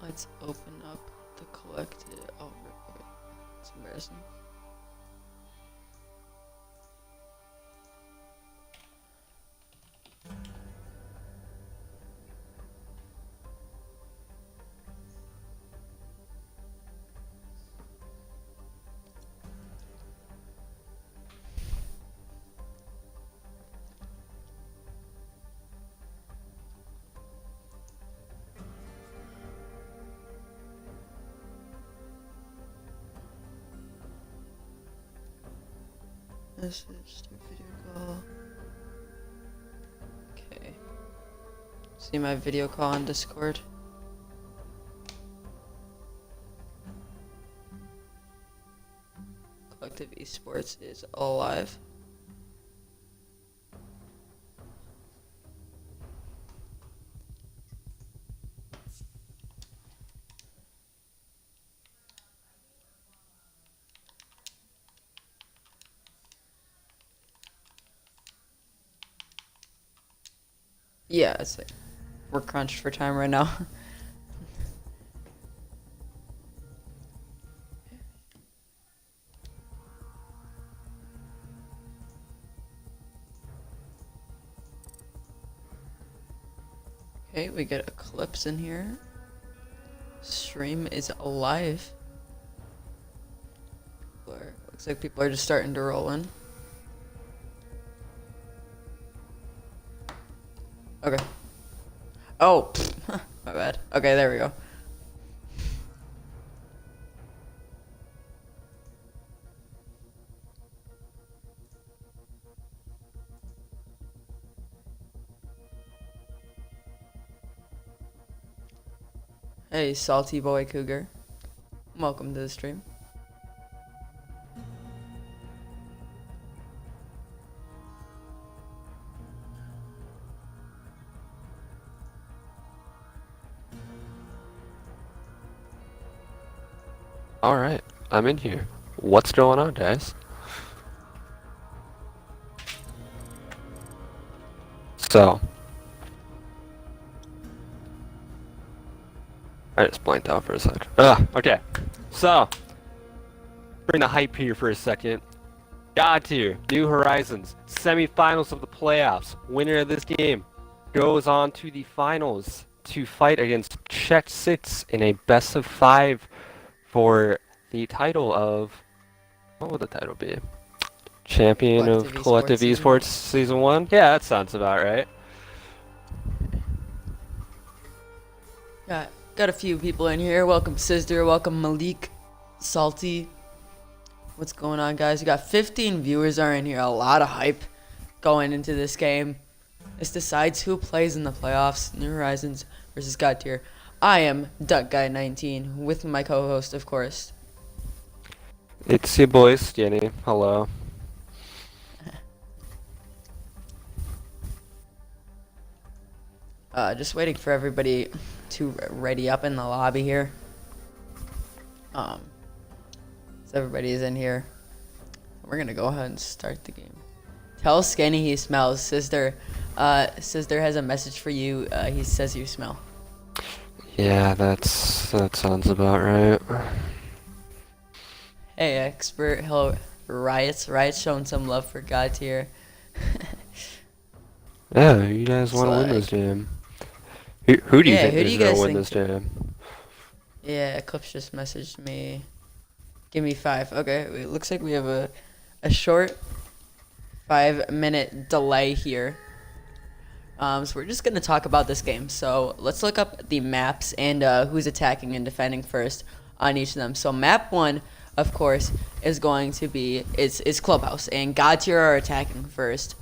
Let's open up the collected. Oh, okay. It's embarrassing. Message to video call. Okay. See my video call on Discord? Collective eSports is alive. Yeah, it's like we're crunched for time right now. Okay, we get Eclipse in here. Stream is alive. Looks like people are just starting to roll in. Okay. Oh, my bad. Okay, there we go. Hey, Salty Boy Cougar. Welcome to the stream. Alright, I'm in here. What's going on, guys? So, I just blanked out for a sec. Okay. So, bring the hype here for a second. God tier, New Horizons, semifinals of the playoffs. Winner of this game goes on to the finals to fight against Czech Six in a best of 5 for the title of, what would the title be? Champion of Collective Esports Season 1? Yeah, that sounds about right. Got a few people in here. Welcome Sizzler, welcome Malik, Salty. What's going on, guys? We got 15 viewers are in here. A lot of hype going into this game. This decides who plays in the playoffs. New Horizons versus God tier. I am Duck Guy 19 with my co-host, of course. It's your boy Skinny. Hello. Just waiting for everybody to ready up in the lobby here. So everybody is in here. We're gonna go ahead and start the game. Tell Skinny he smells. Sister has a message for you. He says you smell. Yeah, that sounds about right. Hey, expert. Hello, Riot's showing some love for God tier. Yeah, you guys want to win this game. Who do you think is going to win this game? Yeah, Eclipse just messaged me. Give me 5. Okay, it looks like we have a short 5-minute delay here. So we're just going to talk about this game. So let's look up the maps and who's attacking and defending first on each of them. So map 1, of course, is going to be is Clubhouse, and God tier are attacking first.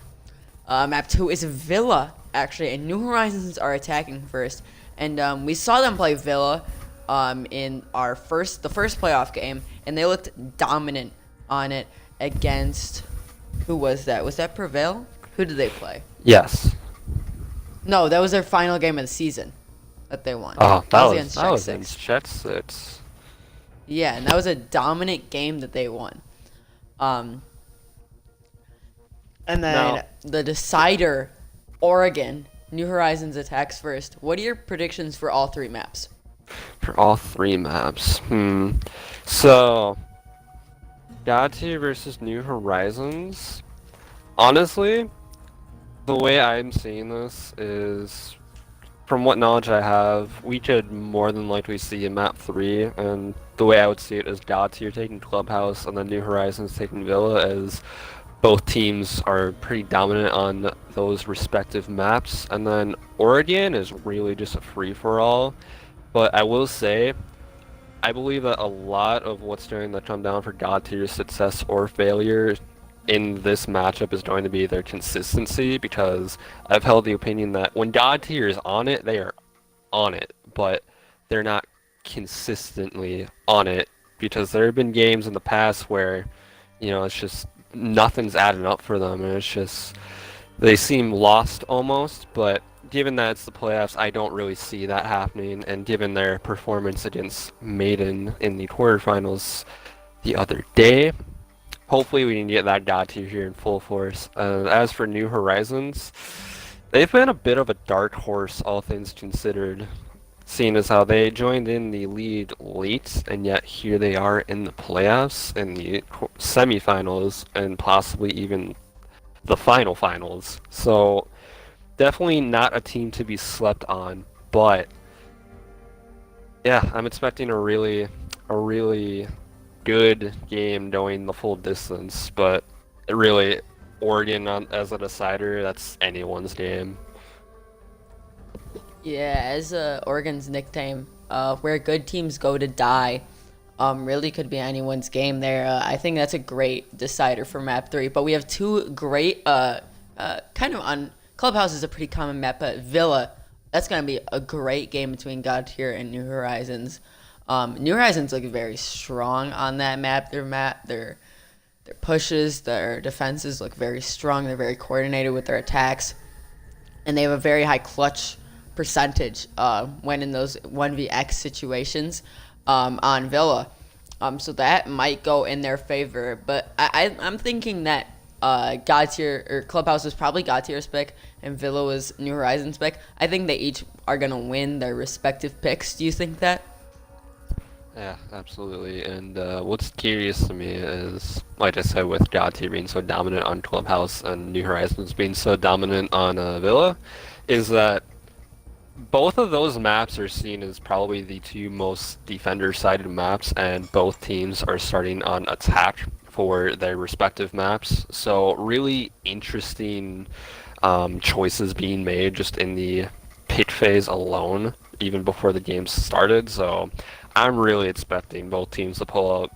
Map 2 is Villa, actually, and New Horizons are attacking first. And we saw them play Villa in the first playoff game, and they looked dominant on it against, who was that? Was that Prevail? Who did they play? Yes. No, that was their final game of the season that they won. Oh, that was against Czech Six. Yeah, and that was a dominant game that they won. And then the decider, Oregon, New Horizons attacks first. What are your predictions for all 3 maps? For all three maps. So, God Tier versus New Horizons. Honestly, the way I'm seeing this is, from what knowledge I have, we could more than likely see in map 3, and the way I would see it is God Tier taking Clubhouse and then New Horizons taking Villa, as both teams are pretty dominant on those respective maps, and then Oregon is really just a free-for-all. But I will say, I believe that a lot of what's going to come down for God Tier's success or failure in this matchup is going to be their consistency, because I've held the opinion that when God Tier is on it, they are on it, but they're not consistently on it, because there have been games in the past where, it's just nothing's adding up for them, and it's just they seem lost almost. But given that it's the playoffs, I don't really see that happening, and given their performance against Maiden in the quarterfinals the other day, hopefully we can get that God Tier here in full force. As for New Horizons, they've been a bit of a dark horse, all things considered, seeing as how they joined in the lead late, and yet here they are in the playoffs, in the semifinals, and possibly even the finals. So definitely not a team to be slept on, but yeah, I'm expecting a really good game going the full distance, but really, Oregon as a decider, that's anyone's game. Yeah, as Oregon's nickname, where good teams go to die, really could be anyone's game there. I think that's a great decider for map 3. But we have two great, kind of on Clubhouse is a pretty common map, but Villa, that's gonna be a great game between God Tier and New Horizons. New Horizons look very strong on that map. Their pushes, their defenses look very strong. They're very coordinated with their attacks, and they have a very high clutch percentage when in those 1vx situations on Villa. So that might go in their favor. But I'm thinking that God Tier or Clubhouse was probably God Tier's pick and Villa was New Horizons pick. I think they each are going to win their respective picks. Do you think that? Yeah, absolutely. And what's curious to me is, like I said, with God Tier being so dominant on Clubhouse and New Horizons being so dominant on Villa, is that both of those maps are seen as probably the two most defender-sided maps, and both teams are starting on attack for their respective maps. So really interesting choices being made just in the pick phase alone, even before the game started. So I'm really expecting both teams to pull out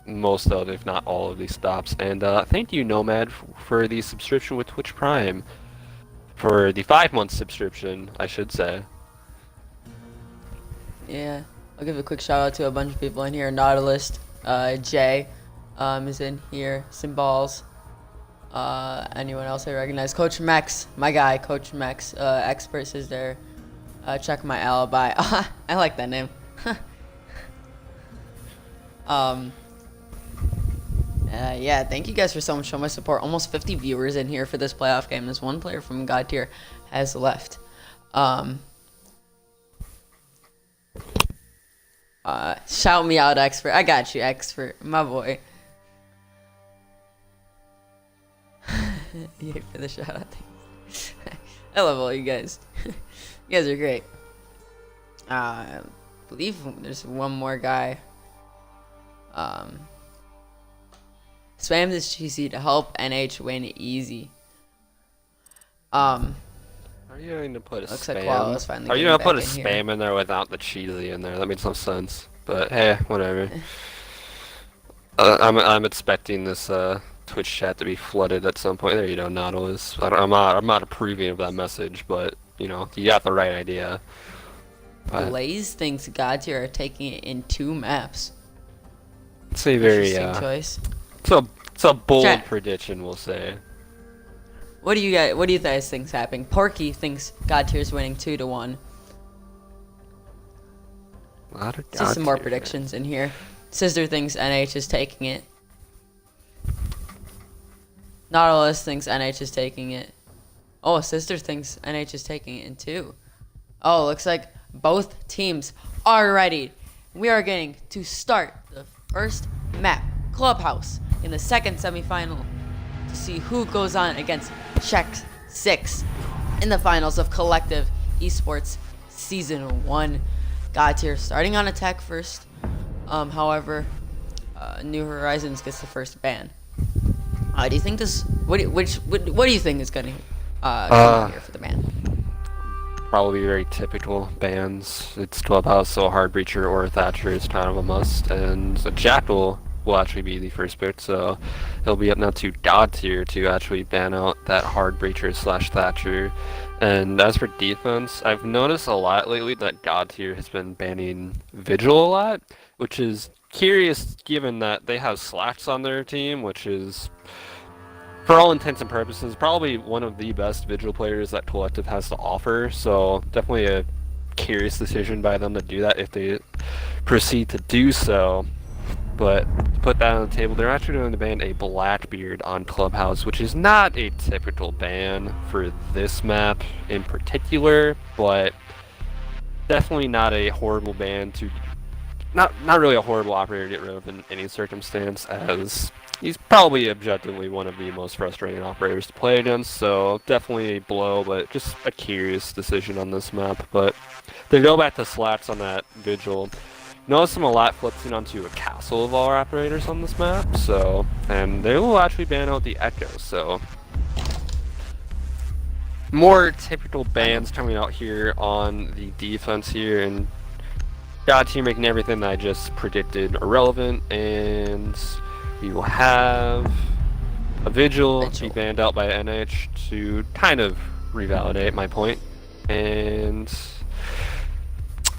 most of, if not all of these stops. And thank you, Nomad, for the subscription with Twitch Prime. For the 5-month subscription, I should say. Yeah, I'll give a quick shout out to a bunch of people in here. Nautilus, Jay is in here. Symbols. Anyone else I recognize? Coach Mex, my guy, Coach Mex. Experts is there. Check my alibi. I like that name. Yeah, thank you guys for so much support. Almost 50 viewers in here for this playoff game. This one player from God Tier has left. Shout me out, Expert. I got you, Expert. My boy. Yay for the shout out. I love all you guys. You guys are great. I believe there's one more guy. Spam this cheesy to help NH win easy. Are you going to put a Looks spam? like Koala's finally Are you getting going to put a back in spam here. in there without the cheesy in there? That makes no sense. But hey, whatever. I'm expecting this Twitch chat to be flooded at some point. There you go, Nautilus. I'm not approving of that message, but you got the right idea. But Blaze thinks God Tier are taking it in 2 maps. it's a very Interesting choice. it's a bold Chat. prediction, we'll say. What do you guys think's happening? Porky thinks God Tier's winning 2-1. A lot of See some more God tier. predictions in here. Sister thinks NH is taking it. Nautilus thinks NH is taking it. Oh, Sister thinks NH is taking it in 2. Oh, looks like both teams are ready. we are getting to start the first map, Clubhouse, in the second semifinal to see who goes on against Check 6 in the finals of Collective Esports Season 1. God tier starting on attack first. However, New Horizons gets the first ban. Do you think this? What do you think is gonna come out here for the ban? Probably very typical bans. It's Clubhouse, so Hard Breacher or Thatcher is kind of a must, and a Jackal will actually be the first pick, so it'll be up now to God tier to actually ban out that Hard Breacher / Thatcher. And as for defense, I've noticed a lot lately that God tier has been banning Vigil a lot, which is curious given that they have Slacks on their team, which is, for all intents and purposes, probably one of the best Vigil players that Collective has to offer, so definitely a curious decision by them to do that if they proceed to do so. But to put that on the table, they're actually going to ban a Blackbeard on Clubhouse, which is not a typical ban for this map in particular, but definitely not a horrible ban to, not really a horrible operator to get rid of in any circumstance, as he's probably objectively one of the most frustrating operators to play against, so definitely a blow, but just a curious decision on this map. But they go back to Slats on that Vigil. Notice them a lot flexing onto a castle of all operators on this map, so, and they will actually ban out the Echo, so more typical bans coming out here on the defense here, and God tier making everything that I just predicted irrelevant, and we will have a Vigil be banned out by NH to kind of revalidate my point. And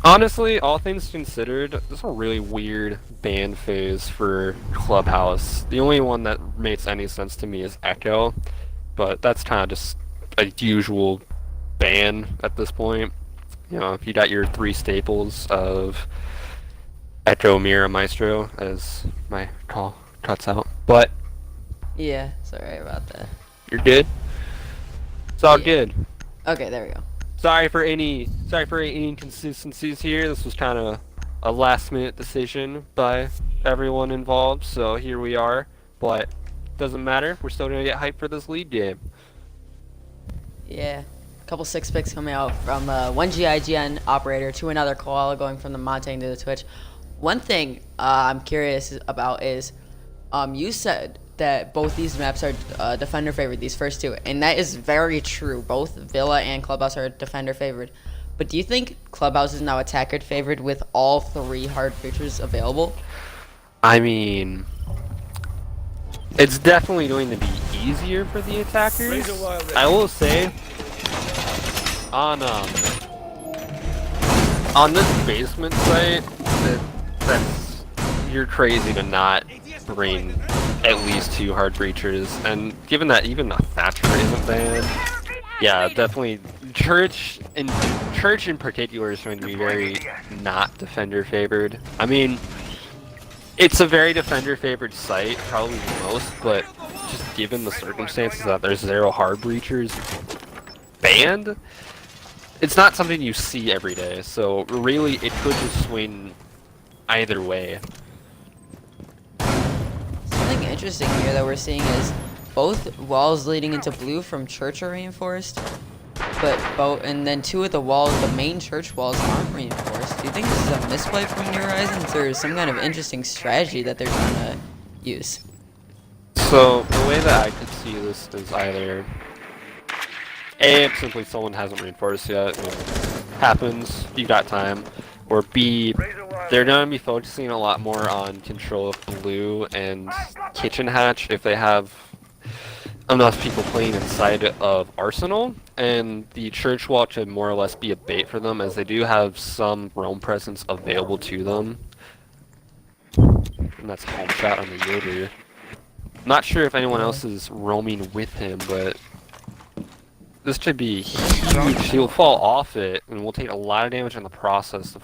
honestly, all things considered, this is a really weird ban phase for Clubhouse. The only one that makes any sense to me is Echo, but that's kind of just a usual ban at this point. You know, if you got your three staples of Echo, Mira, Maestro, as my call cuts out. But Yeah, sorry about that. you're good. It's all good. Okay, there we go. Sorry for any inconsistencies here. This was kind of a last-minute decision by everyone involved, so here we are. But doesn't matter. We're still gonna get hyped for this league game. Yeah, a couple 6 picks coming out from one GIGN operator to another koala going from the Montang to the Twitch. One thing I'm curious about is, you said that both these maps are defender favored, these first two, and that is very true. Both Villa and Clubhouse are defender favored. But do you think Clubhouse is now attacker favored with all 3 hard features available? I mean, it's definitely going to be easier for the attackers. I will say, on this basement site, that's, you're crazy to not bring at least 2 hard breachers, and given that even the Thatcher isn't banned, yeah, definitely Church in particular is going to be very not defender favored. I mean, it's a very defender favored site, probably the most, but just given the circumstances that there's 0 hard breachers banned, it's not something you see every day, so really it could just swing either way. Something interesting here that we're seeing is both walls leading into blue from church are reinforced, but and then 2 of the walls, the main church walls, aren't reinforced. Do you think this is a misplay from New Horizons, or some kind of interesting strategy that they're trying to use? So the way that I could see this is either A, simply someone hasn't reinforced yet, and it happens, you got time, or B, they're going to be focusing a lot more on control of blue and kitchen hatch if they have enough people playing inside of Arsenal, and the church wall should more or less be a bait for them, as they do have some roam presence available to them. And that's a home shot on the Yoder. Not sure if anyone else is roaming with him, but this should be huge. He'll fall off it, and we'll take a lot of damage in the process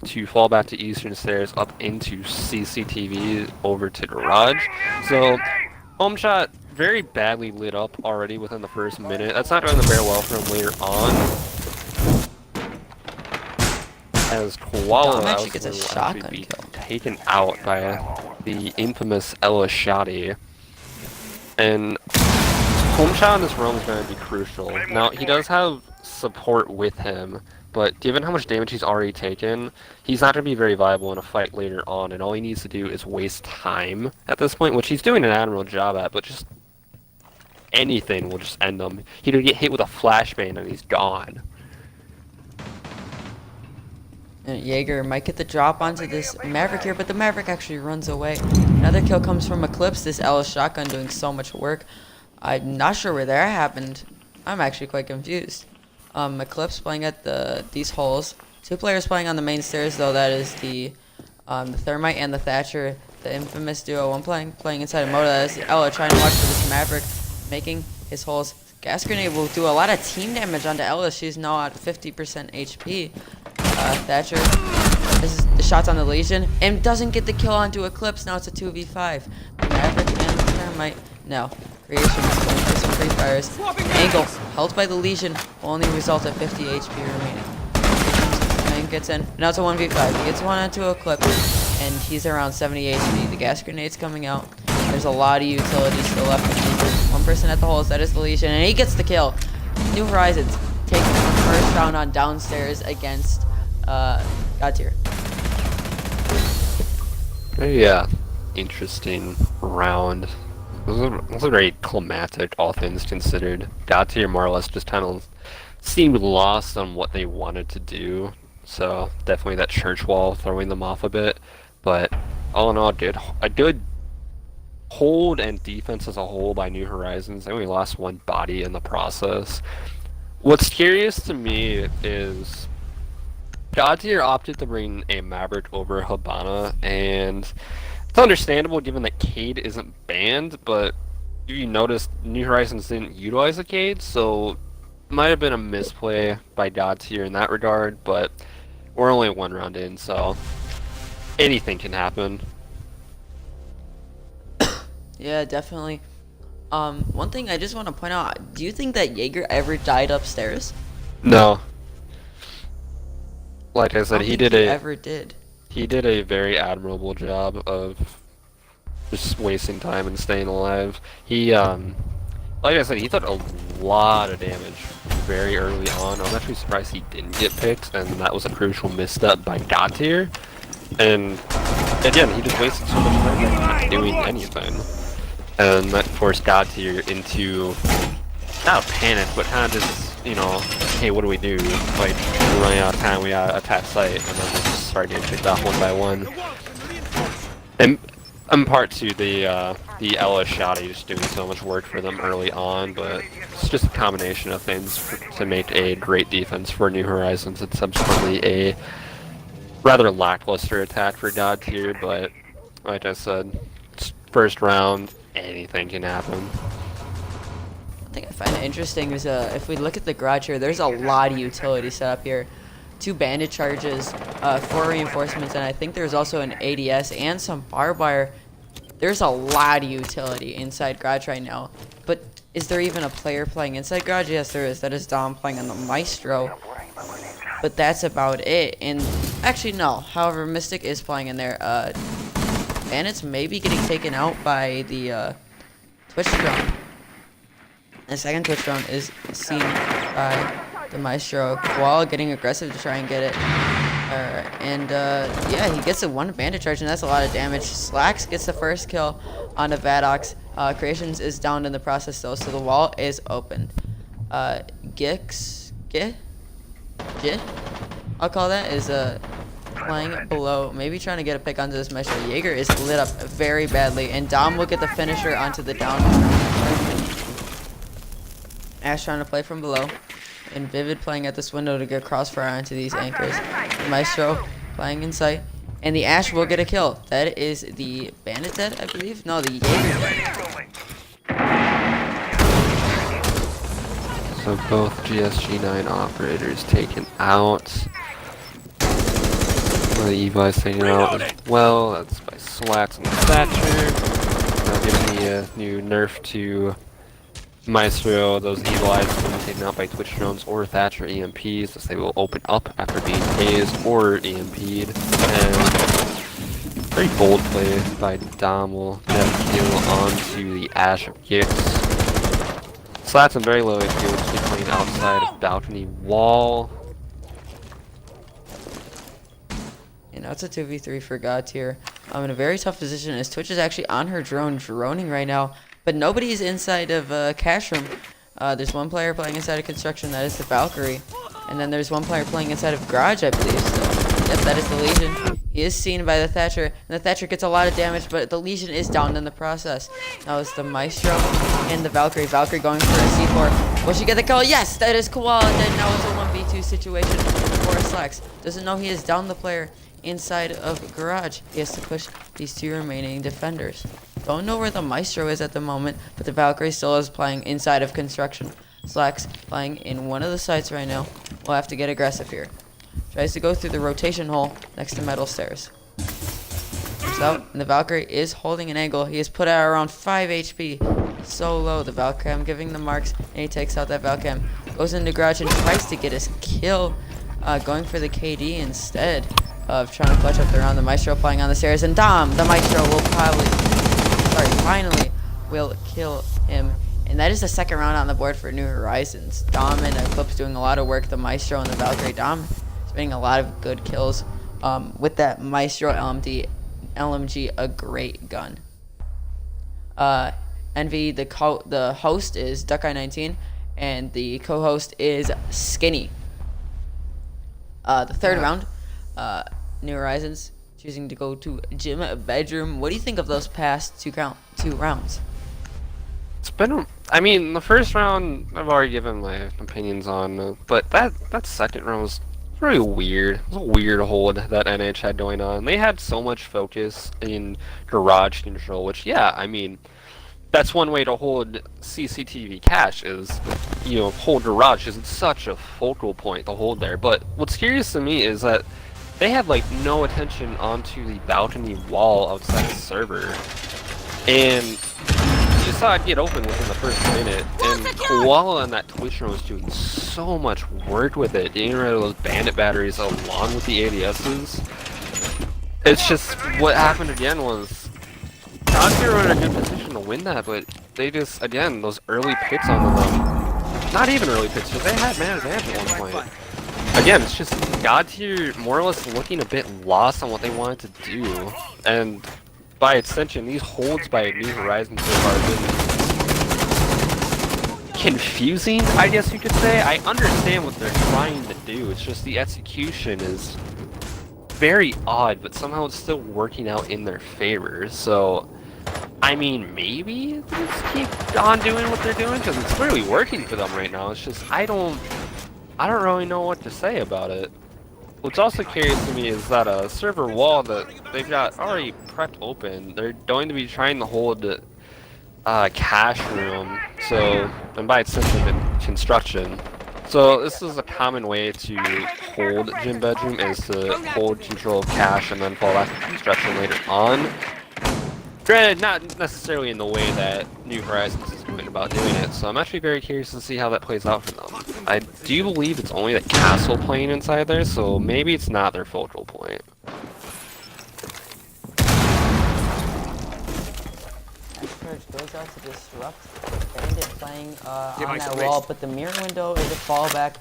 to fall back to Eastern Stairs, up into CCTV, over to Garage. So, home shot very badly lit up already within the first minute. That's not going to bear well for him later on. as Koala Dom actually gets a will shotgun be kill. taken out by the infamous Ella Shoddy. And home shot on this roam is going to be crucial. Now, he does have support with him, but given how much damage he's already taken, he's not going to be very viable in a fight later on, and all he needs to do is waste time at this point, which he's doing an admirable job at, but just anything will just end him. He could get hit with a flashbang and he's gone. And Jaeger might get the drop onto this Maverick here, but the Maverick actually runs away. Another kill comes from Eclipse. This Ellis shotgun doing so much work. I'm not sure where that happened. I'm actually quite confused. Eclipse playing at these holes. Two players playing on the main stairs, though. That is the Thermite and the Thatcher, the infamous duo. One playing inside of Moda. That is Ella trying to watch for this Maverick, making his holes. Gas grenade will do a lot of team damage onto Ella. She's now at 50% HP. Thatcher, this is the shots on the Legion, and doesn't get the kill onto Eclipse. Now it's a 2v5. The Maverick and the Thermite. No. Creations going for some free fires. Angle, held by the Legion, will only result at 50 HP remaining. And gets in. Now it's a 1v5. He gets one onto Eclipse, and he's around 70 HP. The gas grenade's coming out. There's a lot of utility still left. One person at the holes, that is the Legion, and he gets the kill. New Horizons taking the first round on downstairs against God tier. Yeah, interesting round. It was a very climatic, all things considered. God tier more or less just kind of seemed lost on what they wanted to do. So definitely that church wall throwing them off a bit. But all in all, a good hold and defense as a whole by New Horizons. They only lost one body in the process. What's curious to me is God tier opted to bring a Maverick over Habana, and it's understandable given that Cade isn't banned, but you noticed New Horizons didn't utilize the Cade, so it might have been a misplay by God tier in that regard, but we're only one round in, so anything can happen. Yeah, definitely. One thing I just want to point out, do you think that Jaeger ever died upstairs? No. Like I I said, don't he think did ever did. he did a very admirable job of just wasting time and staying alive. He like I said, he took a lot of damage very early on. I'm actually surprised he didn't get picked, and that was a crucial misstep by God tier. And again, he just wasted so much time not doing anything. And that forced God tier into not a panic, but kind of just, you know, hey, what do we do? Like, we're running out of time, we gotta attack site, and then they just start getting picked off one by one. And part two, the Ella Shoddy just doing so much work for them early on, but it's just a combination of things to make a great defense for New Horizons, and subsequently a rather lackluster attack for God tier, but like I said, it's first round, anything can happen. One thing I find interesting is if we look at the garage here, there's a lot of utility set up here. 2 bandit charges, 4 reinforcements, and I think there's also an ADS and some barbed wire. There's a lot of utility inside garage right now. But is there even a player playing inside garage? Yes, there is. That is Dom playing on the Maestro. But that's about it. And actually, no. However, Mystic is playing in there. Bandits may be getting taken out by the Twitch drone. The second Twitch drone is seen by the Maestro. Koala getting aggressive to try and get it. Yeah, he gets a 1 bandit charge, and that's a lot of damage. Slacks gets the first kill on the Vadox. Creations is downed in the process, though, so the wall is opened. Git, I'll call that, is playing below, maybe trying to get a pick onto this Maestro. Jaeger is lit up very badly, and Dom will get the finisher onto the down. Ash trying to play from below. And Vivid playing at this window to get crossfire onto these anchors. Maestro playing in sight. And the Ash will get a kill. That is the Bandit dead, I believe? No, the Jaeger dead. So both GSG9 operators taken out. One of the Evi is taken out as well. That's by Slats and Thatcher. Now giving the new nerf to Maestro, those evil eyes will be taken out by Twitch drones or Thatcher EMPs, as they will open up after being tased or EMP'd. And very bold play by Dom will get a kill onto the Ash of Gix. Slats and very low HP, which is playing outside of balcony wall. You know, it's a 2v3 for God tier. In a very tough position as Twitch is actually on her drone, droning right now. But nobody's inside of cash room. There's one player playing inside of construction, that is the Valkyrie. And then there's one player playing inside of garage, I believe. So, yep, that is the Legion. He is seen by the Thatcher, and the Thatcher gets a lot of damage, but the Legion is down in the process. Now it's the Maestro and the Valkyrie. Valkyrie going for a C4. Will she get the kill? Yes, that is Koala. Then now it's a 1v2 situation for Slacks. Doesn't know he is down the player inside of garage. He has to push these two remaining defenders. Don't know where the Maestro is at the moment, but the Valkyrie still is playing inside of construction. Slacks playing in one of the sites right now. We'll have to get aggressive here. Tries to go through the rotation hole next to metal stairs. Comes out, and the Valkyrie is holding an angle. He is put at around 5 HP. So low, the Valcam giving the marks, and he takes out that Valcam. Goes into garage and tries to get his kill, going for the KD instead of trying to clutch up the round. The Maestro playing on the stairs, and Dom, the Maestro, will finally will kill him. And that is the second round on the board for New Horizons. Dom and Eclipse doing a lot of work. The Maestro and the Valkyrie. Dom spending a lot of good kills with that Maestro LMG, a great gun. Envy, the host is Duckeye19, and the co-host is Skinny. The third round, New Horizons choosing to go to gym bedroom. What do you think of those past two rounds? It's been, I mean, the first round I've already given my opinions on, but that second round was very weird. It was a weird hold that NH had going on. They had so much focus in garage control, which, yeah, I mean, that's one way to hold CCTV cache is, you know, hold garage isn't such a focal point to hold there. But what's curious to me is that they had like no attention onto the balcony wall outside the server, and you saw it get open within the first minute, and Koala and that Twitch drone was doing so much work with it, getting rid of those bandit batteries along with the ADSs. It's just, what happened again was, Dodger were in a good position to win that, but they just, again, those early pits on them, not even early pits, because they had man advantage at one point. Again, it's just God tier more or less looking a bit lost on what they wanted to do, and by extension, these holds by New Horizons so far have been confusing, I guess you could say. I understand what they're trying to do, it's just the execution is very odd, but somehow it's still working out in their favor. So, I mean, maybe let's keep on doing what they're doing, because it's clearly working for them right now. It's just, I don't really know what to say about it. What's also curious to me is that server wall that they've got already prepped open, they're going to be trying to hold cache room, so, and by extension, construction. So this is a common way to hold gym bedroom, is to hold control of cache and then fall back to construction later on. Granted, not necessarily in the way that New Horizons is going about doing it, so I'm actually very curious to see how that plays out for them. I do believe it's only the castle playing inside there, so maybe it's not their focal point. Courage goes out to disrupt Bandit playing on that wall, but the mirror window is a fallback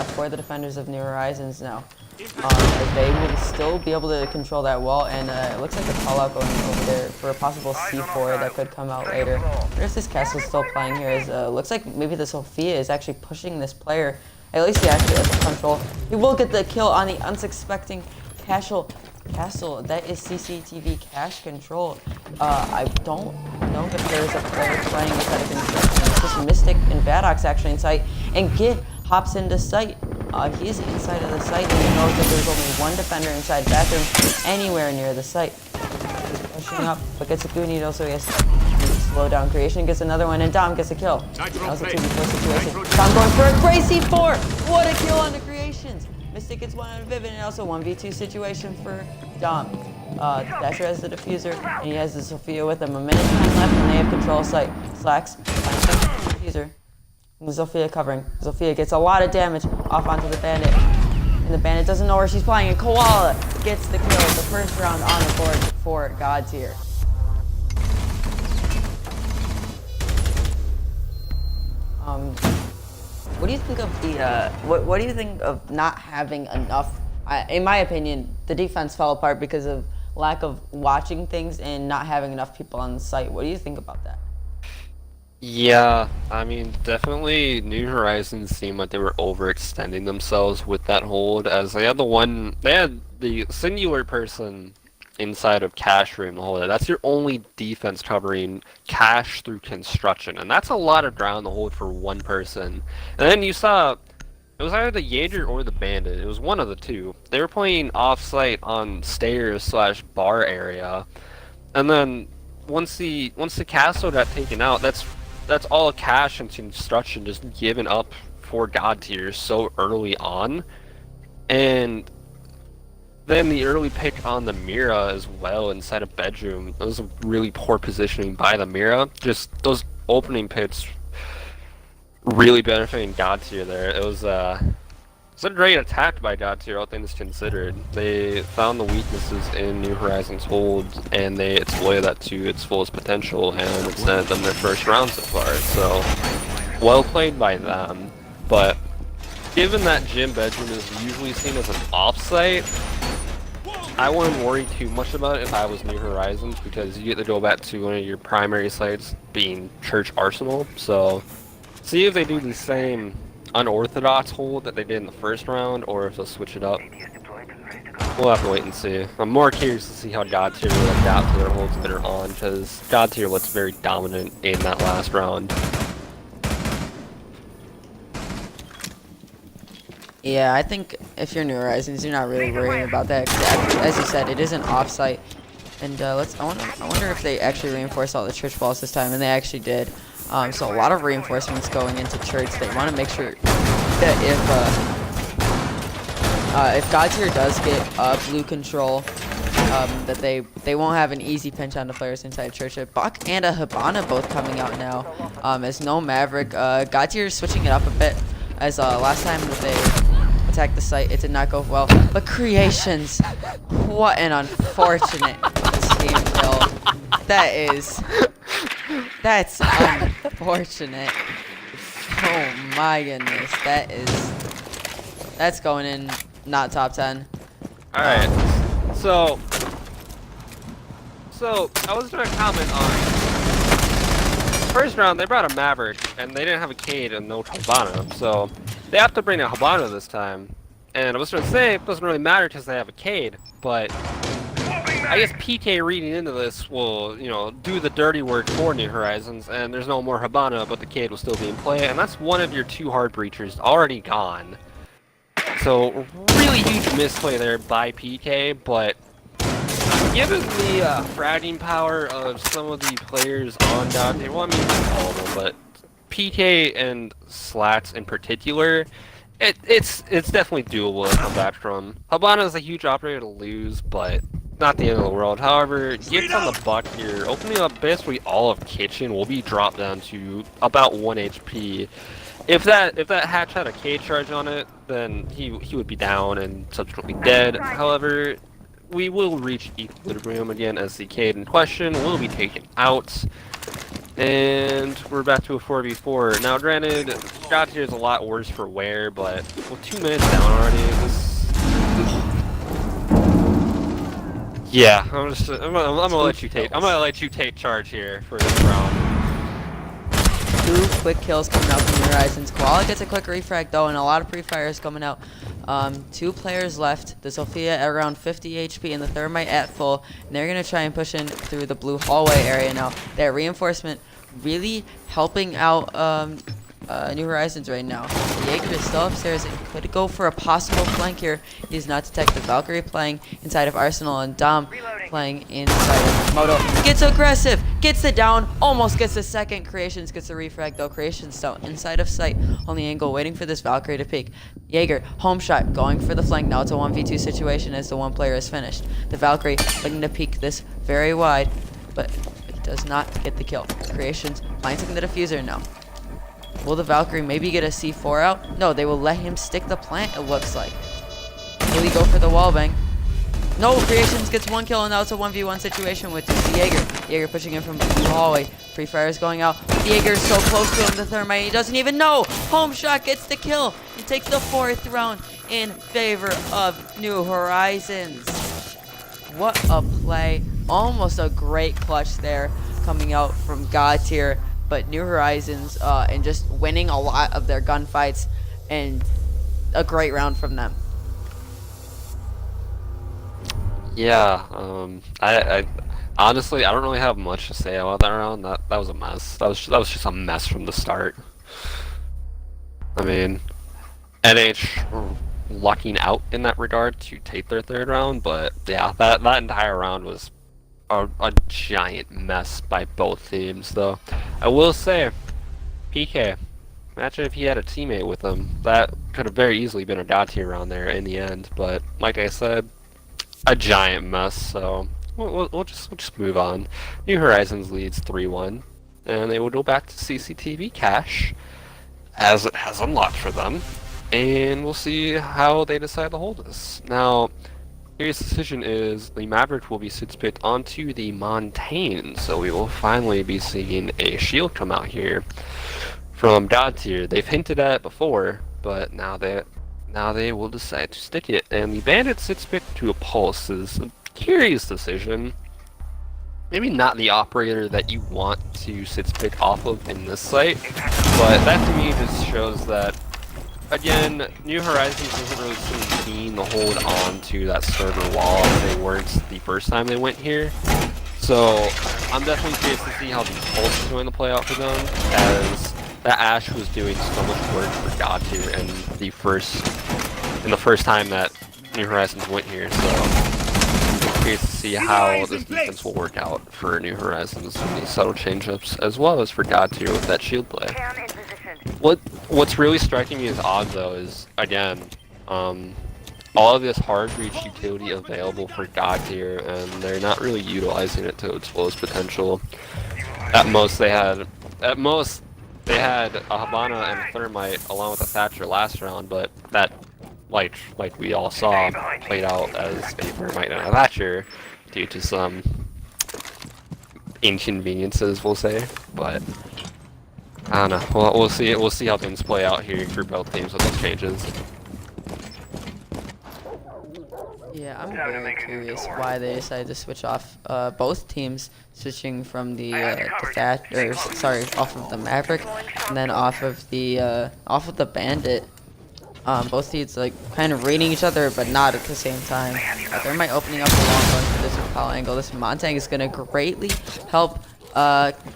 for the defenders of New Horizons now. As they will still be able to control that wall, and it looks like a call out going over there for a possible C4 that could come out later. There's this castle still playing here. Looks like maybe the Sophia is actually pushing this player. At least he actually has control. He will get the kill on the unsuspecting castle. That is CCTV cache control. I don't know if there's a player playing inside of construction. It's just Mystic and Vadox actually in sight, and Git hops into sight. He's inside of the site, and he knows that there's only one defender inside bathroom anywhere near the site. He's pushing up, but gets a good needle, so he has to slow down creation. Gets another one, and Dom gets a kill. That was a 2v4 situation. Dom going for a great C4! What a kill on the creations! Mystic gets one out of Vivid, and also 1v2 situation for Dom. Dasher has the diffuser, and he has the Sophia with him. A minute time left, and they have control of site. Slacks finds the diffuser. Zofia covering. Zofia gets a lot of damage off onto the bandit. And the bandit doesn't know where she's playing. And Koala gets the kill. The first round on the board for God tier. What do you think of the? What do you think of not having enough? In my opinion, the defense fell apart because of lack of watching things and not having enough people on the site. What do you think about that? Yeah, I mean, definitely New Horizons seemed like they were overextending themselves with that hold, as they had the singular person inside of cash room the whole day. That's your only defense covering cash through construction, and that's a lot of ground to hold for one person. And then you saw, it was either the Jaeger or the Bandit. It was one of the two. They were playing off-site on stairs/bar area, and then once the castle got taken out, that's all cash and construction just given up for God tier so early on. And then the early pick on the Mira as well inside a bedroom. That was a really poor positioning by the Mira. Just those opening pits really benefiting God tier there. It was a great attack by God tier, all things considered. They found the weaknesses in New Horizons holds and they exploited that to its fullest potential, and it's sent them their first round so far. So well played by them. But given that gym bedroom is usually seen as an offsite, I wouldn't worry too much about it if I was New Horizons, because you get to go back to one of your primary sites being Church Arsenal. So see if they do the same unorthodox hold that they did in the first round, or if they'll switch it up. We'll have to wait and see. I'm more curious to see how God tier will adapt to their holds that are on, because God tier looks very dominant in that last round. Yeah, I think if you're New Horizons, you're not really worrying about that. As you said, it is an offsite, and I wonder if they actually reinforced all the church balls this time, and they actually did. So a lot of reinforcements going into church. They want to make sure that if God tier does get blue control, that they won't have an easy pinch on the players inside church. A Buck and a Hibana both coming out now. As no Maverick, God tier is switching it up a bit. As last time that they attacked the site, it did not go well. But Creations, what an unfortunate team kill. That's unfortunate. Oh my goodness, that's going in not top 10. All right, so I was doing a comment on first round. They brought a Maverick and they didn't have a Cade and no Hibana, so they have to bring a Hibana this time. And I was going to say it doesn't really matter because they have a Cade, but I guess PK reading into this will, do the dirty work for New Horizons, and there's no more Hibana, but the Cade will still be in play, and that's one of your two hard breachers already gone. So really huge misplay there by PK, but given the fragging power of some of the players on Dante, well, I mean, not all of them, but PK and Slats in particular, it's definitely doable to come back from. Hibana is a huge operator to lose, but not the end of the world. However, gifts on the Buck here, opening up basically all of Kitchen will be dropped down to about 1 HP. If that hatch had a K charge on it, then he would be down and subsequently dead. However, we will reach equilibrium again as the Cade in question will be taken out. And we're back to a 4v4. Now granted, God tier is a lot worse for wear, but with 2 minutes down already, yeah, I'm gonna let you take charge here for this round. 2 quick kills coming out from New Horizons. Koala gets a quick refrag though, and a lot of pre-fires coming out. 2 players left. The Sophia at around 50 HP and the Thermite at full. And they're gonna try and push in through the blue hallway area now. That reinforcement really helping out New Horizons right now. Jaeger is still upstairs and could go for a possible flank here. He's not detected. Valkyrie playing inside of Arsenal and Dom playing inside of Moto. Gets aggressive, gets the down, almost gets the second. Creations gets the refrag though. Creations still inside of sight on the angle, waiting for this Valkyrie to peek. Jaeger, home shot, going for the flank. Now it's a 1v2 situation as the one player is finished. The Valkyrie looking to peek this very wide, but he does not get the kill. Creations planting the diffuser now. Will the Valkyrie maybe get a C4 out? No, they will let him stick the plant, it looks like. Will he go for the wallbang? No, Creations gets 1 kill, and now it's a 1v1 situation with Jaeger. Jaeger pushing in from the hallway. Free Fire is going out. Jaeger is so close to him, the Thermite, he doesn't even know. Home Shot gets the kill. He takes the 4th round in favor of New Horizons. What a play. Almost a great clutch there coming out from God Tier. But New Horizons and just winning a lot of their gunfights, and a great round from them. Yeah, I honestly I don't really have much to say about that round. That was a mess. That was just a mess from the start. I mean, NH lucking out in that regard to take their 3rd round, but yeah, that entire round was a giant mess by both teams. Though I will say, PK, imagine if he had a teammate with him. That could have very easily been a God Tier round there in the end. But like I said, a giant mess. So we'll just move on. New Horizons leads 3-1, and they will go back to CCTV cash as it has unlocked for them, and we'll see how they decide to hold this. Now, Curious decision is the Maverick will be picked onto the Montaigne, so we will finally be seeing a shield come out here from God Tier. They've hinted at it before, but now they will decide to stick it. And the Bandit picked to a Pulse is a curious decision. Maybe not the operator that you want to pick off of in this site, but that to me just shows that, again, New Horizons doesn't really seem keen to hold on to that server wall as they weren't the first time they went here. So I'm definitely curious to see how the Pulse is going to play out for them, as that Ashe was doing so much work for God Tier in the first time that New Horizons went here. So I'm curious to see how this defense will work out for New Horizons in these subtle change-ups, as well as for God Tier with that shield play. What's really striking me as odd though is, again, all of this hard reach utility available for God Tier, and they're not really utilizing it to its fullest potential. At most they had a Habana and a Thermite along with a Thatcher last round, but that, like we all saw, played out as a Thermite and a Thatcher due to some inconveniences, we'll say. But I don't know. We'll see. We'll see how things play out here for both teams with those changes. Yeah, I'm very curious why they decided to switch off both teams, switching from the off of the Maverick and then off of the Bandit. Both teams like kind of reading each other, but not at the same time. Thermite opening up a long run for this Impala angle. This Montang is gonna greatly help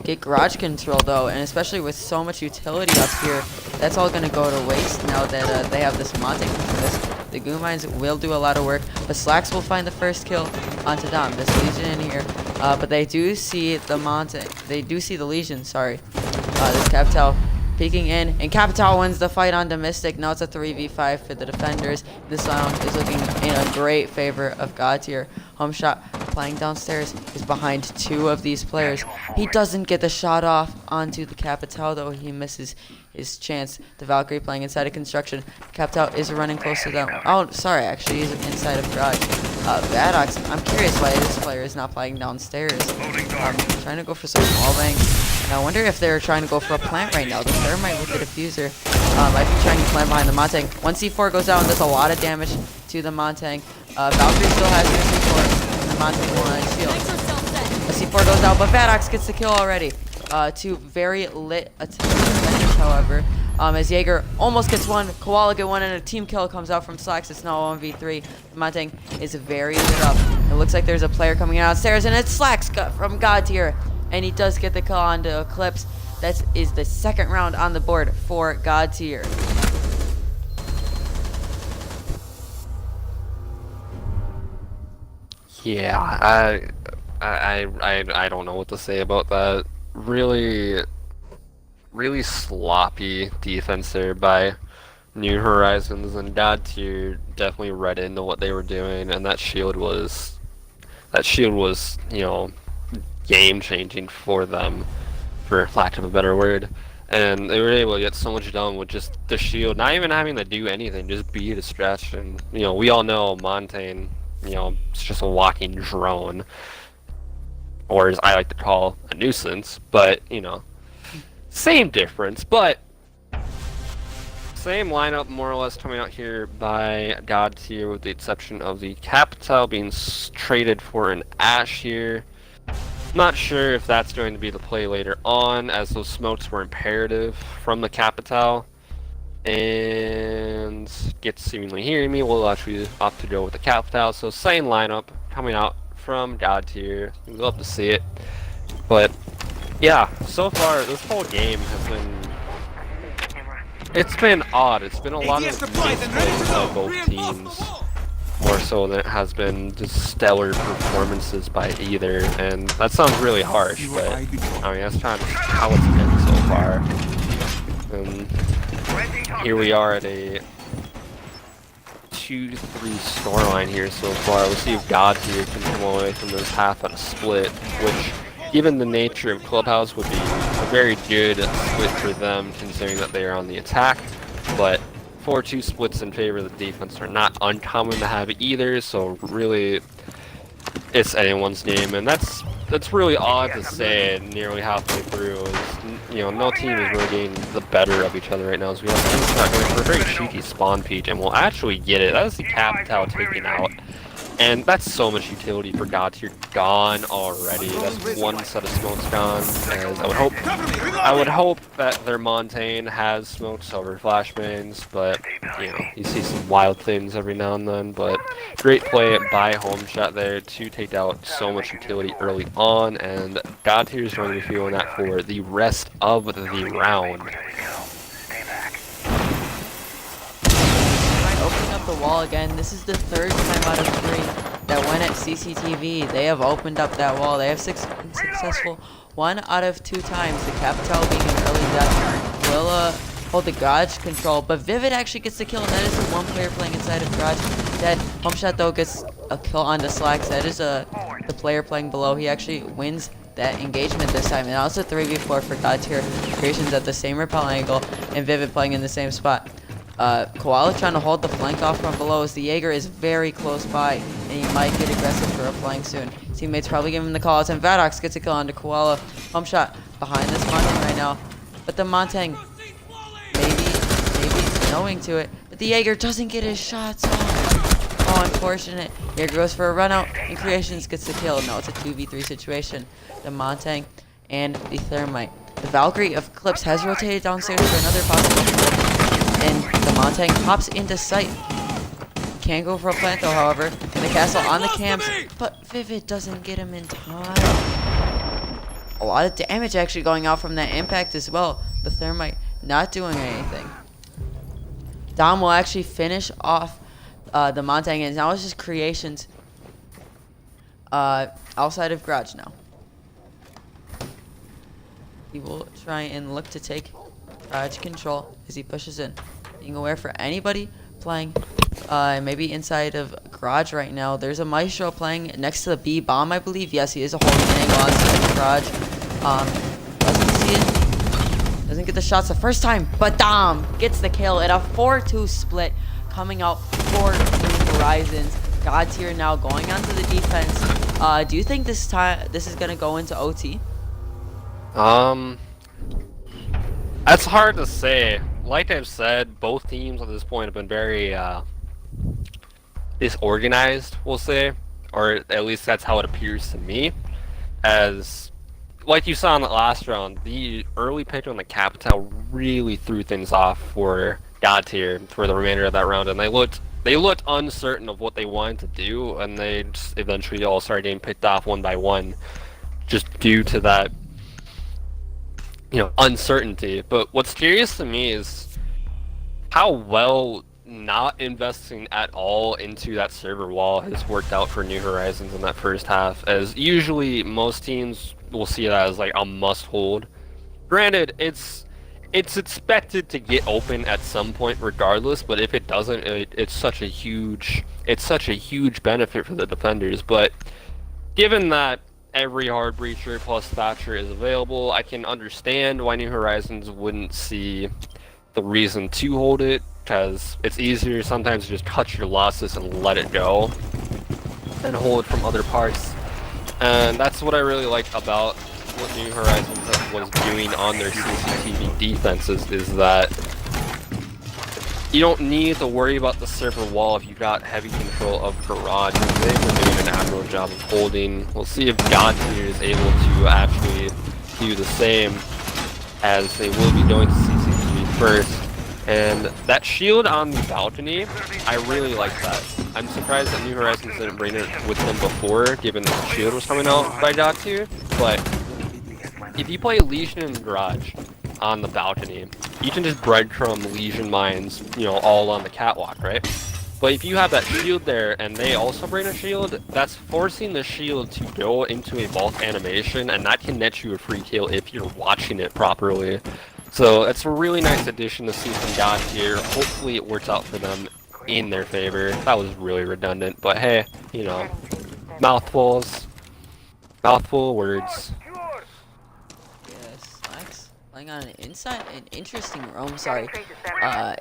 get garage control though, and especially with so much utility up here, that's all gonna go to waste now that they have this Montang for this. The Goo Mines will do a lot of work, but Slacks will find the first kill onto Dom. This Legion in here, but they do see the Montang. They do see the Legion. Sorry, this Capital peeking in, and Capital wins the fight on Domestic. Now it's a 3v5 for the defenders. This round is looking in a great favor of God Tier. Home Shot playing downstairs is behind 2 of these players. He doesn't get the shot off onto the Capital though. He misses his chance. The Valkyrie playing inside of construction. Capital is running close to them. Oh, sorry, actually he's inside of garage. Vadox, I'm curious why this player is not playing downstairs. Trying to go for some wallbang. And I wonder if they're trying to go for a plant right now. The Thermite with the diffuser might be trying to plant behind the Montang. One C4 goes out and does a lot of damage to the Montang. Valkyrie still has her C4, and the Montang will not shield. The C4 goes out, but Vadox gets the kill already. 2 very lit defenders, however. As Jaeger almost gets one, Koala get one, and a team kill comes out from Slacks. It's now 1v3. Montang is very lit up. It looks like there's a player coming downstairs, and it's Slacks from God Tier. And he does get the kill onto Eclipse. That is the 2nd round on the board for God Tier. Yeah, I don't know what to say about that. Really sloppy defense there by New Horizons, and God Tier definitely read into what they were doing, and that shield was, you know, game changing for them, for lack of a better word. And they were able to get so much done with just the shield, not even having to do anything, just be the stretch. And, you know, we all know Montaigne, you know, it's just a walking drone. Or as I like to call, a nuisance. But, you know, same difference. But same lineup more or less coming out here by God tier, with the exception of the Capital being traded for an Ash here. Not sure if that's going to be the play later on, as those smokes were imperative from the Capital. And Gets seemingly hearing me, we'll actually opt to go with the Capital. So same lineup coming out from God tier. We'd love to see it. But yeah, so far this whole game has been, it's been odd. It's been a lot of misplays by both teams, more so than it has been just stellar performances by either. And that sounds really harsh, but I mean that's kind of how it's been so far. And here we are at a 2-3 scoreline here so far. We'll see if God here can come away from this half on a split, which, given the nature of Clubhouse, would be a very good split for them, considering that they are on the attack. But 4-2 splits in favor of the defense are not uncommon to have either, so really it's anyone's game, and that's really odd to say nearly halfway through. You know, no team is really getting the better of each other right now, as we have teams not going for a very cheeky spawn peak, and we'll actually get it. That is the Capital taken out. And that's so much utility for God tier gone already. That's one set of smokes gone. As I would hope that their Montaigne has smokes over flashbangs, but you know, you see some wild things every now and then. But great play by Home Shot there to take out so much utility early on, and God tier is going to be feeling that for the rest of the round. Opening up the wall again. This is the third time out of 3 that went at CCTV. They have opened up that wall. They have been successful 1 out of 2 times. The Capital being an early death will hold the garage control, but Vivid actually gets the kill, and that is the one player playing inside of garage. Dead. Home Shot though gets a kill on the Slacks. That is the player playing below. He actually wins that engagement this time, and also 3v4 for God tier creations at the same rappel angle, and Vivid playing in the same spot. Koala trying to hold the flank off from below, as the Jaeger is very close by, and he might get aggressive for a flank soon. Teammates probably give him the calls, and Vadox gets a kill onto Koala. Home Shot behind this Montaigne right now, but the Montaigne maybe knowing to it, but the Jaeger doesn't get his shots off. Oh, unfortunate. Jaeger goes for a run out, and Creations gets the kill. No, it's a 2v3 situation. The Montaigne and the Thermite. The Valkyrie of Clips has rotated downstairs for another possible kill, and the Montaigne pops into sight. Can't go for a plant though, however. And the castle on the cams, but Vivid doesn't get him in time. A lot of damage actually going out from that impact as well. The Thermite not doing anything. Dom will actually finish off the Montaigne, and now it's just Creations outside of garage now. He will try and look to take control as he pushes in. Being aware for anybody playing maybe inside of garage right now. There's a Maestro playing next to the B bomb, I believe. Yes, he is a holding angle outside of garage. Doesn't see it. Doesn't get the shots the first time, but Dom gets the kill at a 4-2 split coming out for New Horizons. God tier now going onto the defense. Do you think this is gonna go into OT? That's hard to say. Like I've said, both teams at this point have been very disorganized, we'll say, or at least that's how it appears to me. As like you saw in the last round, the early pick on the Capital really threw things off for God tier for the remainder of that round, and they looked uncertain of what they wanted to do, and they just eventually all started getting picked off one by one, just due to that, you know, uncertainty. But what's curious to me is how well not investing at all into that server wall has worked out for New Horizons in that first half, as usually most teams will see that as like a must hold. Granted, it's expected to get open at some point regardless, but if it doesn't, it's such a huge benefit for the defenders. But given that every hard breacher plus Thatcher is available. I can understand why New Horizons wouldn't see the reason to hold it, because it's easier sometimes to just cut your losses and let it go and hold it from other parts. And that's what I really like about what New Horizons was doing on their CCTV defenses, is that you don't need to worry about the server wall if you've got heavy control of Garage. They've been doing an admirable job of holding. We'll see if God Tier is able to actually do the same, as they will be going to CCTV first. And that shield on the balcony, I really like that. I'm surprised that New Horizons didn't bring it with them before, given that the shield was coming out by God Tier. But if you play Legion in Garage on the balcony, you can just breadcrumb Legion mines, you know, all on the catwalk, right? But if you have that shield there and they also bring a shield, that's forcing the shield to go into a bulk animation, and that can net you a free kill if you're watching it properly. So it's a really nice addition to see from God Tier. Hopefully it works out for them in their favor. That was really redundant, but hey, you know, mouthful of words. Yes, Max playing on an interesting roam. Sorry,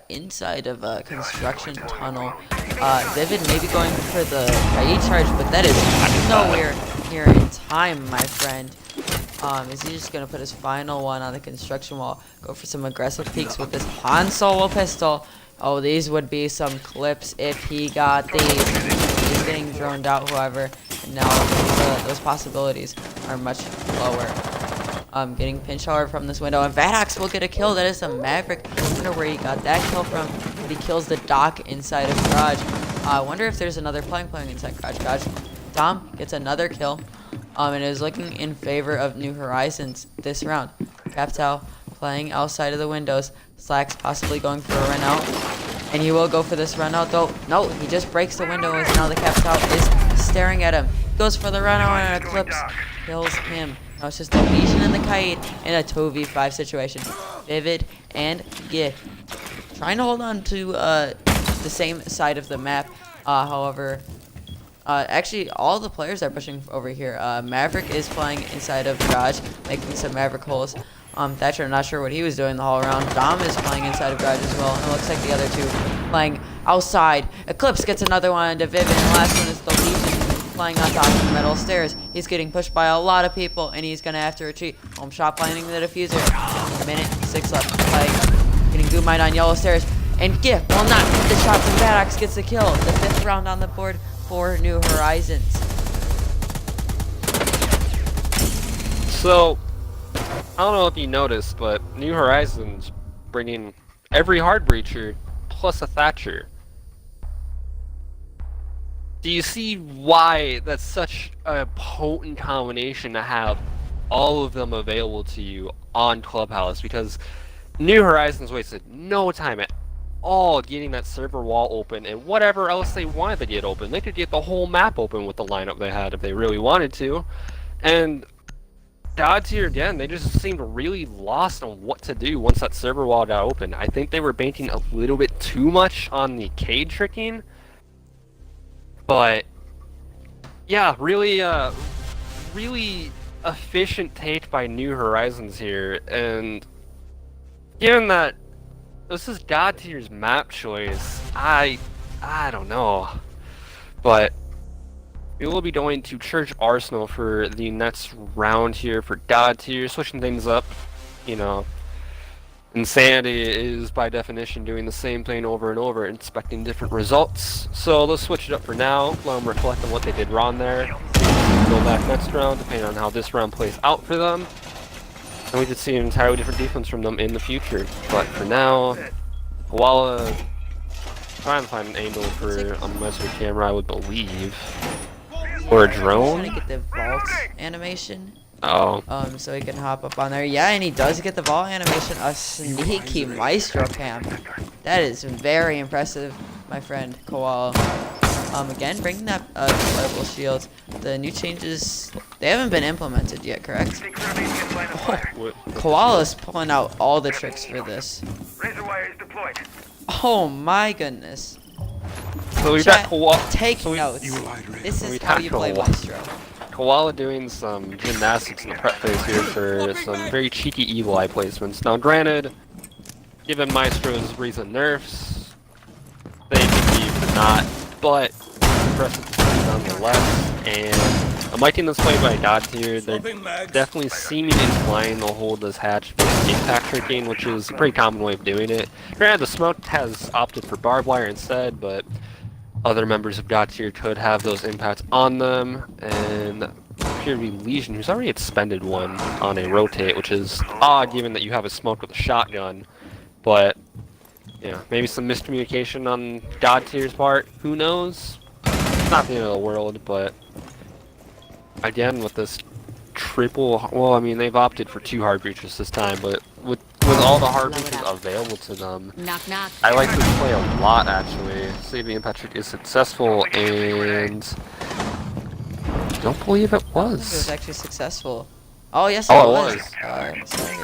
inside of a construction tunnel. Vivid maybe going for the recharge, but that is nowhere near in time, my friend. Is he just gonna put his final one on the construction wall? Go for some aggressive peeks with this Han Solo pistol. Oh, these would be some clips if he got these. He's getting droned out, however. And now those possibilities are much lower. Getting pinch however from this window, and Vadax will get a kill. That is a Maverick. I wonder where he got that kill from, but he kills the dock inside of Garage. I wonder if there's another playing inside Garage. Dom gets another kill, and is looking in favor of New Horizons this round. Captal playing outside of the windows. Slacks possibly going for a run out, and he will go for this run out though. No, he just breaks the window, as now the Captal is staring at him. Goes for the run out, and Eclipse kills him. Now it's just a Legion and the Kite in a 2v5 situation. Vivid and Git trying to hold on to the same side of the map. However, actually all the players are pushing over here. Maverick is playing inside of Garage, making some Maverick holes. Thatcher, I'm not sure what he was doing the whole round. Dom is playing inside of Garage as well, and it looks like the other two playing outside. Eclipse gets another one into Vivid, and the last one is the Legion playing on top of the metal stairs. He's getting pushed by a lot of people, and he's gonna have to retreat. Home shot finding the diffuser. A minute 6 left. Playing, getting Goomite on yellow stairs, and Gift will not hit the shots, and Vadax gets the kill. The 5th round on the board for New Horizons. So, I don't know if you noticed, but New Horizons bringing every hard breacher plus a Thatcher. Do you see why that's such a potent combination to have all of them available to you on Clubhouse? Because New Horizons wasted no time at all getting that server wall open, and whatever else they wanted to get open. They could get the whole map open with the lineup they had if they really wanted to. And God Tier, again, they just seemed really lost on what to do once that server wall got open. I think they were banking a little bit too much on the cage tricking. But yeah, really efficient take by New Horizons here, and given that this is God Tier's map choice, I don't know, but we will be going to Church Arsenal for the next round here for God Tier, switching things up. You know, Insanity is by definition doing the same thing over and over, expecting different results. So let's switch it up for now. Let them reflect on what they did wrong there. Go back next round, depending on how this round plays out for them. And we could see an entirely different defense from them in the future. But for now, Koala trying to find an angle for a master camera, I would believe. Or a drone? Trying to get the vault animation. Oh. So he can hop up on there. Yeah, and he does get the vault animation. A sneaky maestro cam. That is very impressive, my friend Koala. Again, bringing that deployable shield. The new changes, they haven't been implemented yet, correct? Oh, Koala's pulling out all the tricks for this. Oh my goodness. So we've got Koala. Take notes. This is how you play Maestro. Koala doing some gymnastics in the prep phase here for some very cheeky Evil Eye placements. Now, granted, given Maestro's recent nerfs, they could be for not, but impressive to see nonetheless. And a might team that's played by God Tier, they're definitely seeming inclined to hold this hatch with impact tricking, which is a pretty common way of doing it. Granted, the Smoke has opted for barbed wire instead, but other members of God Tier could have those impacts on them, and appear to be Legion, who's already expended one on a rotate, which is odd given that you have a Smoke with a shotgun, but yeah, maybe some miscommunication on God Tier's part, who knows? It's not the end of the world, but again, with this triple, well, I mean, they've opted for 2 hard breaches this time, but with all the hard breaches available to them, Knock, knock. I like this play a lot, actually. Save the impact trick is successful, and I don't believe it I don't think it was was. actually successful. Oh, yes, Oh, it it was. Sorry.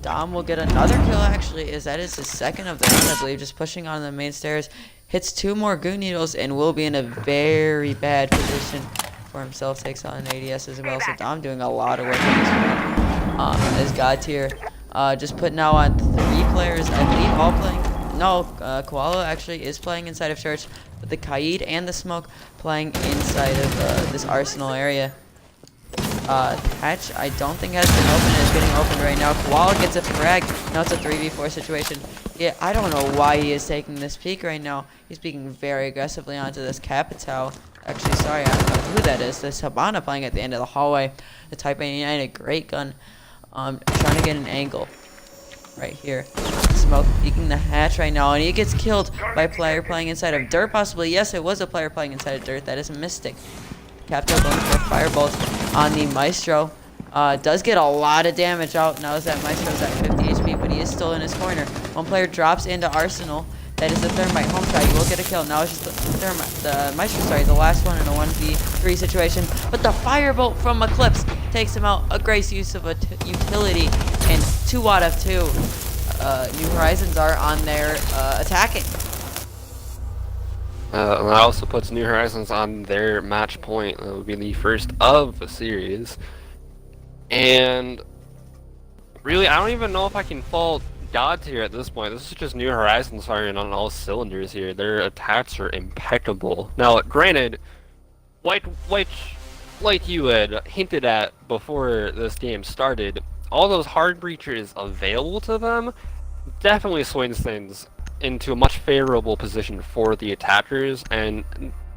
Dom will get another kill, actually, as that is his second of the round, I believe, just pushing on the main stairs. Hits 2 more Goo Needles and will be in a very bad position for himself. Takes on an ADS as well, so Dom doing a lot of work on this one. As God Tier, just put now on 3 players, I believe, all playing. No, Koala actually is playing inside of Church, but the Kaid and the Smoke playing inside of this Arsenal area. Hatch, I don't think has been open. It's getting opened right now. Koala gets a frag. Now it's a 3v4 situation. Yeah, I don't know why he is taking this peek right now. He's peeking very aggressively onto this Capitao. Actually, sorry, I don't know who that is. This Habana playing at the end of the hallway. The Type 89, a great gun. Trying to get an angle right here. Smoke peeking the hatch right now, and he gets killed by a player playing inside of Dirt, possibly. Yes, it was a player playing inside of Dirt. That is a Mystic. Capitao going for Firebolt on the Maestro. Does get a lot of damage out. Now as that Maestro's at 50 HP, but he is still in his corner. One player drops into Arsenal. That is the Thermite home try. He will get a kill. Now it's just the Maestro, sorry, the last one in a 1v3 situation. But the Firebolt from Eclipse takes him out. A great use of a utility. And 2 out of 2. New Horizons are on their attacking. And that also puts New Horizons on their match point. That would be the first of the series. And really, I don't even know if I can fault God Tier at this point. This is just New Horizons firing on all cylinders here. Their attacks are impeccable. Now, granted, like you had hinted at before this game started, all those hard breaches available to them definitely swings things into a much favorable position for the attackers, and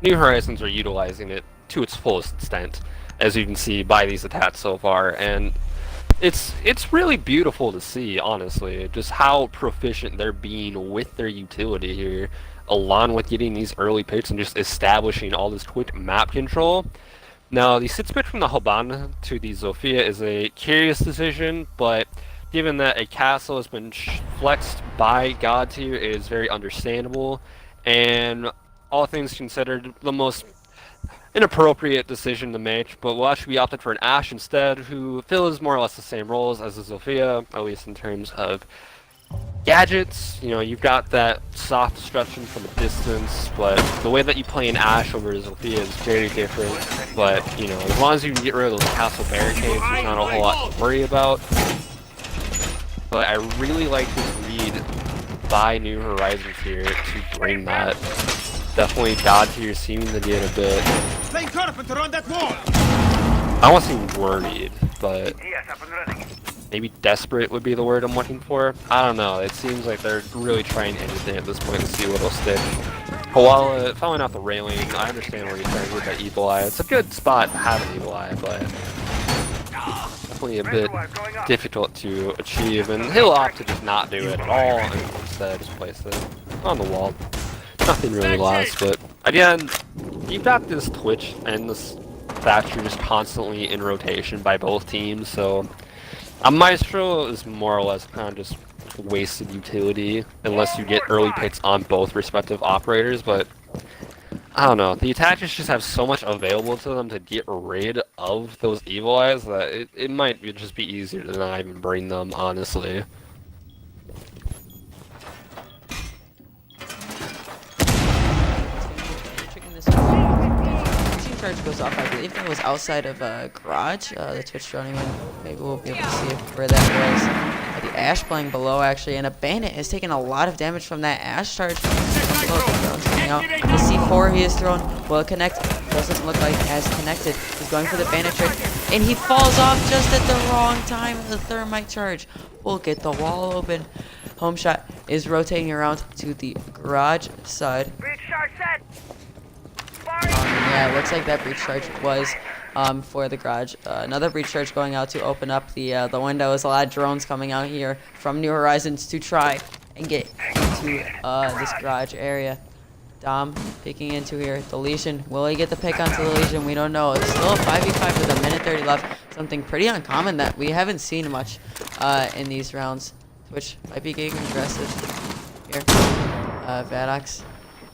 New Horizons are utilizing it to its fullest extent, as you can see by these attacks so far, and it's really beautiful to see, honestly, just how proficient they're being with their utility here, along with getting these early picks and just establishing all this quick map control. Now, the sit switch from the Habana to the Zofia is a curious decision, but given that a castle has been flexed by God Tier, it is very understandable, and all things considered, the most inappropriate decision to make, but we'll actually be opted for an Ashe instead, who fills more or less the same roles as a Zofia, at least in terms of gadgets. You know, you've got that soft destruction from a distance, but the way that you play an Ashe over a Zofia is very different. But, you know, as long as you can get rid of those castle barricades, there's not a whole lot to worry about. But I really like this read by New Horizons here to bring that. Definitely God Tier seeming to get a bit, I won't say worried, but maybe desperate would be the word I'm looking for. I don't know, it seems like they're really trying anything at this point to see what'll stick. Koala, falling off the railing, I understand where you're trying to get that Evil Eye. It's a good spot to have an Evil Eye, but definitely a bit difficult to achieve, and he'll opt to just not do it at all, and instead just place it on the wall. Nothing really lost, but again, you've got this Twitch and this Thatcher just constantly in rotation by both teams, so a Maestro is more or less kind of just wasted utility unless you get early picks on both respective operators, but I don't know, the attackers just have so much available to them to get rid of those Evil Eyes that it might just be easier to not even bring them, honestly. charge goes off. I believe that was outside of garage. The Twitch drone even. Maybe we'll be able to see where that was. The Ash playing below actually, and a Bandit is taking a lot of damage from that Ash charge. Coming out. The C4 he is thrown. Will it connect? Doesn't look like it has connected. He's going for the Bandit trick, and he falls off just at the wrong time. The thermite charge will get the wall open. Home shot is rotating around to the garage side. Yeah, it looks like that breach charge was for the garage. Another breach charge going out to open up the windows. A lot of drones coming out here from New Horizons to try and get into this garage area. Dom peeking into here. The Legion. Will he get the pick onto the Legion? We don't know. It's still a 5v5 with a minute 30 left. Something pretty uncommon that we haven't seen much in these rounds. Twitch might be getting aggressive here. Vadox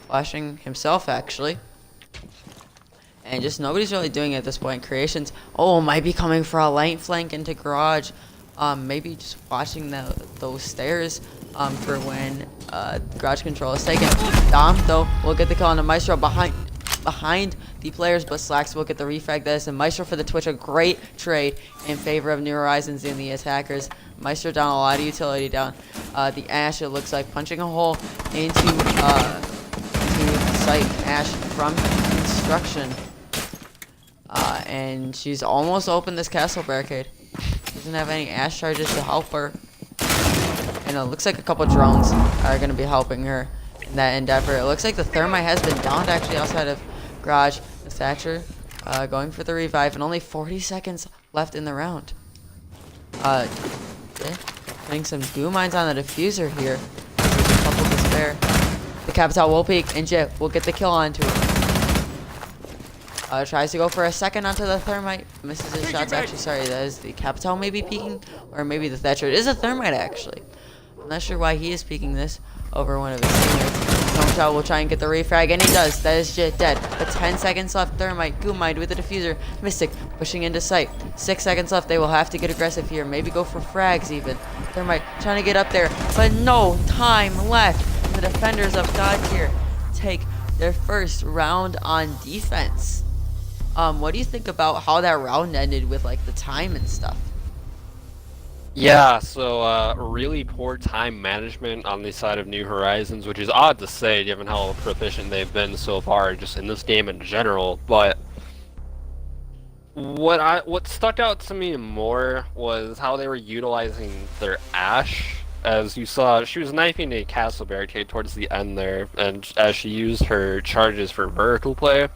flashing himself actually. And just nobody's really doing it at this point. Creations, might be coming for a light flank into garage. Maybe just watching those stairs for when garage control is taken. Dom, though, will get the kill on the Maestro behind the players, but Slacks will get the refrag. This and Maestro for the Twitch, a great trade in favor of New Horizons and the attackers. Maestro down a lot of utility down. The Ash, it looks like punching a hole into the site. Ash from construction. And she's almost opened this castle barricade. Doesn't have any Ash charges to help her. And it looks like a couple drones are going to be helping her in that endeavor. It looks like the thermite has been downed actually outside of garage. The Thatcher going for the revive, and only 40 seconds left in the round. Okay. Putting some goo mines on the diffuser here. There's a couple to spare. The Capital will peek, and Jit will get the kill onto it. Tries to go for a second onto the thermite. Misses his shots. Actually, sorry, that is the Capital maybe peeking, or maybe the Thatcher. It is a thermite actually. I'm not sure why he is peeking this over one of his teammates. Homeshot will try and get the refrag, and he does. That is Jit dead. But 10 seconds left. Thermite, Goomide with the diffuser. Mystic pushing into sight. 6 seconds left. They will have to get aggressive here. Maybe go for frags even. Thermite trying to get up there, but no time left. The defenders of God tier take their first round on defense. What do you think about how that round ended with like the time and stuff? Yeah, so really poor time management on the side of New Horizons, which is odd to say given how proficient they've been so far just in this game in general. But what stuck out to me more was how they were utilizing their Ash. As you saw, she was knifing a castle barricade towards the end there, and as she used her charges for vertical play.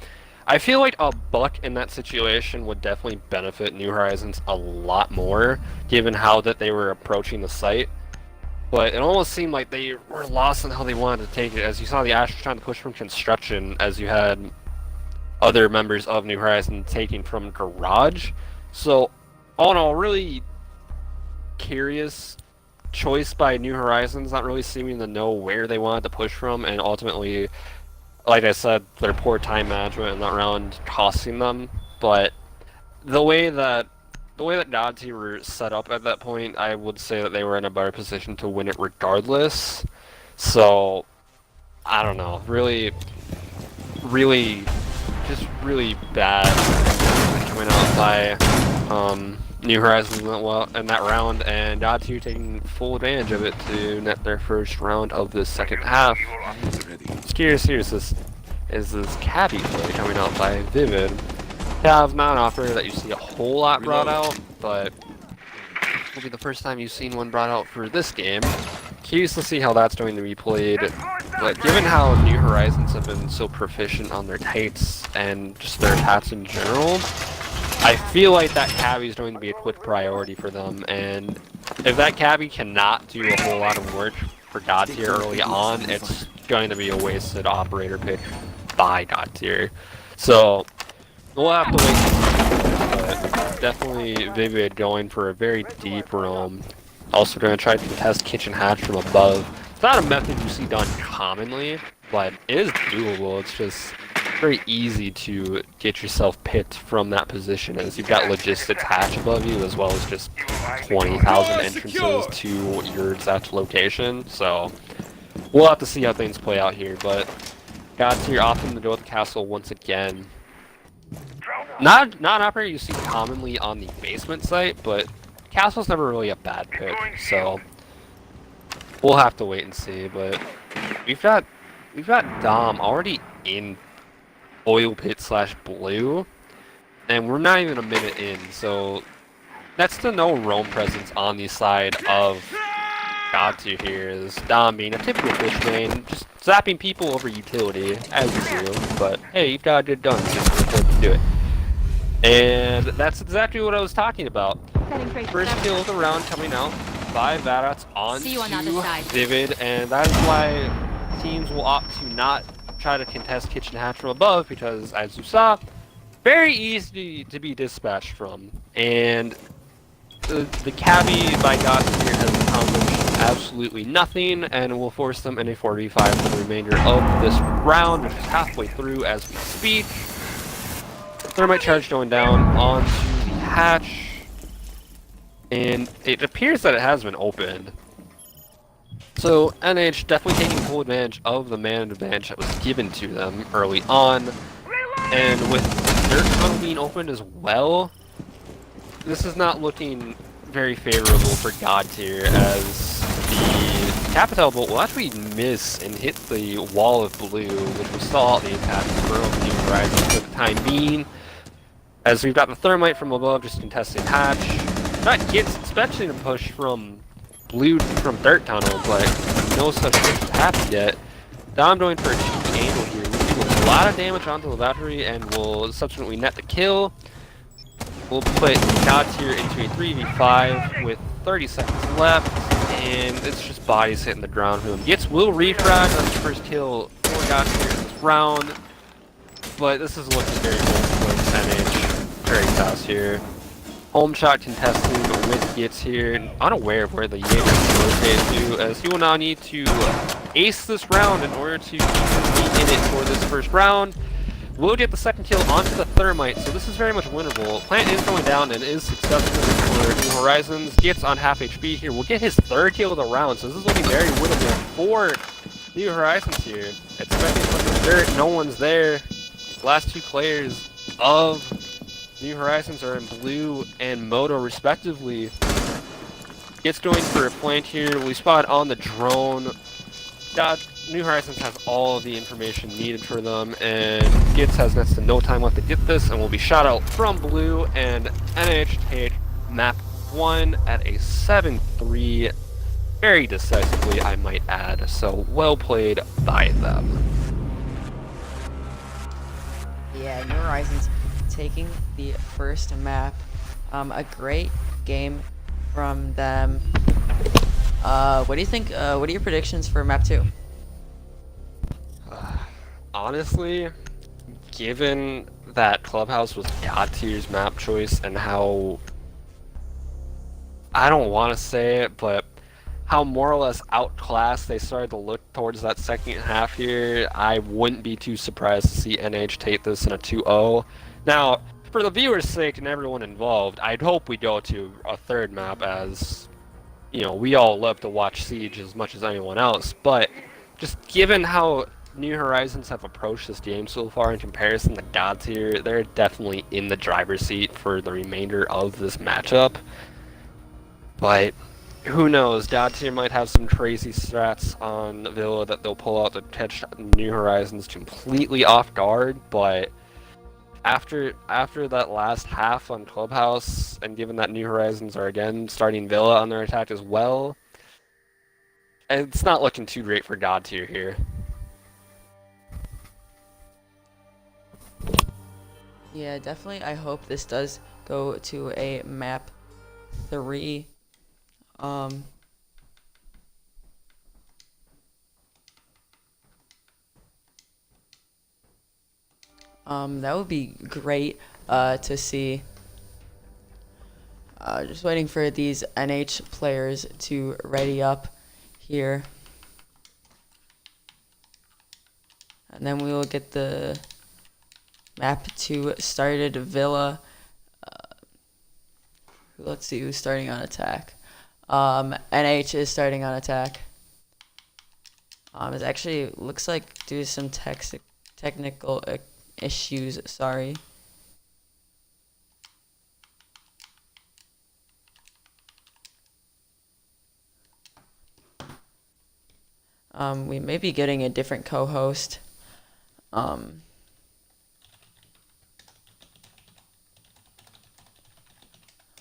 I feel like a buck in that situation would definitely benefit New Horizons a lot more, given how that they were approaching the site. But it almost seemed like they were lost in how they wanted to take it, as you saw the Ash trying to push from construction, as you had other members of New Horizons taking from garage. So, all in all, really curious choice by New Horizons, not really seeming to know where they wanted to push from, and ultimately, like I said, their poor time management in that round costing them. But the way that Nazi were set up at that point, I would say that they were in a better position to win it regardless. So I don't know, really bad coming out by New Horizons in that round, and Nazi taking full advantage of it to net their first round of the second half. It's curious here is this cabbie play coming out by Vivid. Cav, not an offer that you see a whole lot brought out, but will be the first time you've seen one brought out for this game. Curious to see how that's going to be played, but given how New Horizons have been so proficient on their tights and just their hats in general, I feel like that cabbie is going to be a quick priority for them, and if that cabbie cannot do a whole lot of work for God tier early on, it's going to be a wasted operator pick by God tier. So we'll have to wait and see, but definitely Vivid going for a very deep roam. Also going to try to contest kitchen hatch from above. It's not a method you see done commonly, but it is doable. It's just very easy to get yourself picked from that position, as you've got logistics hatch above you, as well as just 20,000 entrances to your exact location. So we'll have to see how things play out here, but God tier opting to go with the castle once again. Not an operator you see commonly on the basement site, but Castle's never really a bad pick, so we'll have to wait and see. But we've got Dom already in oil pit slash blue, and we're not even a minute in, so next to no roam presence on the side of God tier here is Dom being a typical fish main, just zapping people over utility, as you do, but hey, you've got it done, so you do it. And that's exactly what I was talking about. First kill of the round coming out by Vadots on Vivid, and that is why teams will opt to not try to contest Kitchen Hatch from above, because as you saw, very easy to be dispatched from. And the cabbie by God here has accomplished absolutely nothing, and will force them in a 4v5 for the remainder of this round, which is halfway through as we speak. Thermite charge going down onto the hatch, and it appears that it has been opened. So NH definitely taking full advantage of the man advantage that was given to them early on, and with dirt tunnel being opened as well, this is not looking very favorable for God tier, as the Capital Bolt will actually miss and hit the wall of blue, which we saw the attack from New Horizons for the time being. As we've got the Thermite from above just contesting hatch. That gets especially a push from blue from dirt tunnel, but no such push has happened yet. Dom going for a cheeky angle here, doing a lot of damage onto the battery and will subsequently net the kill. We'll put God tier into a 3v5 with 30 seconds left, and it's just bodies hitting the ground. Who will refrag on his first kill for God tier in this round, but this is looking very good for percentage. Very fast here. Home shot contested with Gits here, unaware of where the Jaeger will rotate to, as he will now need to ace this round in order to be in it for this first round. Will get the second kill onto the Thermite, so this is very much winnable. Plant is going down and is successful for New Horizons. Gits on half HP here. Will get his third kill of the round, so this is looking very winnable for New Horizons here. Especially with the dirt, no one's there. The last two players of New Horizons are in blue and Moto respectively. Gets going for a flank here. We spot on the drone. New Horizons has all of the information needed for them, and Gits has next to no time left to get this, and will be shot out from blue, and NH take map 1 at a 7-3, very decisively I might add, so well played by them. Yeah, New Horizons taking the first map. A great game from them. What do you think? What are your predictions for map 2? Honestly, given that Clubhouse was God tier's map choice and how, I don't want to say it, but how more or less outclassed they started to look towards that second half here, I wouldn't be too surprised to see NH take this in a 2-0. Now, for the viewers' sake and everyone involved, I'd hope we go to a third map, as, you know, we all love to watch Siege as much as anyone else, but just given how New Horizons have approached this game so far in comparison to God tier, they're definitely in the driver's seat for the remainder of this matchup. But who knows, God tier might have some crazy strats on Villa that they'll pull out to catch New Horizons completely off guard, but after that last half on Clubhouse, and given that New Horizons are again starting Villa on their attack as well, it's not looking too great for God tier here. Yeah, definitely. I hope this does go to a map 3. That would be great to see. Just waiting for these NH players to ready up here. And then we will get the map 2 started. Villa. Let's see who's starting on attack. NH is starting on attack. It actually looks like due to some technical issues. Sorry. We may be getting a different co-host.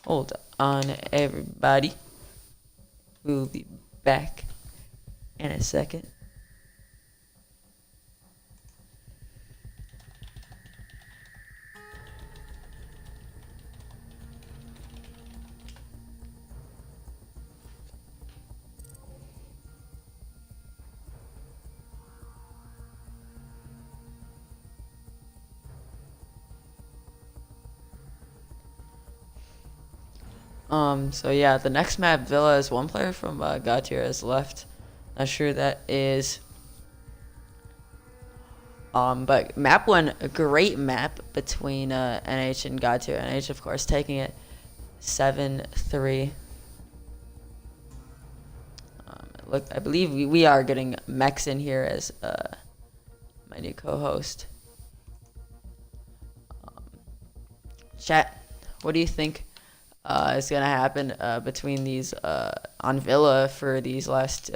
Hold on, everybody. We'll be back in a second. So yeah, the next map, Villa, is one player from Gautier has left. Not sure who that is. But map one, a great map between NH and Gautier. NH, of course, taking it 7-3. Look, I believe we are getting Mex in here as my new co-host. Chat, what do you think is gonna happen between these on Villa for these last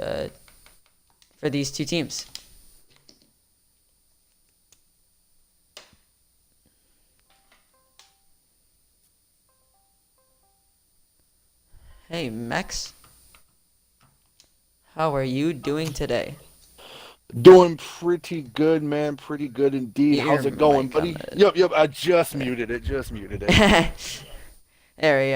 for these two teams? Hey Mex, how are you doing today? Doing pretty good, man. Pretty good indeed. Get How's your it going, mic buddy? on the- Yep. I just muted it. There we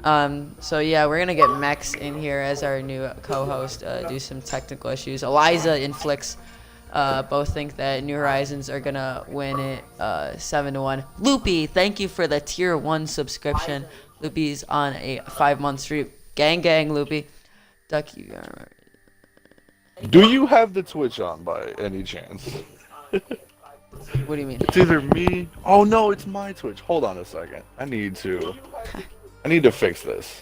go. So yeah, we're gonna get Mex in here as our new co-host. Do some technical issues. Eliza and Flix both think that New Horizons are gonna win it 7-1. Loopy, thank you for the tier 1 subscription. Loopy's on a 5-month streak. Gang, Loopy. Ducky. Do you have the Twitch on by any chance? What do you mean? It's either me. Oh no, it's my Twitch. Hold on a second. I need to fix this.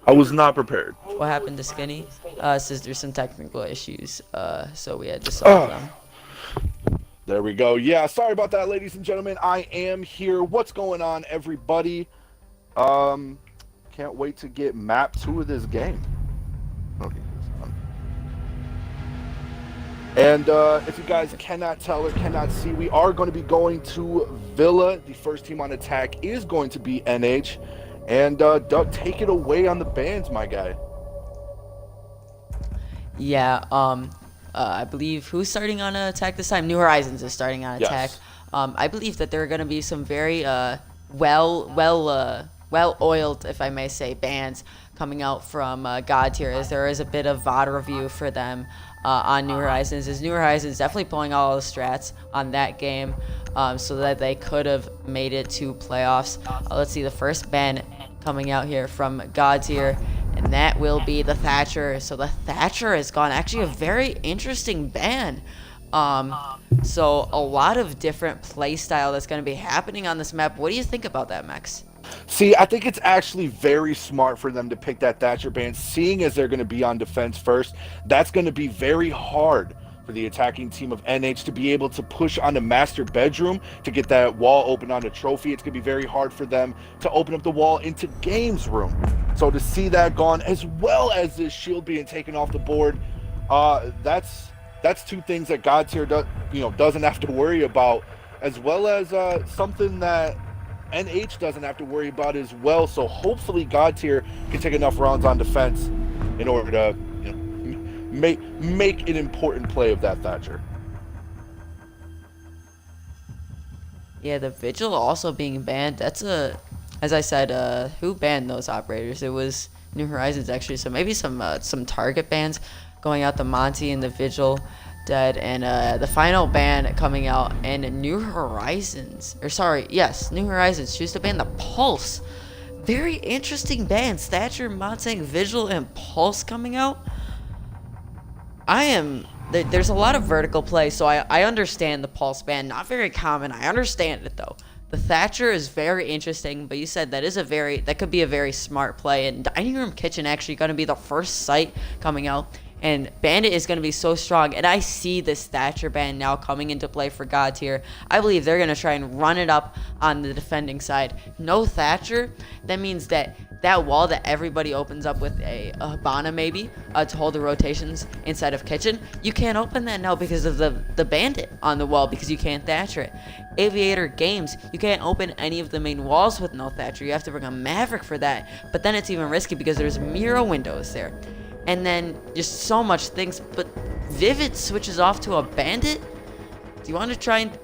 I was not prepared. What happened to Skinny? Says there's some technical issues, so we had to solve them. There we go. Yeah, sorry about that, ladies and gentlemen. I am here. What's going on, everybody? Can't wait to get map 2 of this game. Okay. And if you guys cannot tell or cannot see, we are going to be going to Villa. The first team on attack is going to be NH. And Doug, take it away on the bans, my guy. Yeah, I believe who's starting on attack this time? New Horizons is starting on attack. Yes. I believe that there are going to be some very well-oiled, if I may say, bans coming out from God Tier, as there is a bit of VOD review for them on New Horizons. As New Horizons definitely pulling all the strats on that game so that they could have made it to playoffs. Let's see, the first ban coming out here from God Tier, and that will be the Thatcher. So the Thatcher has gone actually a very interesting ban. So a lot of different play style that's going to be happening on this map. What do you think about that, Max? See, I think it's actually very smart for them to pick that Thatcher ban, seeing as they're going to be on defense first. That's going to be very hard for the attacking team of NH to be able to push on the master bedroom to get that wall open on the trophy. It's going to be very hard for them to open up the wall into games room. So to see that gone, as well as this shield being taken off the board, that's two things that God Tier doesn't have to worry about, as well as something that NH doesn't have to worry about as well. So hopefully God Tier can take enough rounds on defense in order to make an important play of that Thatcher. Yeah, the Vigil also being banned. That's as I said, who banned those operators? It was New Horizons actually. So maybe some target bans going out. The Monty and the Vigil dead, and the final ban coming out, and New Horizons, New Horizons choose to ban the Pulse. Very interesting bans. Thatcher, Montang, Vigil, and Pulse coming out. There's a lot of vertical play, so I understand the Pulse ban. Not very common. I understand it though. The Thatcher is very interesting, but you said that could be a very smart play. And Dining Room Kitchen actually going to be the first site coming out. And Bandit is going to be so strong. And I see this Thatcher ban now coming into play for God tier. I believe they're going to try and run it up on the defending side. No Thatcher. That means that wall that everybody opens up with a Hibana maybe to hold the rotations inside of Kitchen, you can't open that now because of the Bandit on the wall, because you can't Thatcher it. Aviator Games, you can't open any of the main walls with no Thatcher. You have to bring a Maverick for that. But then it's even risky because there's mirror windows there. And then just so much things. But Vivid switches off to a Bandit? Do you want to try and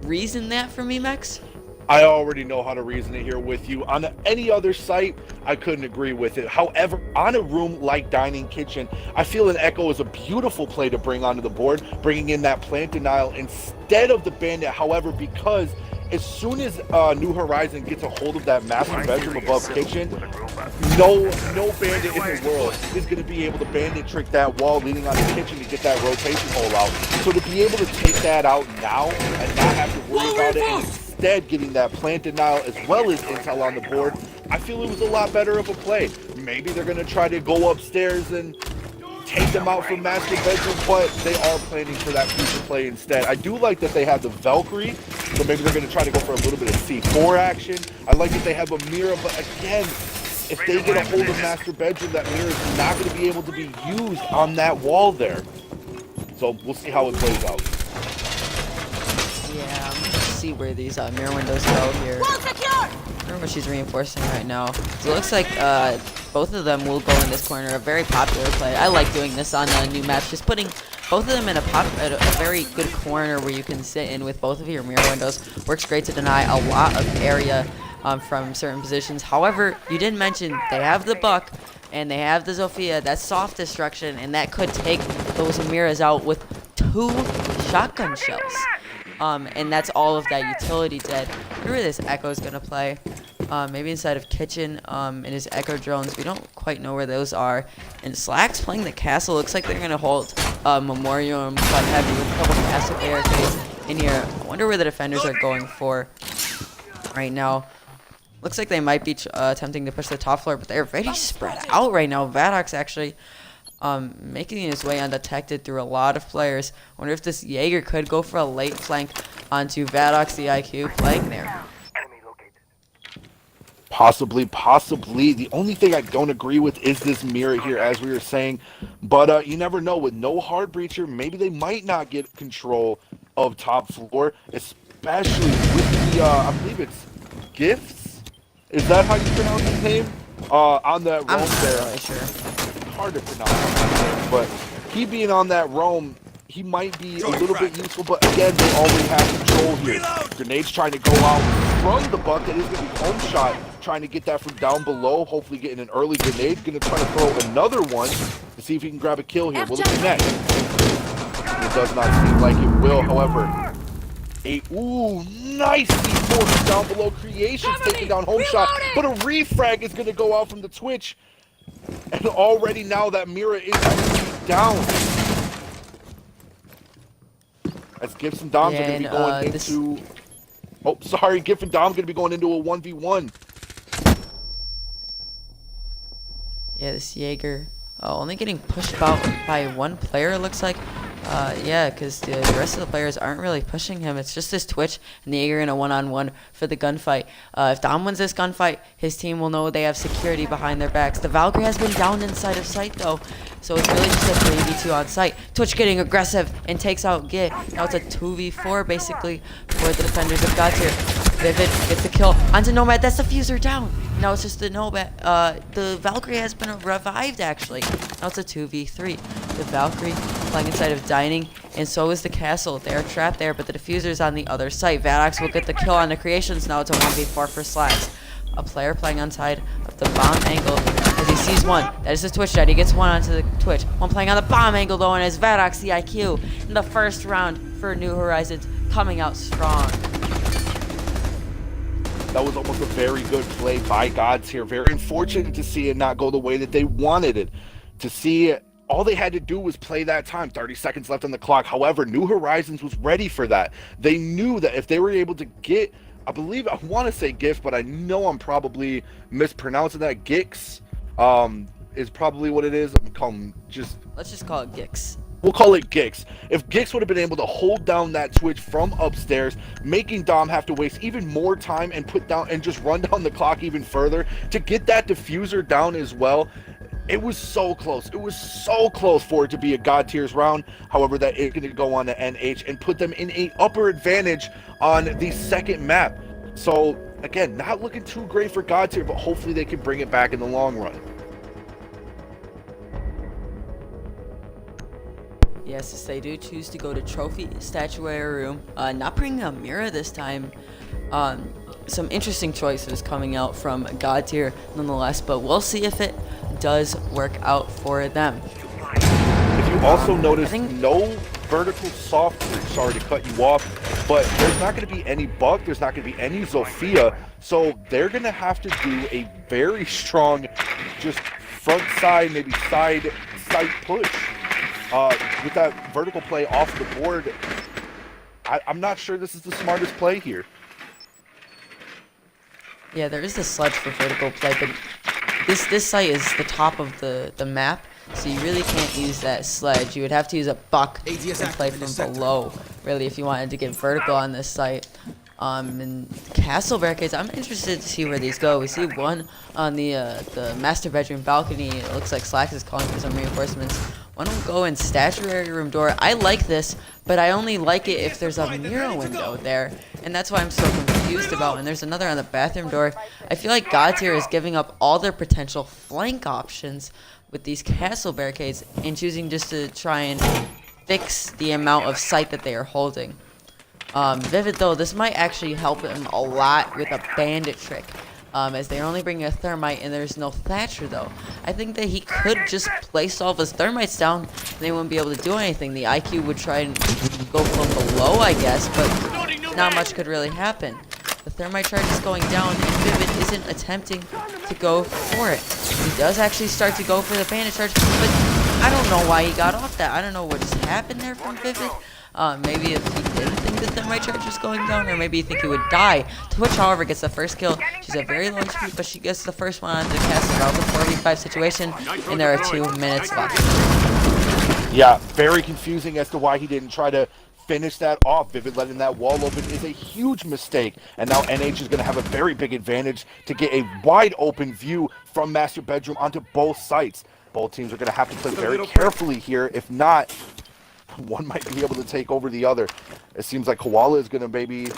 reason that for me, Mex? I already know how to reason it here with you. On any other site, I couldn't agree with it. However, on a room like Dining Kitchen, I feel an Echo is a beautiful play to bring onto the board, bringing in that plant denial instead of the Bandit. However, because as soon as New Horizon gets a hold of that master bedroom above Kitchen, no Bandit in the world is going to be able to Bandit trick that wall leading on the Kitchen to get that rotation hole out. So to be able to take that out now and not have to worry about it, and instead getting that plant denial as well as intel on the board, I feel it was a lot better of a play. Maybe they're going to try to go upstairs and take them out from master bedroom, but they are planning for that future play instead. I do like that they have the Valkyrie, so maybe they're going to try to go for a little bit of C4 action. I like that they have a mirror, but again, if they get a hold of master bedroom, that mirror is not going to be able to be used on that wall there. So we'll see how it plays out. Yeah, let's see where these mirror windows go here. Remember what she's reinforcing right now. So it looks like both of them will go in this corner. A very popular play. I like doing this on new maps. Just putting both of them in a very good corner where you can sit in with both of your mirror windows. Works great to deny a lot of area from certain positions. However, you didn't mention they have the Buck and they have the Zofia. That's soft destruction, and that could take those mirrors out with 2 shotgun shells. And that's all of that utility dead. Where this Echo is gonna play? Maybe inside of Kitchen and his Echo drones. We don't quite know where those are. And Slack's playing the castle. Looks like they're gonna hold Memoriam quite heavy with a couple castle ARKs in here. I wonder where the defenders are going for right now. Looks like they might be attempting to push the top floor, but they're very spread out right now. Vadox actually making his way undetected through a lot of players. Wonder if this Jaeger could go for a late flank onto Vadox, the IQ, playing there. Possibly. The only thing I don't agree with is this mirror here, as we were saying. But you never know. With no hard breacher, maybe they might not get control of top floor, especially with the, I believe it's Gifts? Is that how you pronounce his name? On that roam there. Really sure. Hard to pronounce his name, but he being on that roam, he might be a little bit useful, but again, they already have control here. Grenades trying to go out from the bucket. It is going to be home shot, trying to get that from down below, hopefully getting an early grenade. Going to try to throw another one to see if he can grab a kill here. Will it connect? It does not seem like it will, however. Ooh, nice C4 down below. Creations taking down home shot, but a refrag is going to go out from the Twitch. And already now that mirror is actually down. As Gibbs and Dom's are going to be going into... Oh, sorry, Gibbs and Dom's going to be going into a 1v1. Yeah, this Jaeger only getting pushed about by one player, it looks like. Yeah, because the rest of the players aren't really pushing him. It's just this Twitch and the Jaeger in a one-on-one for the gunfight. If Dom wins this gunfight, his team will know they have security behind their backs. The Valkyrie has been down inside of sight, though, so it's really just a 3v2 on site. Twitch getting aggressive and takes out Git. Now it's a 2v4, basically, for the defenders of God tier. Vivid gets the kill onto Nomad. That's the fuser down. Now it's just the Nomad. The Valkyrie has been revived, actually. Now it's a 2v3. The Valkyrie playing inside of Dining, and so is the castle. They are trapped there, but the diffuser's on the other side. Vadox will get the kill on the creations. Now it's a 1v4 for Slacks. A player playing on side of the bomb angle as he sees one. That is the Twitch dead. He gets one onto the Twitch. One playing on the bomb angle, though, and is Vadox the IQ in the first round for New Horizons, coming out strong. That was almost a very good play by Gods here. Very unfortunate to see it not go the way that they wanted it. To see it, all they had to do was play that time. 30 seconds left on the clock. However, New Horizons was ready for that. They knew that if they were able to get, I believe, I want to say GIF, but I know I'm probably mispronouncing that, Gix. is probably what it is. I'm calling just. Let's just call it Gix. We'll call it Gix. If Gix would have been able to hold down that switch from upstairs, making Dom have to waste even more time and put down and just run down the clock even further to get that diffuser down as well. It was so close. It was so close for it to be a God tiers round. However, that is going to go on to NH and put them in an upper advantage on the second map. So again, not looking too great for God tier, but hopefully they can bring it back in the long run. Yes, they do choose to go to Trophy Statuary Room. Not bringing a mirror this time. Some interesting choices coming out from God tier nonetheless, but we'll see if it does work out for them. If you also notice, no vertical soft switch. Sorry to cut you off, but there's not going to be any Buck, there's not going to be any Zofia, so they're going to have to do a very strong just front side, maybe side push. With that vertical play off the board, I'm not sure this is the smartest play here. Yeah, there is the sledge for vertical play, but this site is the top of the map, so you really can't use that sledge. You would have to use a Buck and play from below, really, if you wanted to get vertical on this site. And castle barricades, I'm interested to see where these go. We see one on the master bedroom balcony. It looks like Slack is calling for some reinforcements. One will go in statuary room door. I like this, but I only like it if there's a mirror window there, and that's why I'm so confused about. And there's another on the bathroom door. I feel like God tier is giving up all their potential flank options with these castle barricades and choosing just to try and fix the amount of sight that they are holding. Vivid, though, this might actually help him a lot with a bandit trick, as they're only bringing a thermite and there's no Thatcher, though. I think that he could just place all of his thermites down and they wouldn't be able to do anything. The IQ would try and go from below, I guess, but not much could really happen. The thermite charge is going down and Vivid isn't attempting to go for it. He does actually start to go for the bandit charge, but I don't know why he got off that. I don't know what just happened there from Vivid. Maybe if he didn't think the thermite charge was going down, or maybe you think he would die. Twitch, however, gets the first kill. She's at very low speed, but she gets the first one on the castle. That was a 4v5 situation, and there are 2 minutes left. Yeah, very confusing as to why he didn't try to finish that off. Vivid letting that wall open is a huge mistake, and now NH is going to have a very big advantage to get a wide open view from master bedroom onto both sites. Both teams are going to have to play very carefully here. If not, one might be able to take over the other. It seems like Koala is going to maybe...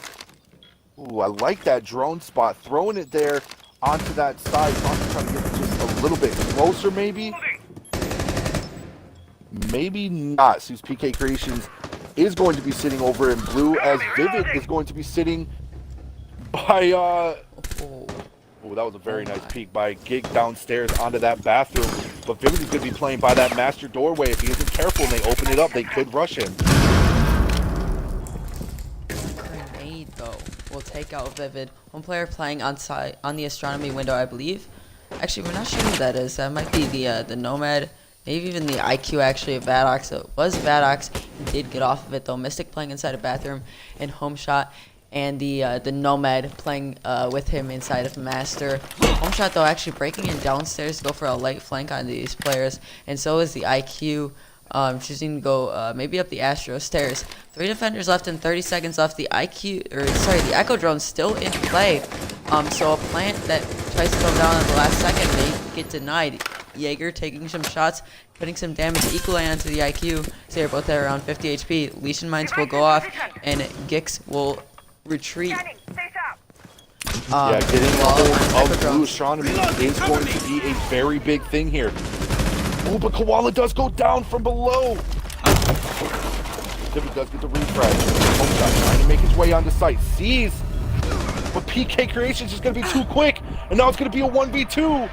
Ooh, I like that drone spot. Throwing it there onto that side. Trying to get it just a little bit closer, maybe? Maybe not. Since PK Creations is going to be sitting over in blue, as Vivid is going to be sitting by... Oh, that was a very nice peek by Gig downstairs onto that bathroom. But Vivid is going to be playing by that master doorway. If he isn't careful and they open it up, they could rush him. Grenade, though, will take out Vivid. One player playing on the astronomy window, I believe. Actually, we're not sure who that is. That might be the Nomad. Maybe even the IQ, actually, of Vadox. So it was Vadox. He did get off of it, though. Mystic playing inside a bathroom in home shot. And the Nomad playing with him inside of Master. Home shot, though, actually breaking in downstairs to go for a light flank on these players. And so is the IQ, choosing to go maybe up the Astro stairs. 3 defenders left and 30 seconds left. The the Echo Drone's still in play. So a plant that tries to go down at the last second may get denied. Jaeger taking some shots, putting some damage equally onto the IQ. So they're both at around 50 HP. Legion Mines will go off, and Gix will retreat. Yeah, getting a hold of blue astronomy is going to be a very big thing here. Oh, but Koala does go down from below. Vivid does get the refresh. Home shot trying to make his way onto site. Sees, but PK Creations is going to be too quick, and now it's going to be a 1v2.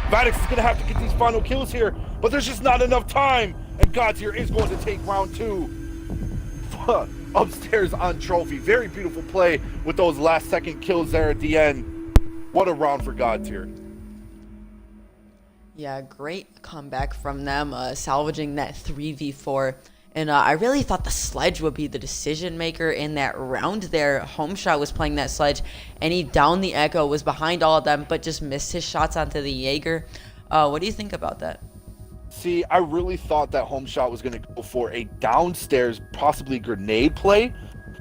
Vadox is going to have to get these final kills here, but there's just not enough time, and God's here is going to take round 2. Upstairs on Trophy. Very beautiful play with those last second kills there at the end. What a round for God tier. Yeah, great comeback from them, salvaging that 3v4. And I really thought the sledge would be the decision maker in that round there. Home shot was playing that sledge, and he downed the Echo, was behind all of them, but just missed his shots onto the Jaeger. What do you think about that? See, I really thought that home shot was going to go for a downstairs, possibly grenade play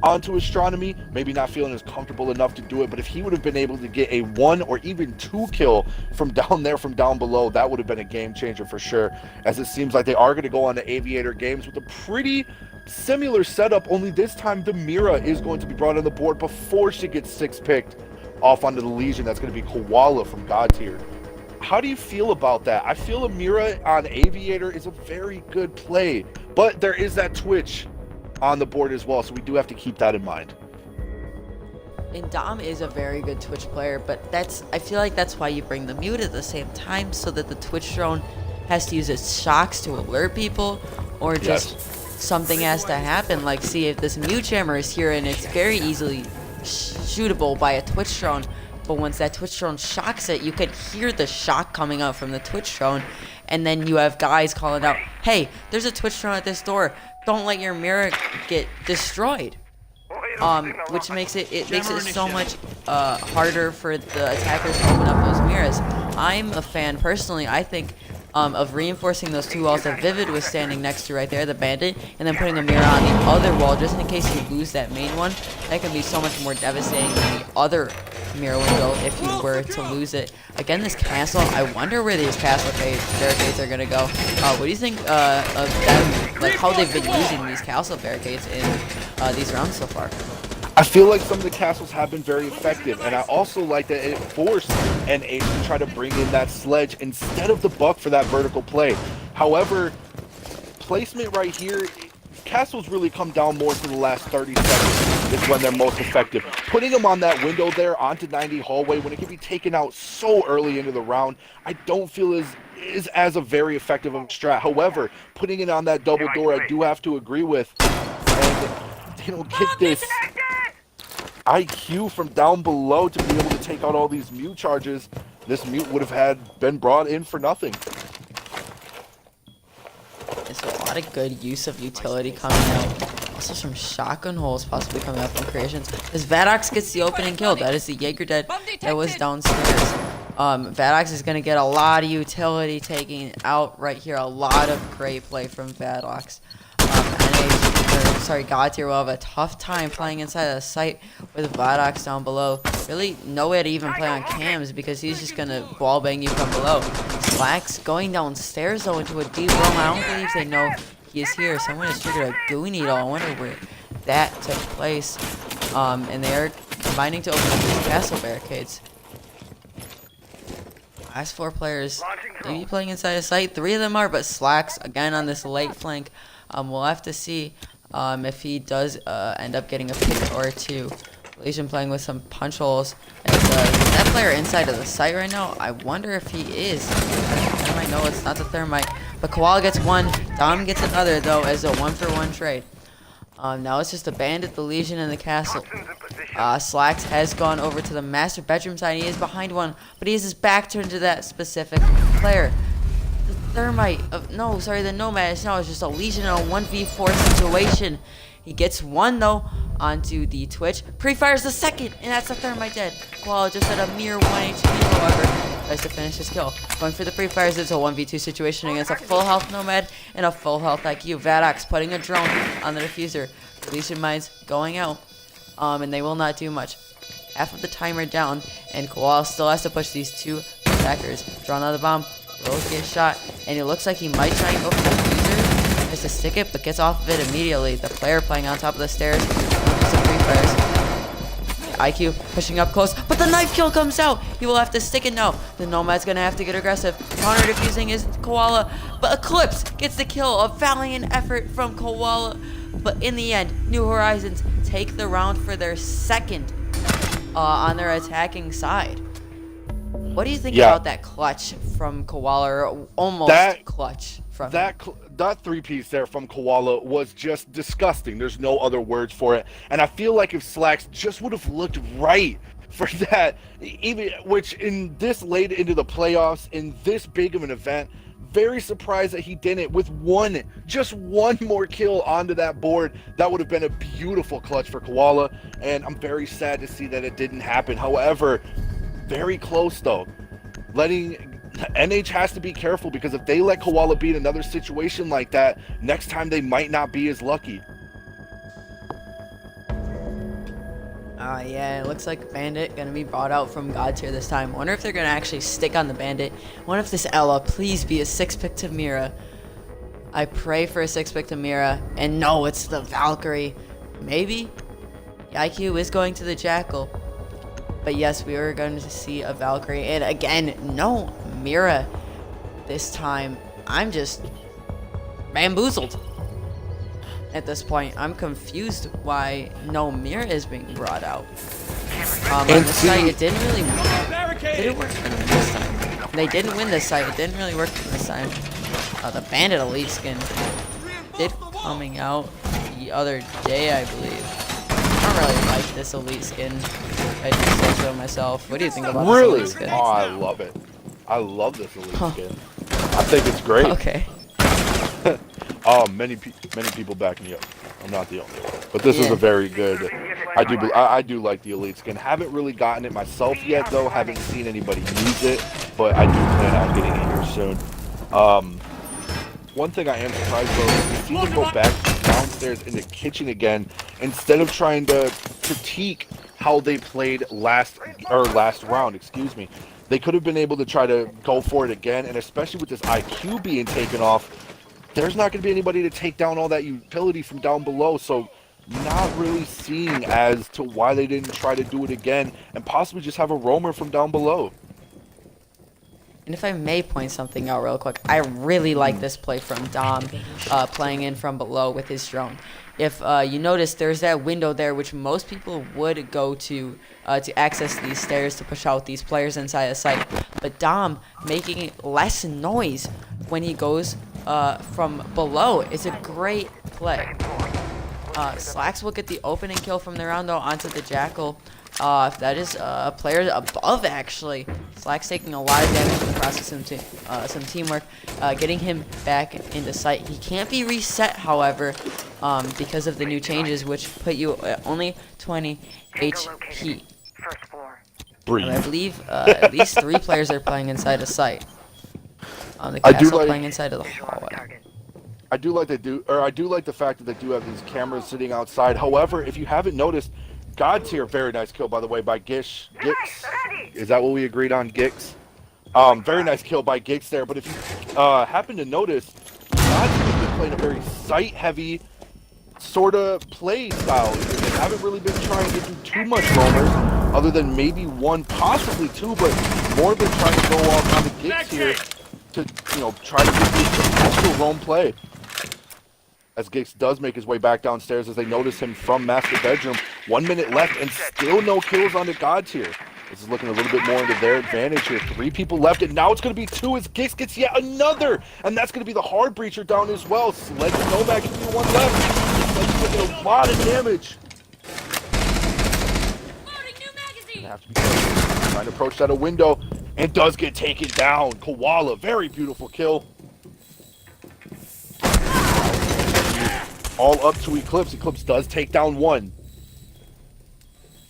onto Astronomy, maybe not feeling as comfortable enough to do it, but if he would have been able to get a 1 or even 2 kill from down there, from down below, that would have been a game changer for sure, as it seems like they are going to go on to Aviator Games with a pretty similar setup, only this time the Mira is going to be brought on the board before she gets 6-picked off onto the Legion. That's going to be Koala from God Tier. How do you feel about that? I feel a Mira on Aviator is a very good play, but there is that Twitch on the board as well, so we do have to keep that in mind. And Dom is a very good Twitch player, but I feel like that's why you bring the mute at the same time, so that the Twitch drone has to use its shocks to alert people, or just something has to happen. Like, see if this mute jammer is here, and it's very easily shootable by a Twitch drone. But once that Twitch drone shocks it, you can hear the shock coming out from the Twitch drone, and then you have guys calling out, "Hey, there's a Twitch drone at this door. Don't let your mirror get destroyed." Which makes it so much harder for the attackers to open up those mirrors. I'm a fan personally. I think of reinforcing those 2 walls that Vivid was standing next to right there, the bandit, and then putting a mirror on the other wall just in case you lose that main one. That can be so much more devastating than the other mirror window if you were to lose it. Again, this castle, I wonder where these castle barricades are going to go. What do you think of them, like how they've been using these castle barricades in these rounds so far? I feel like some of the castles have been very effective, and I also like that it forced NH to try to bring in that sledge instead of the buck for that vertical play. However, placement right here, castles really come down more to the last 30 seconds is when they're most effective. Putting them on that window there onto 90 hallway when it can be taken out so early into the round, I don't feel is as a very effective of a strat. However, putting it on that double door, I do have to agree with, and they don't get this IQ from down below to be able to take out all these mute charges. This mute would have been brought in for nothing. It's a lot of good use of utility coming out. Also some shotgun holes possibly coming out from creations. As Vadox gets the opening kill, that is the Jaeger dead that was downstairs. Vadox is going to get a lot of utility taking out right here. A lot of great play from Vadox. God Tier will have a tough time playing inside of the site with Vadox down below. Really no way to even play on cams because he's just going to wall bang you from below. Slacks going downstairs though into a deep room. I don't believe they know he is here. Someone has triggered a gooey needle. I wonder where that took place. And they are combining to open up these castle barricades. Last 4 players maybe playing inside the site. 3 of them are, but Slacks again on this late flank. We'll have to see if he does end up getting a pick or 2. Legion playing with some punch holes. Is that player inside of the site right now? I wonder if he is. Thermite, no, it's not the Thermite. But Koala gets 1. Dom gets another, though, as a 1-for-1 trade. Now it's just a Bandit, the Legion, and the castle. Slacks has gone over to the master bedroom side. He is behind one, but he has his back turned to that specific player. The Thermite, the Nomad, now it's just a Legion in a 1v4 situation. He gets 1 though onto the Twitch. Pre-fires the second, and that's the Thermite dead. Koala just at a mere 1 HP, however, tries to finish his kill. Going for the pre-fires, it's a 1v2 situation against a full health Nomad and a full health IQ. Vadox putting a drone on the diffuser. Legion mines going out, and they will not do much. Half of the timer down, and Koala still has to push these 2 attackers. Drawn on the bomb, will get shot, and it looks like he might try and go for the diffuser. Tries to stick it, but gets off of it immediately. The player playing on top of the stairs. Some pre-fires. IQ pushing up close, but the knife kill comes out. He will have to stick it now. The Nomad's gonna have to get aggressive. Counter defusing is Koala, but Eclipse gets the kill. A valiant effort from Koala, but in the end, New Horizons take the round for their second on their attacking side. What do you think about that clutch from Koala, or almost clutch from him? That 3-piece there from Koala was just disgusting. There's no other words for it. And I feel like if Slacks just would have looked right for that, which in this late into the playoffs, in this big of an event, very surprised that he didn't. With just one more kill onto that board, that would have been a beautiful clutch for Koala. And I'm very sad to see that it didn't happen. However, very close though. Letting NH has to be careful, because if they let Koala be in another situation like that, next time they might not be as lucky. Yeah, it looks like Bandit gonna be brought out from God tier this time. Wonder if they're gonna actually stick on the Bandit. Wonder if this Ella, please be a 6-pick to Mira. I pray for a 6-pick to Mira, and no, it's the Valkyrie. Maybe? The IQ is going to the Jackal. But yes, we are going to see a Valkyrie. And again, no Mira this time. I'm just bamboozled at this point. I'm confused why no Mira is being brought out. On this site, it didn't really work for them this time. They didn't win this site. It didn't really work for this time. The Bandit Elite skin did coming out the other day, I believe. I don't really like this Elite skin. I just said so myself. What do you think about this Elite skin? Oh, I love it. I love this Elite skin. I think it's great. Okay. Many people back me up. I'm not the only one. But this is a very good. I do like the Elite skin. Haven't really gotten it myself yet, though. Haven't seen anybody use it, but I do plan on getting it here soon. One thing I am surprised though is to see them go back downstairs in the kitchen again, instead of trying to critique how they played last round. Excuse me. They could have been able to try to go for it again, and especially with this IQ being taken off, there's not going to be anybody to take down all that utility from down below. So not really seeing as to why they didn't try to do it again and possibly just have a roamer from down below. And if I may point something out real quick, I really like this play from Dom, playing in from below with his drone. If you notice, there's that window there, which most people would go to access these stairs to push out these players inside a site. But Dom making less noise when he goes from below is a great play. Slacks will get the opening kill from the round though onto the Jackal. That is a player above, actually. Slacks taking a lot of damage in the process of some teamwork, getting him back into sight. He can't be reset, however, because of the new changes, which put you at only 20 HP. I believe at least 3 players are playing inside a site. The castle playing inside of the hallway. I do like the fact that they do have these cameras sitting outside. However, if you haven't noticed, God tier, very nice kill by the way by Gix. Is that what we agreed on, Gix? Very nice kill by Gix there. But if you happen to notice, God tier has been playing a very site-heavy sort of play style. They haven't really been trying to do too much roamers, other than maybe 1, possibly 2, but more than trying to go off on the Gix here to try to get this actual roam play. As Gix does make his way back downstairs as they notice him from master bedroom. 1 minute left and still no kills on the God tier. This is looking a little bit more into their advantage here. 3 people left, and now it's going to be 2 as Gix gets yet another. And that's going to be the hard breacher down as well. Sledge and Nomad can be 1 left. Sledge taking a lot of damage. Have to be trying to approach that a window, and does get taken down. Koala, very beautiful kill. All up to Eclipse. Eclipse does take down 1.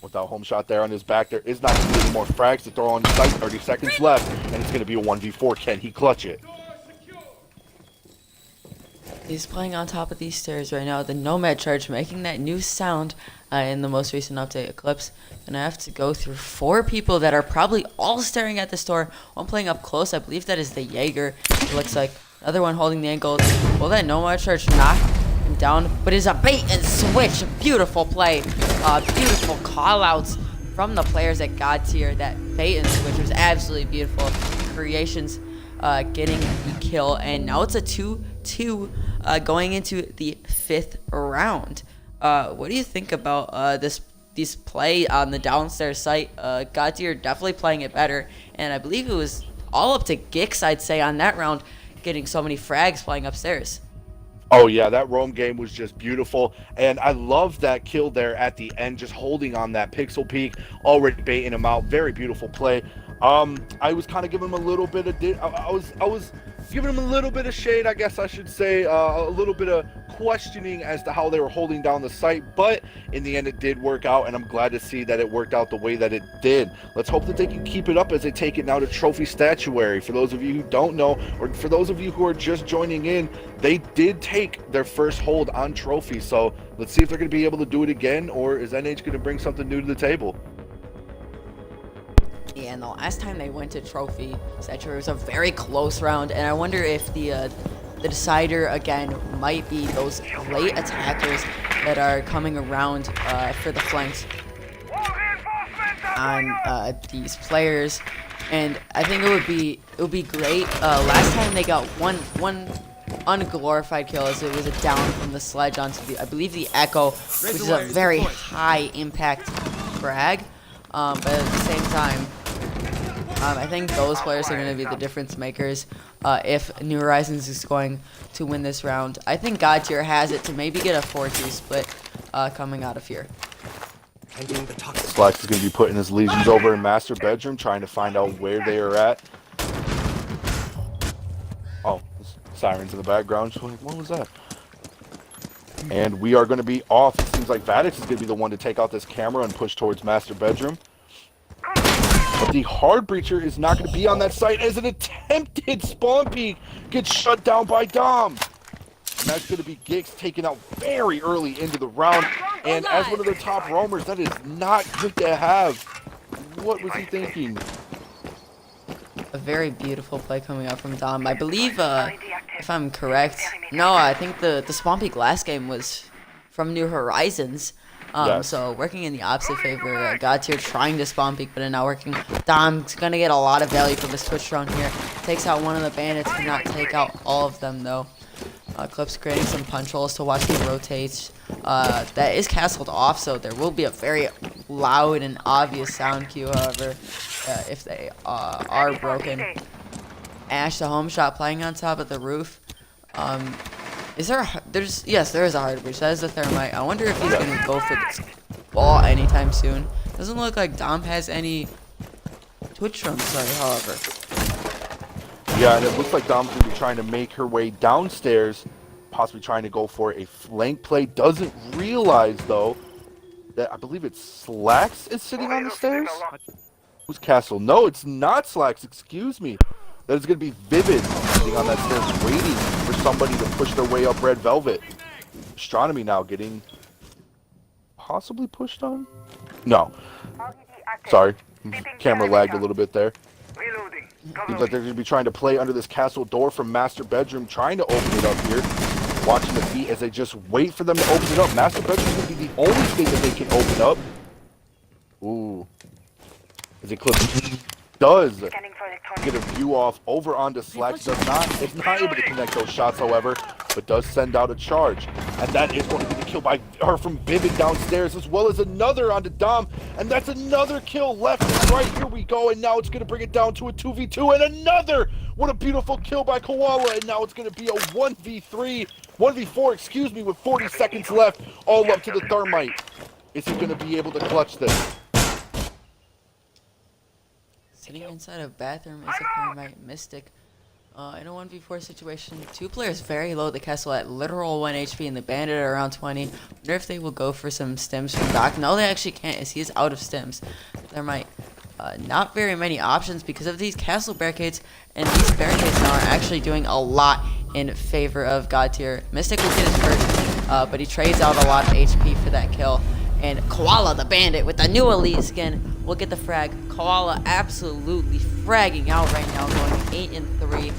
Without home shot there on his back, there is not going to be any more frags to throw on the site. 30 seconds left, and it's going to be a 1v4. Can he clutch it? He's playing on top of these stairs right now. The Nomad charge making that new sound in the most recent update. Eclipse gonna have to go through 4 people that are probably all staring at this door. One playing up close. I believe that is the Jaeger. It looks like another one holding the ankle. Will that Nomad charge knock him down? But it's a bait and switch. Beautiful play. Beautiful call outs from the players at God tier. That bait and switch was absolutely beautiful. Creations getting the kill, and now it's a 2-2 going into the 5th round. What do you think about this play on the downstairs site? God tier definitely playing it better, and I believe it was all up to Gix, I'd say, on that round, getting so many frags playing upstairs. Oh yeah, that roam game was just beautiful, and I love that kill there at the end, just holding on that pixel peak, already baiting him out. Very beautiful play. I was kind of giving him a little bit of I was giving them a little bit of shade, I guess I should say, a little bit of questioning as to how they were holding down the site, but in the end it did work out, and I'm glad to see that it worked out the way that it did. Let's hope that they can keep it up as they take it now to trophy statuary. For those of you who don't know, or for those of you who are just joining in, they did take their first hold on trophy, so let's see if they're going to be able to do it again, or is NH going to bring something new to the table? Yeah, and the last time they went to trophy statuary was a very close round, and I wonder if the decider again might be those late attackers that are coming around for the flanks on these players. And I think it would be great. Last time they got one unglorified kill as it was a down from the sledge onto the, I believe, the Echo, which is a very high impact frag. But at the same time, I think those players are going to be the difference makers if New Horizons is going to win this round. I think God Tier has it to maybe get a 4-2 split coming out of here. Slacks is going to be putting his legions over in master bedroom, trying to find out where they are at. Oh, sirens in the background. What was that? And we are going to be off. It seems like Vadix is going to be the one to take out this camera and push towards master bedroom. But the hard breacher is not going to be on that site as an attempted spawn peek gets shut down by Dom. And that's going to be Gix taken out very early into the round. And as one of their top roamers, that is not good to have. What was he thinking? A very beautiful play coming out from Dom. I believe, if I'm correct, no, I think the spawn peek last game was from New Horizons. Yes. So working in the opposite favor, God Tier trying to spawn peek, but now working. Dom's gonna get a lot of value from this Twitch drone here. Takes out one of the bandits, cannot take out all of them though. Clips creating some punch holes to watch him rotate. That is castled off, so there will be a very loud and obvious sound cue, however, if they are broken. Ash, the home shot, playing on top of the roof. Is there yes, there is a hard breach. That is the thermite. I wonder if he's going to go for this ball anytime soon. Doesn't look like Dom has any Twitch drone, however. Yeah, and it looks like Dom's going to be trying to make her way downstairs, possibly trying to go for a flank play. Doesn't realize, though, that I believe it's Slacks is sitting on the stairs? Who's Castle? No, it's not Slacks. Excuse me. That is going to be Vivid sitting on that stairs waiting for somebody to push their way up Red Velvet. Astronomy now getting possibly pushed on? No. Sorry. Camera lagged a little bit there. Seems like they're going to be trying to play under this castle door from master bedroom, trying to open it up here. Watching the feet as they just wait for them to open it up. Master bedroom is going to be the only thing that they can open up. Ooh. As it clips does get a view off over onto Slacks. Is not able to connect those shots, however, but does send out a charge. And that is going to be the kill by her from Vivid downstairs, as well as another onto Dom. And that's another kill left and right. Here we go. And now it's going to bring it down to a 2v2 and another. What a beautiful kill by Koala. And now it's going to be a 1v4, excuse me, with 40 seconds left. All up to the thermite. Is he going to be able to clutch this? Sitting inside a bathroom is a thermite mystic. In a 1v4 situation, two players very low at the castle at literal 1 HP and the bandit at around 20. Wonder if they will go for some stims from Doc. No, they actually can't, as he is out of stims. Thermite, not very many options because of these castle barricades, and these barricades now are actually doing a lot in favor of God Tier. Mystic will get his first, but he trades out a lot of HP for that kill. And Koala, the bandit, with the new elite skin, will get the frag. Koala absolutely fragging out right now, going 8-3.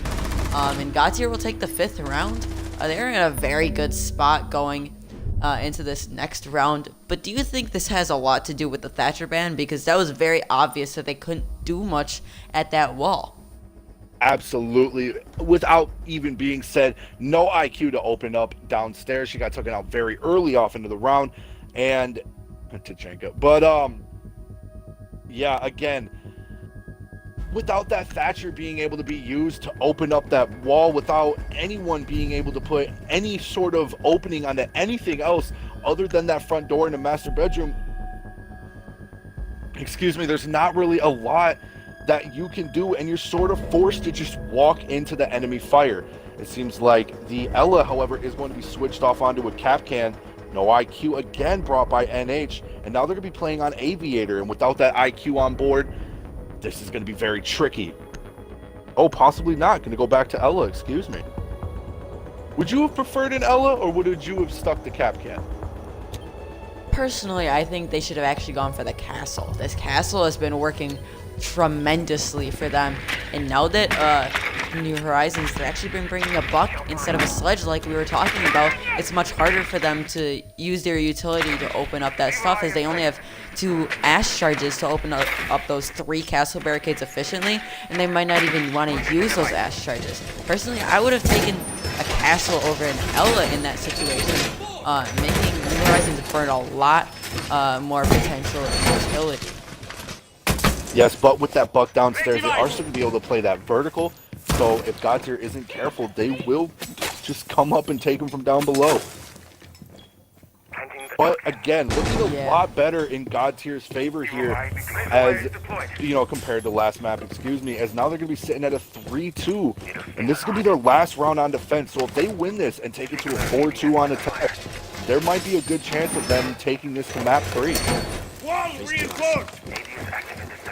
And God Tier will take the 5th round. They're in a very good spot going into this next round. But do you think this has a lot to do with the Thatcher ban? Because that was very obvious that they couldn't do much at that wall. Absolutely. Without even being said, no IQ to open up downstairs. She got taken out very early off into the round. And Tachenka. But yeah, again, without that Thatcher being able to be used to open up that wall, without anyone being able to put any sort of opening onto anything else other than that front door in the master bedroom, excuse me, there's not really a lot that you can do, and you're sort of forced to just walk into the enemy fire. It seems like the Ella, however, is going to be switched off onto a Capcan. No IQ again brought by NH, and now they're going to be playing on Aviator, and without that IQ on board, this is going to be very tricky. Oh, possibly not. Going to go back to Ella, excuse me. Would you have preferred an Ella, or would you have stuck the Capcan? Personally, I think they should have actually gone for the castle. This castle has been working tremendously for them, and now that New Horizons, they've actually been bringing a buck instead of a sledge like we were talking about. It's much harder for them to use their utility to open up that stuff, as they only have 2 ash charges to open up those 3 castle barricades efficiently, and they might not even want to use those ash charges. Personally, I would have taken a castle over an Ella in that situation, making New Horizons burn a lot more potential utility. Yes, but with that buck downstairs, they are still going to be able to play that vertical. So if Godtier isn't careful, they will just come up and take him from down below. But again, looking a lot better in Godtier's favor here, as you know, compared to last map, excuse me, as now they're going to be sitting at a 3-2, and this is going to be their last round on defense. So if they win this and take it to a 4-2 on attack, there might be a good chance of them taking this to map 3.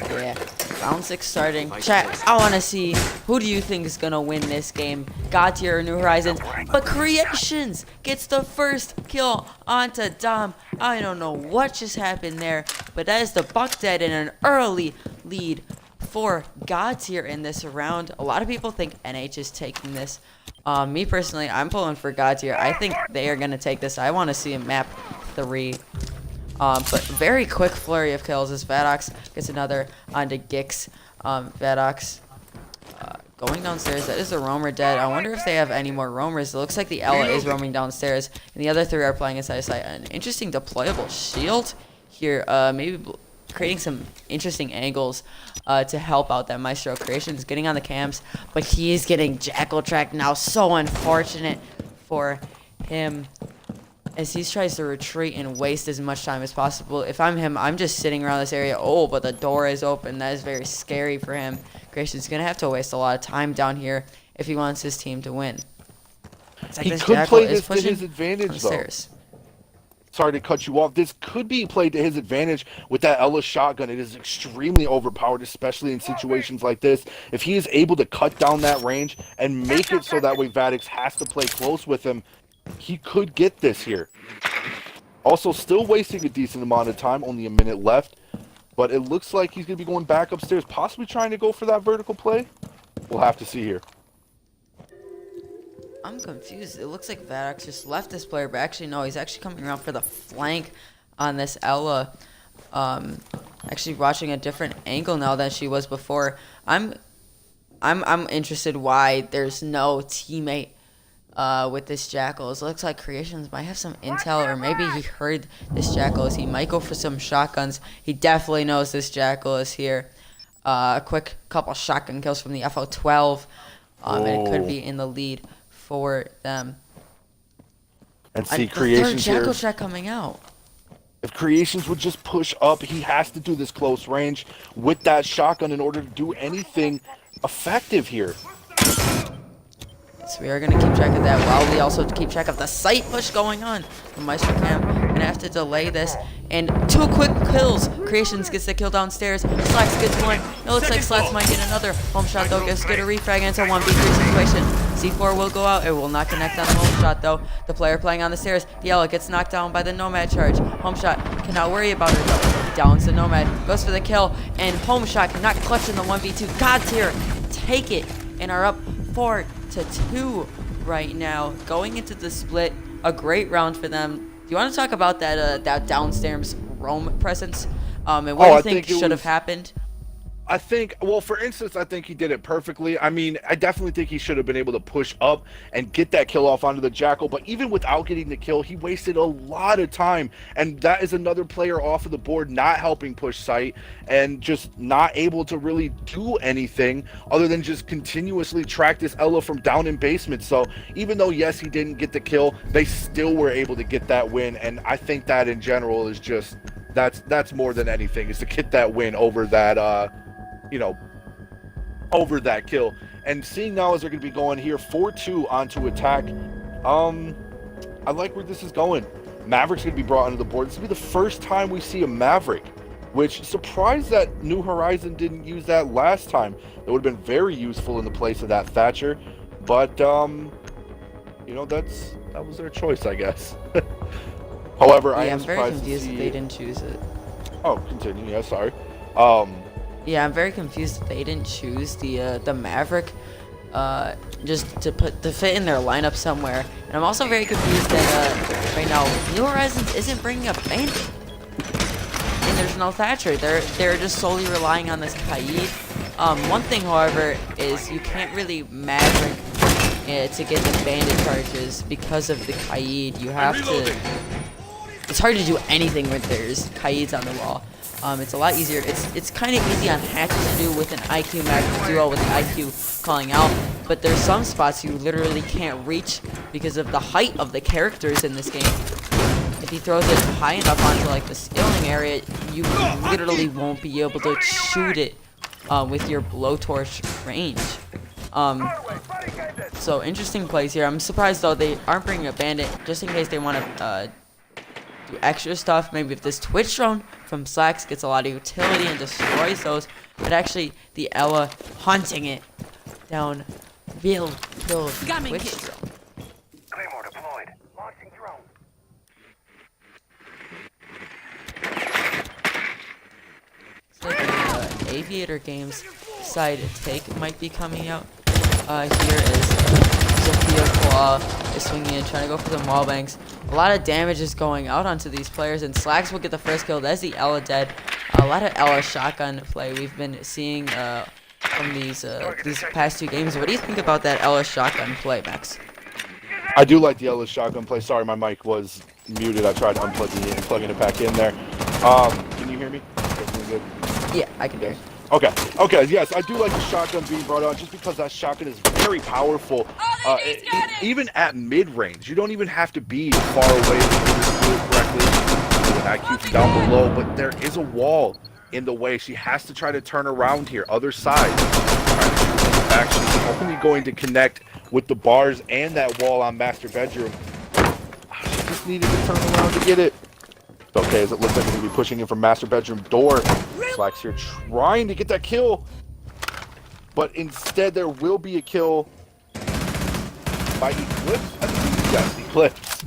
Yeah, round 6 starting. Chat, I want to see, who do you think is going to win this game? Godtier or New Horizons? But Creations gets the first kill onto Dom. I don't know what just happened there, but that is the buck dead in an early lead for Godtier in this round. A lot of people think NH is taking this. Me personally, I'm pulling for Godtier. I think they are going to take this. I want to see a map 3. But very quick flurry of kills as Vadox gets another onto Gix. Vadox going downstairs. That is a roamer dead. I wonder if they have any more roamers. It looks like the Ella is roaming downstairs, and the other 3 are playing inside of sight. An interesting deployable shield here. Maybe creating some interesting angles to help out that Maestro. Creations getting on the cams, but he is getting jackal tracked now. So unfortunate for him, as he tries to retreat and waste as much time as possible. If I'm him, I'm just sitting around this area. Oh, but the door is open. That is very scary for him. Creation's going to have to waste a lot of time down here if he wants his team to win. It's like He this could jackal play is this to pushing his advantage, though. stairs. Sorry to cut you off. This could be played to his advantage with that Ella shotgun. It is extremely overpowered, especially in situations like this. If he is able to cut down that range and make it so that way Vadox has to play close with him, he could get this here. Also, still wasting a decent amount of time, only a minute left. But it looks like he's going to be going back upstairs, possibly trying to go for that vertical play. We'll have to see here. I'm confused. It looks like Vadox just left this player, but actually no, he's actually coming around for the flank on this Ella. Actually watching a different angle now than she was before. I'm interested why there's no teammate with this jackal. It looks like Creations might have some intel, or maybe he heard this jackal as he might go for some shotguns. He definitely knows this jackal is here. A quick couple shotgun kills from the FO12, and it could be in the lead for them. And see, The Creations third jackal here. shot coming out. If Creations would just push up, he has to do this close range with that shotgun in order to do anything effective here. So we are going to keep track of that while we also keep track of the sight push going on. The Maestro Cam going to have to delay this. And 2 quick kills. Creations gets the kill downstairs. Slats gets one. It looks like Slats might get another. Home shot though gets get a refrag, and it's a 1v3 situation. C4 will go out. It will not connect on the home shot though. The player playing on the stairs, the Ella, gets knocked down by the Nomad charge. Home shot cannot worry about it though. He downs the Nomad, goes for the kill, and home shot cannot clutch in the 1v2. Godtier take it and are up 4-2 right now. Going into the split, a great round for them. Do you want to talk about that downstairs roam presence? And what do you think should have happened? I think, well, for instance, I think he did it perfectly. I mean, I definitely think he should have been able to push up and get that kill off onto the Jackal, but even without getting the kill, he wasted a lot of time, and that is another player off of the board not helping push sight and just not able to really do anything other than just continuously track this Ella from down in basement. So even though, yes, he didn't get the kill, they still were able to get that win, and I think that in general is just, that's more than anything, is to get that win over that, over that kill. And seeing now as they're going to be going here 4-2 onto attack, I like where this is going. Maverick's going to be brought onto the board. This will be the first time we see a Maverick, which surprised that New Horizon didn't use that last time. It would have been very useful in the place of that Thatcher. But, you know, that was their choice, I guess. However, I am very surprised confused to that see... they didn't choose it. Oh, continue. Yeah, sorry. Yeah, I'm very confused that they didn't choose the Maverick, just to fit in their lineup somewhere. And I'm also very confused that right now New Horizons isn't bringing a Bandit, and there's no Thatcher. They're just solely relying on this Kaid. One thing, however, is you can't really Maverick to get the Bandit charges because of the Kaid. You have to. It's hard to do anything when there's Kaids on the wall. It's a lot easier. It's kind of easy on hatches to do with an IQ Maverick duo with the IQ calling out, but there's some spots you literally can't reach because of the height of the characters in this game. If he throws it high enough onto like the scaling area, you literally won't be able to shoot it with your blowtorch range. So interesting plays here. I'm surprised though they aren't bringing a Bandit just in case they want to do extra stuff. Maybe if this Twitch drone from Slacks gets a lot of utility and destroys those, but actually the Ella hunting it down will kill the Twitch drone. Claymore deployed. Launching drone. So the Aviator Games side take might be coming out. Here is Sophia Claw is swinging in, trying to go for the wall banks. A lot of damage is going out onto these players, and Slacks will get the first kill. That's the Ella dead. A lot of Ella shotgun play we've been seeing from these past 2 games. What do you think about that Ella shotgun play, Max? I do like the Ella shotgun play. Sorry, my mic was muted. I tried unplugging it and plugging it back in there. Can you hear me? Everything good? Yeah, I can hear you. Okay, yes, I do like the shotgun being brought on just because that shotgun is very powerful. Even at mid-range, you don't even have to be far away to do it correctly with an IQ from down below, but there is a wall in the way. She has to try to turn around here, other side. Actually, she's only going to connect with the bars and that wall on master bedroom. She just needed to turn around to get it. Okay, as it looks like we're going to be pushing in from master bedroom door. Slacks here trying to get that kill. But instead, there will be a kill by Eclipse. I think yes, Eclipse.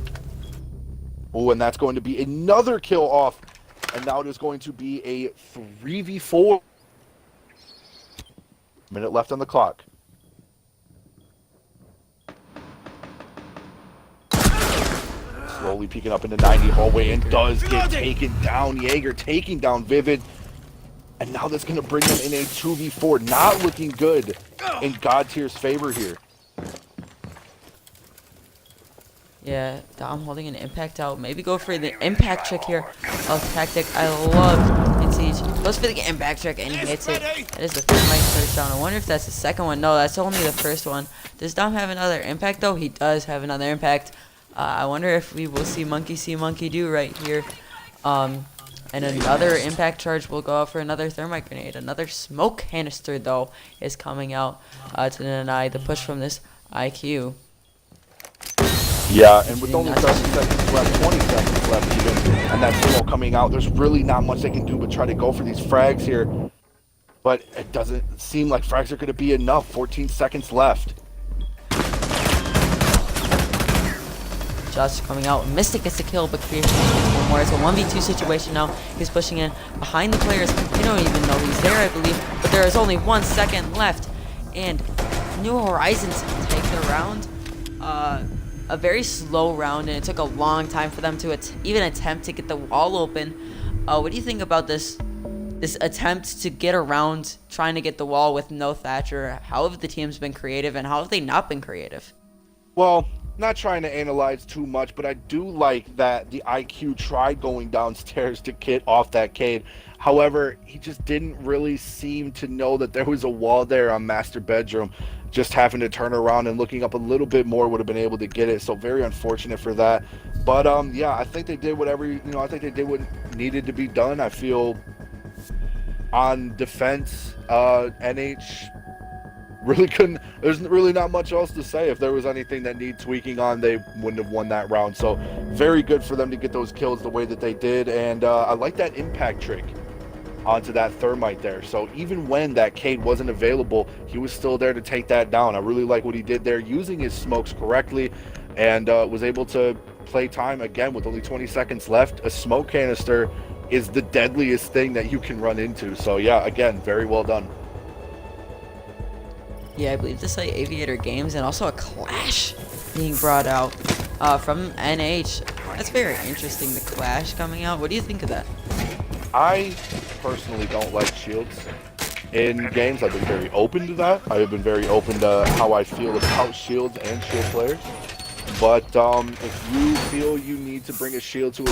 Oh, and that's going to be another kill off. And now it is going to be a 3v4. Minute left on the clock. Slowly peeking up into 90 hallway and does get taken down. Jaeger taking down Vivid. And now that's going to bring them in a 2v4. Not looking good in God Tier's favor here. Yeah, Dom holding an impact out. Maybe go for the impact trick here of tactic. I love in Siege. Goes for the impact trick and hits it. That is the first down. I wonder if that's the second one. No, that's only the first one. Does Dom have another impact though? He does have another impact. I wonder if we will see Monkey do right here. And another impact charge will go out for another thermite grenade. Another smoke canister though is coming out to deny the push from this IQ. Yeah, and with only 30 seconds left, 20 seconds left even, and that smoke coming out, there's really not much they can do but try to go for these frags here. But it doesn't seem like frags are going to be enough. 14 seconds left. Just coming out. Mystic gets a kill, but Creation gets one more. It's a 1v2 situation now. He's pushing in behind the players. They don't even know he's there, I believe. But there is only 1 second left. And New Horizons take the round. A very slow round, and it took a long time for them to even attempt to get the wall open. What do you think about this attempt to get around trying to get the wall with no Thatcher? How have the teams been creative, and how have they not been creative? Well, not trying to analyze too much, but I do like that the IQ tried going downstairs to get off that Cade. However, he just didn't really seem to know that there was a wall there on master bedroom. Just having to turn around and looking up a little bit more would have been able to get it. So very unfortunate for that. But yeah, I think they did whatever, I think they did what needed to be done. I feel on defense, NH really couldn't. There's really not much else to say. If there was anything that need tweaking on, they wouldn't have won that round. So very good for them to get those kills the way that they did, and I like that impact trick onto that thermite there. So even when that Cade wasn't available, he was still there to take that down. I really like what he did there, using his smokes correctly, and was able to play time again with only 20 seconds left. A smoke canister is the deadliest thing that you can run into. So yeah, again, very well done. Yeah, I believe this like Aviator Games, and also a Clash being brought out from NH. That's very interesting, the Clash coming out. What do you think of that? I personally don't like shields in games. I've been very open to that. I've been very open to how I feel about shields and shield players. But if you feel you need to bring a shield to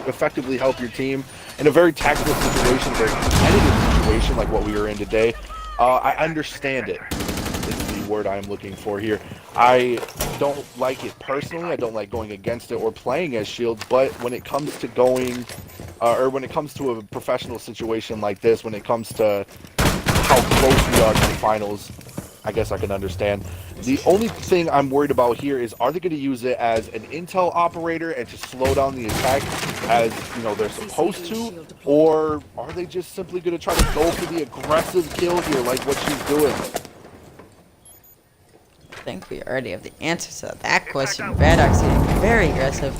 effectively help your team in a very tactical situation, very competitive situation like what we are in today, I understand it. Is the word I'm looking for here. I don't like it personally. I don't like going against it or playing as shields. But when it comes to going, or when it comes to a professional situation like this, when it comes to how close we are to the finals, I guess I can understand. The only thing I'm worried about here is, are they going to use it as an intel operator and to slow down the attack as, you know, they're supposed to? Or are they just simply going to try to go for the aggressive kill here like what she's doing? I think we already have the answer to that question. Vadox getting very aggressive.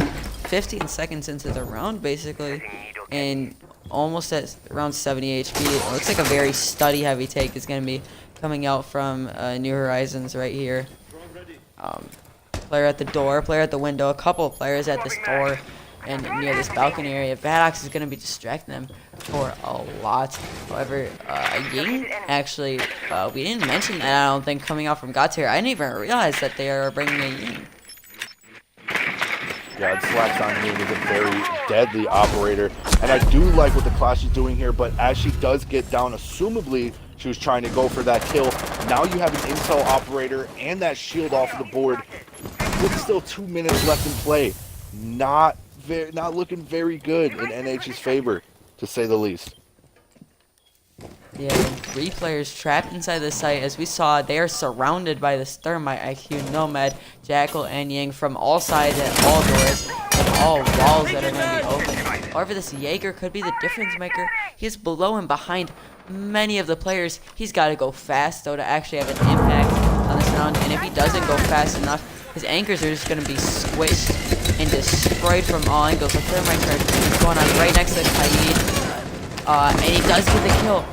15 seconds into the round, basically, and almost at around 70 HP. It looks like a very study-heavy take is going to be coming out from New Horizons right here. Player at the door, player at the window, a couple of players at this door and near this balcony area. Vadox is going to be distracting them for a lot. However, Ying, actually, we didn't mention that, I don't think, coming out from Gods here. I didn't even realize that they are bringing a Ying. Yeah, Slacks on Ying is a very deadly operator, and I do like what the Clash is doing here, but as she does get down, assumably she was trying to go for that kill. Now you have an intel operator and that shield off of the board with still 2 minutes left in play. Not looking very good in NH's favor, to say the least. Yeah, 3 players trapped inside the site. As we saw, they are surrounded by this Thermite, IQ, Nomad, Jackal, and Ying from all sides and all doors and all walls that are going to be open. However, this Jaeger could be the difference maker. He's below and behind many of the players. He's got to go fast, though, to actually have an impact on this round. And if he doesn't go fast enough, his anchors are just going to be squished and destroyed from all angles. The Thermite charge is going on right next to Kaid. And he does get the kill.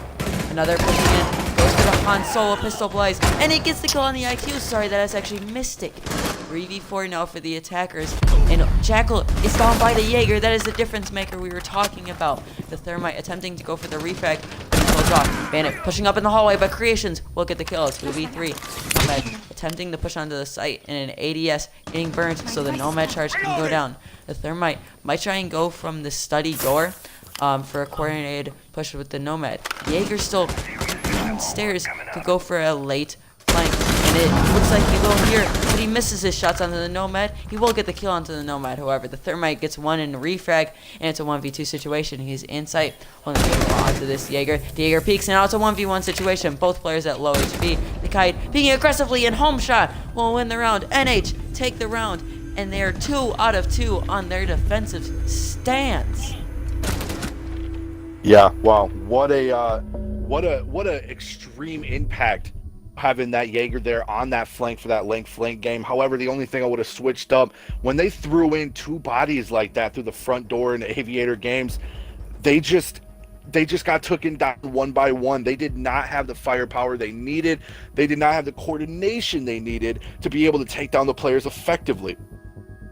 Another pushing in, goes for the Han Solo pistol blaze, and he gets the kill on the IQ. Sorry, that is actually Mystic. 3v4 now for the attackers, and Jackal is down by the Jaeger. That is the difference maker we were talking about. The Thermite attempting to go for the refrag, but he pulls off. Bandit pushing up in the hallway, but Creations will get the kill. It's 2v3. Nomad attempting to push onto the site, and an ADS getting burnt so the Nomad charge can go down. The Thermite might try and go from the study door for a coordinated push with the Nomad. Jaeger still downstairs could go for a late flank, and it looks like he will here, but he misses his shots onto the Nomad. He will get the kill onto the Nomad, however. The Thermite gets one in the refrag, and it's a 1v2 situation. He's in sight, holding the onto this Jaeger. The Jaeger peeks, and now it's a 1v1 situation. Both players at low HP. The Kaid being aggressively in home shot will win the round. NH take the round, and they are 2 out of 2 on their defensive stance. Yeah, wow, what a extreme impact having that Jaeger there on that flank for that link flank game. However, the only thing I would have switched up, when they threw in 2 bodies like that through the front door in the Aviator Games, they just got taken down one by one. They did not have the firepower they needed. They did not have the coordination they needed to be able to take down the players effectively.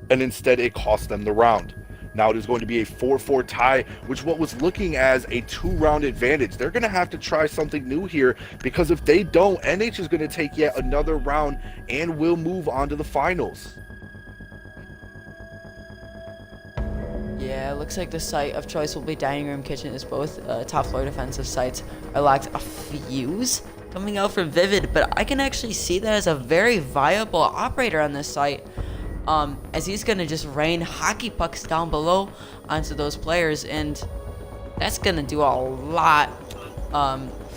And instead, it cost them the round. Now it is going to be a 4-4 tie, which what was looking as a 2-round advantage. They're going to have to try something new here, because if they don't, NH is going to take yet another round and will move on to the finals. Yeah, it looks like the site of choice will be dining room kitchen, as both top floor defensive sites are lacked a fuse coming out from Vivid, but I can actually see that as a very viable operator on this site. As he's going to just rain hockey pucks down below onto those players, and that's going to do a lot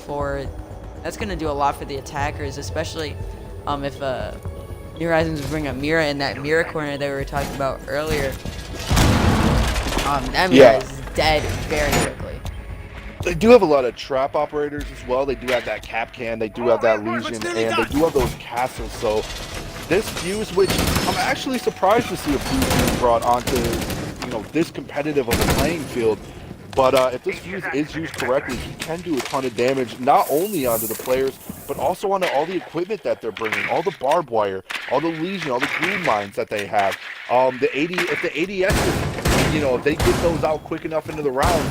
for That's going to do a lot for the attackers, especially if New Horizons would bring a Mira in that Mira corner that we were talking about earlier. That Mira is dead very quickly. They do have a lot of trap operators as well. They do have that cap can, they do have that Legion, and they do have those castles. So this fuse, which I'm actually surprised to see a fuse being brought onto, this competitive of a playing field. But if this fuse is used correctly, he can do a ton of damage, not only onto the players, but also onto all the equipment that they're bringing, all the barbed wire, all the Legion, all the glue mines that they have. If the ADS, if they get those out quick enough into the round,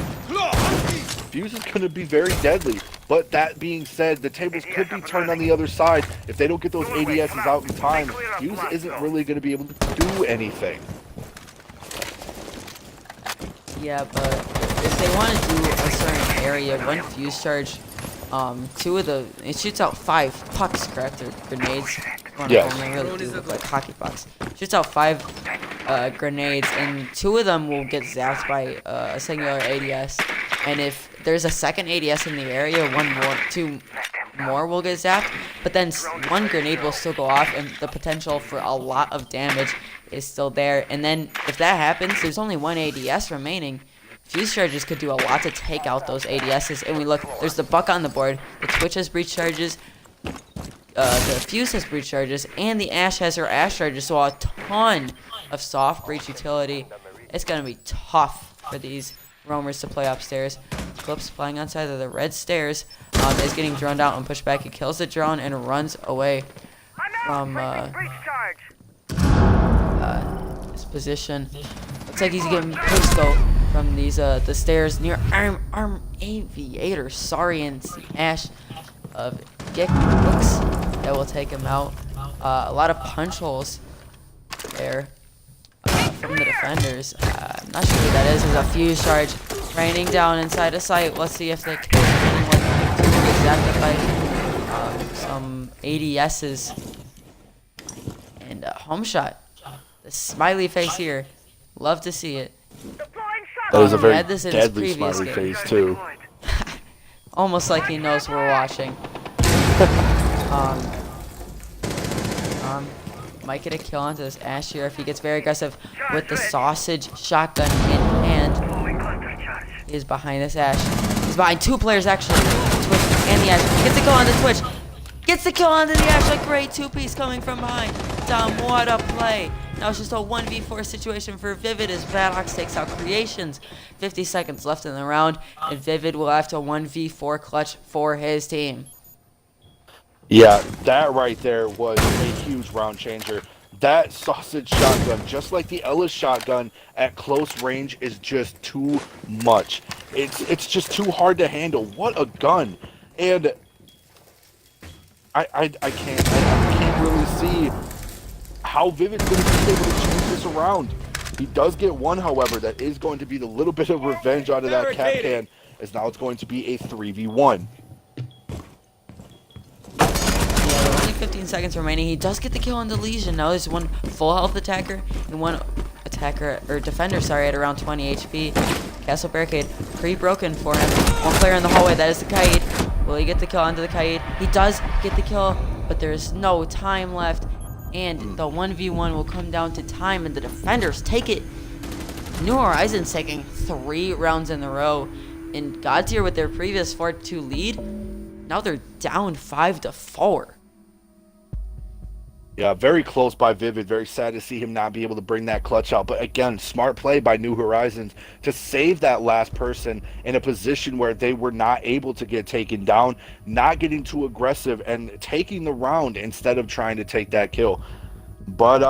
Fuse is going to be very deadly. But that being said, the tables could be turned on the other side. If they don't get those ADSs out in time, Fuse isn't really going to be able to do anything. Yeah, but if they want to do a certain area, one fuse charge, it shoots out 5 pucks, correct? Or grenades. Yes. They really do look like hockey pucks. Shoots out 5 grenades, and 2 of them will get zapped by a singular ADS. And if there's a second ADS in the area, 2 more will get zapped. But then 1 grenade will still go off, and the potential for a lot of damage is still there. And then if that happens, there's only 1 ADS remaining. Fuse charges could do a lot to take out those ADSs. And we look, there's the Buck on the board, the Twitch has breach charges, the Fuse has breach charges, and the Ash has her Ash charges, so a ton of soft breach utility. It's going to be tough for these roamers to play upstairs. Clips flying on side of the red stairs, is getting droned out and pushed back. He kills the drone and runs away from his position. Looks like he's getting pushed though from these the stairs near Arm Aviator. Sorry, and Ash of Gick looks that will take him out. A lot of punch holes there from the defenders. I'm not sure who that is. There's a fuse charge raining down inside a site. Let's see if they can get zapped by some ADSs. And home shot. The smiley face here. Love to see it. That is a very Had this in his deadly previous smiley game. face too. Almost like he knows we're watching. Might get a kill onto this Ash here if he gets very aggressive with the sausage shotgun in hand. He is behind this Ash. He's behind 2 players actually. Twitch and the Ash. Gets the kill on the Twitch. Gets the kill onto the Ash. A great 2-piece coming from behind. Damn, what a play. Now it's just a 1v4 situation for Vivid as Vadox takes out Creations. 50 seconds left in the round, and Vivid will have to 1v4 clutch for his team. Yeah, that right there was a huge round changer. That sausage shotgun, just like the Ellis shotgun at close range, is just too much. It's just too hard to handle. What a gun! And I can't really see how Vivid's going to be able to change this around. He does get one, however, that is going to be the little bit of revenge out of that cap can, as now it's going to be a 3v1. 15 seconds remaining. He does get the kill on the Legion. Now there's 1 full health attacker and 1 defender, at around 20 HP. Castle barricade pre-broken for him. 1 player in the hallway, that is the Kaid. Will he get the kill onto the Kaid? He does get the kill, but there's no time left. And the 1v1 will come down to time, and the defenders take it. New Horizons taking 3 rounds in a row. And God tier with their previous 4-2 lead, now they're down 5-4. Yeah, very close by Vivid. Very sad to see him not be able to bring that clutch out. But again, smart play by New Horizons to save that last person in a position where they were not able to get taken down, not getting too aggressive and taking the round instead of trying to take that kill. But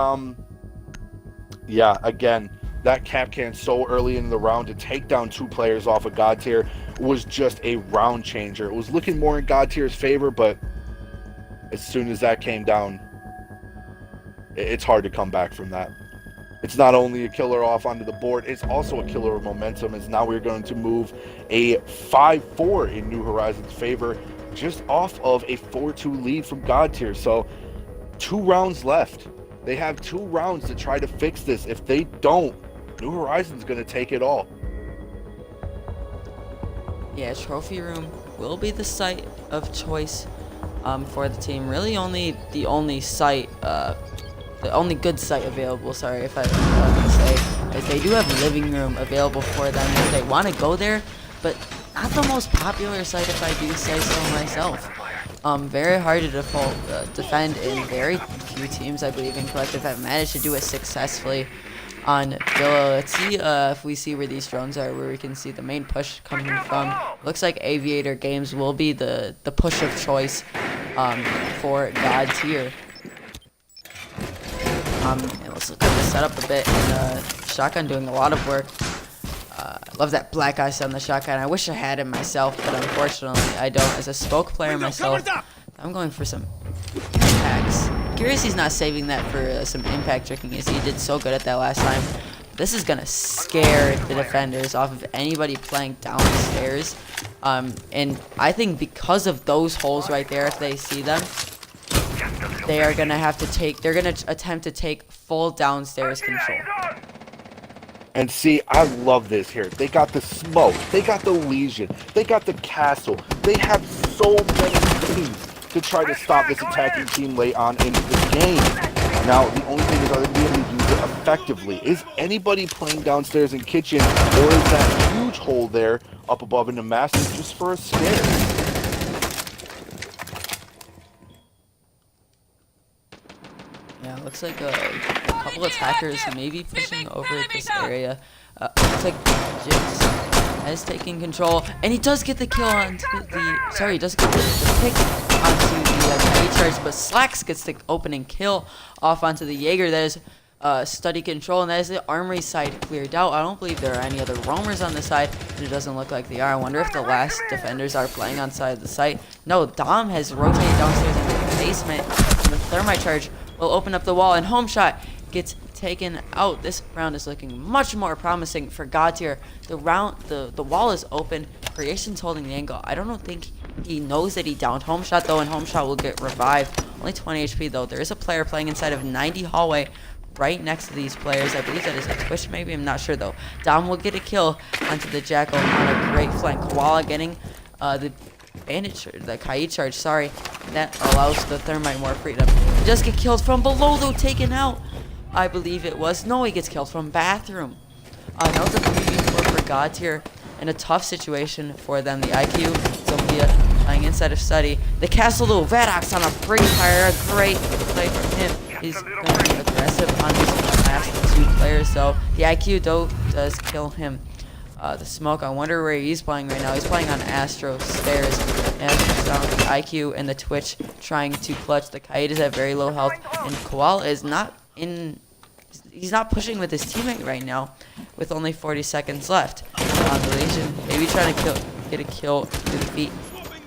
yeah, again, that cap can so early in the round to take down 2 players off of God tier was just a round changer. It was looking more in God tier's favor, but as soon as that came down, it's hard to come back from that. It's not only a killer off onto the board, it's also a killer of momentum, as now we're going to move a 5-4 in New Horizons' favor, just off of a 4-2 lead from God tier. So 2 rounds left. They have 2 rounds to try to fix this. If they don't, New Horizons going to take it all. Yeah, trophy room will be the site of choice for the team. Really, the only site, the only good site available. Sorry if I can say, is they do have living room available for them if they want to go there, but not the most popular site if I do say so myself. Very hard to defend, and very few teams, I believe, in collective have managed to do it successfully on Villa. Let's see if we see where these drones are, where we can see the main push coming from. Looks like Aviator Games will be the push of choice for God tier. And let's look at the setup a bit. And Shotgun doing a lot of work. Love that black ice on the Shotgun. I wish I had it myself, but unfortunately I don't. As a smoke player myself, I'm going for some impacts. Curious he's not saving that for some impact tricking, as he did so good at that last time. This is gonna scare the defenders off of anybody playing downstairs. And I think because of those holes right there, if they see them, they are gonna have to take. They're gonna attempt to take full downstairs control. And see, I love this here. They got the smoke, they got the Legion, they got the castle. They have so many things to try to stop this attacking team late on into the game. Now, the only thing is, are they going to be able to use it effectively? Is anybody playing downstairs in kitchen, or is that huge hole there up above in the Masters just for a scare? Yeah, looks like a couple attackers maybe pushing over this area. Looks like Jigs is taking control, and he does get the kill onto the. Sorry, he does get the pick onto the Kite charge, but Slacks gets the opening kill off onto the Jaeger. That is study control, and that is the armory side cleared out. I don't believe there are any other roamers on the side, but it doesn't look like they are. I wonder if the last defenders are playing on side of the site. No, Dom has rotated downstairs into the basement, and the thermite charge will open up the wall, and home shot gets taken out. This round is looking much more promising for God tier. The wall is open. Creation's holding the angle. I don't think he knows that he downed home shot though, and home shot will get revived. Only 20 HP though. There is a player playing inside of 90 hallway right next to these players. I believe that is a Twitch, maybe. I'm not sure though. Dom will get a kill onto the Jackal on a great flank. Koala getting the bandage, the Kite charge, sorry. And that allows the thermite more freedom. He does get killed from below though, taken out. I believe it was. No, he gets killed from bathroom. That was a 3v4 for God tier in a tough situation for them. The IQ, Sophia playing inside of study. The castle though, Vadox on a free fire. A great play from him. He's going to be aggressive on these last two players. So the IQ though does kill him. The smoke, I wonder where he's playing right now. He's playing on Astro Stairs. And the IQ and the Twitch trying to clutch. The Kite is at very low health. And Koala is not in. He's not pushing with his teammate right now, with only 40 seconds left. The Legion maybe trying to get a kill to the feet,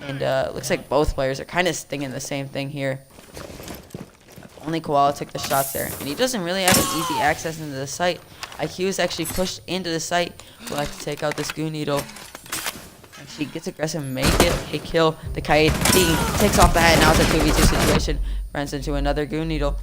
and looks like both players are kind of stinging the same thing here. Only Koala took the shots there, and he doesn't really have an easy access into the site. IQ is actually pushed into the site. We'll have to take out this Goo Needle. And she gets aggressive, may get a kill. The Kite takes off the head. Now it's a 2v2 situation. Runs into another Goo Needle.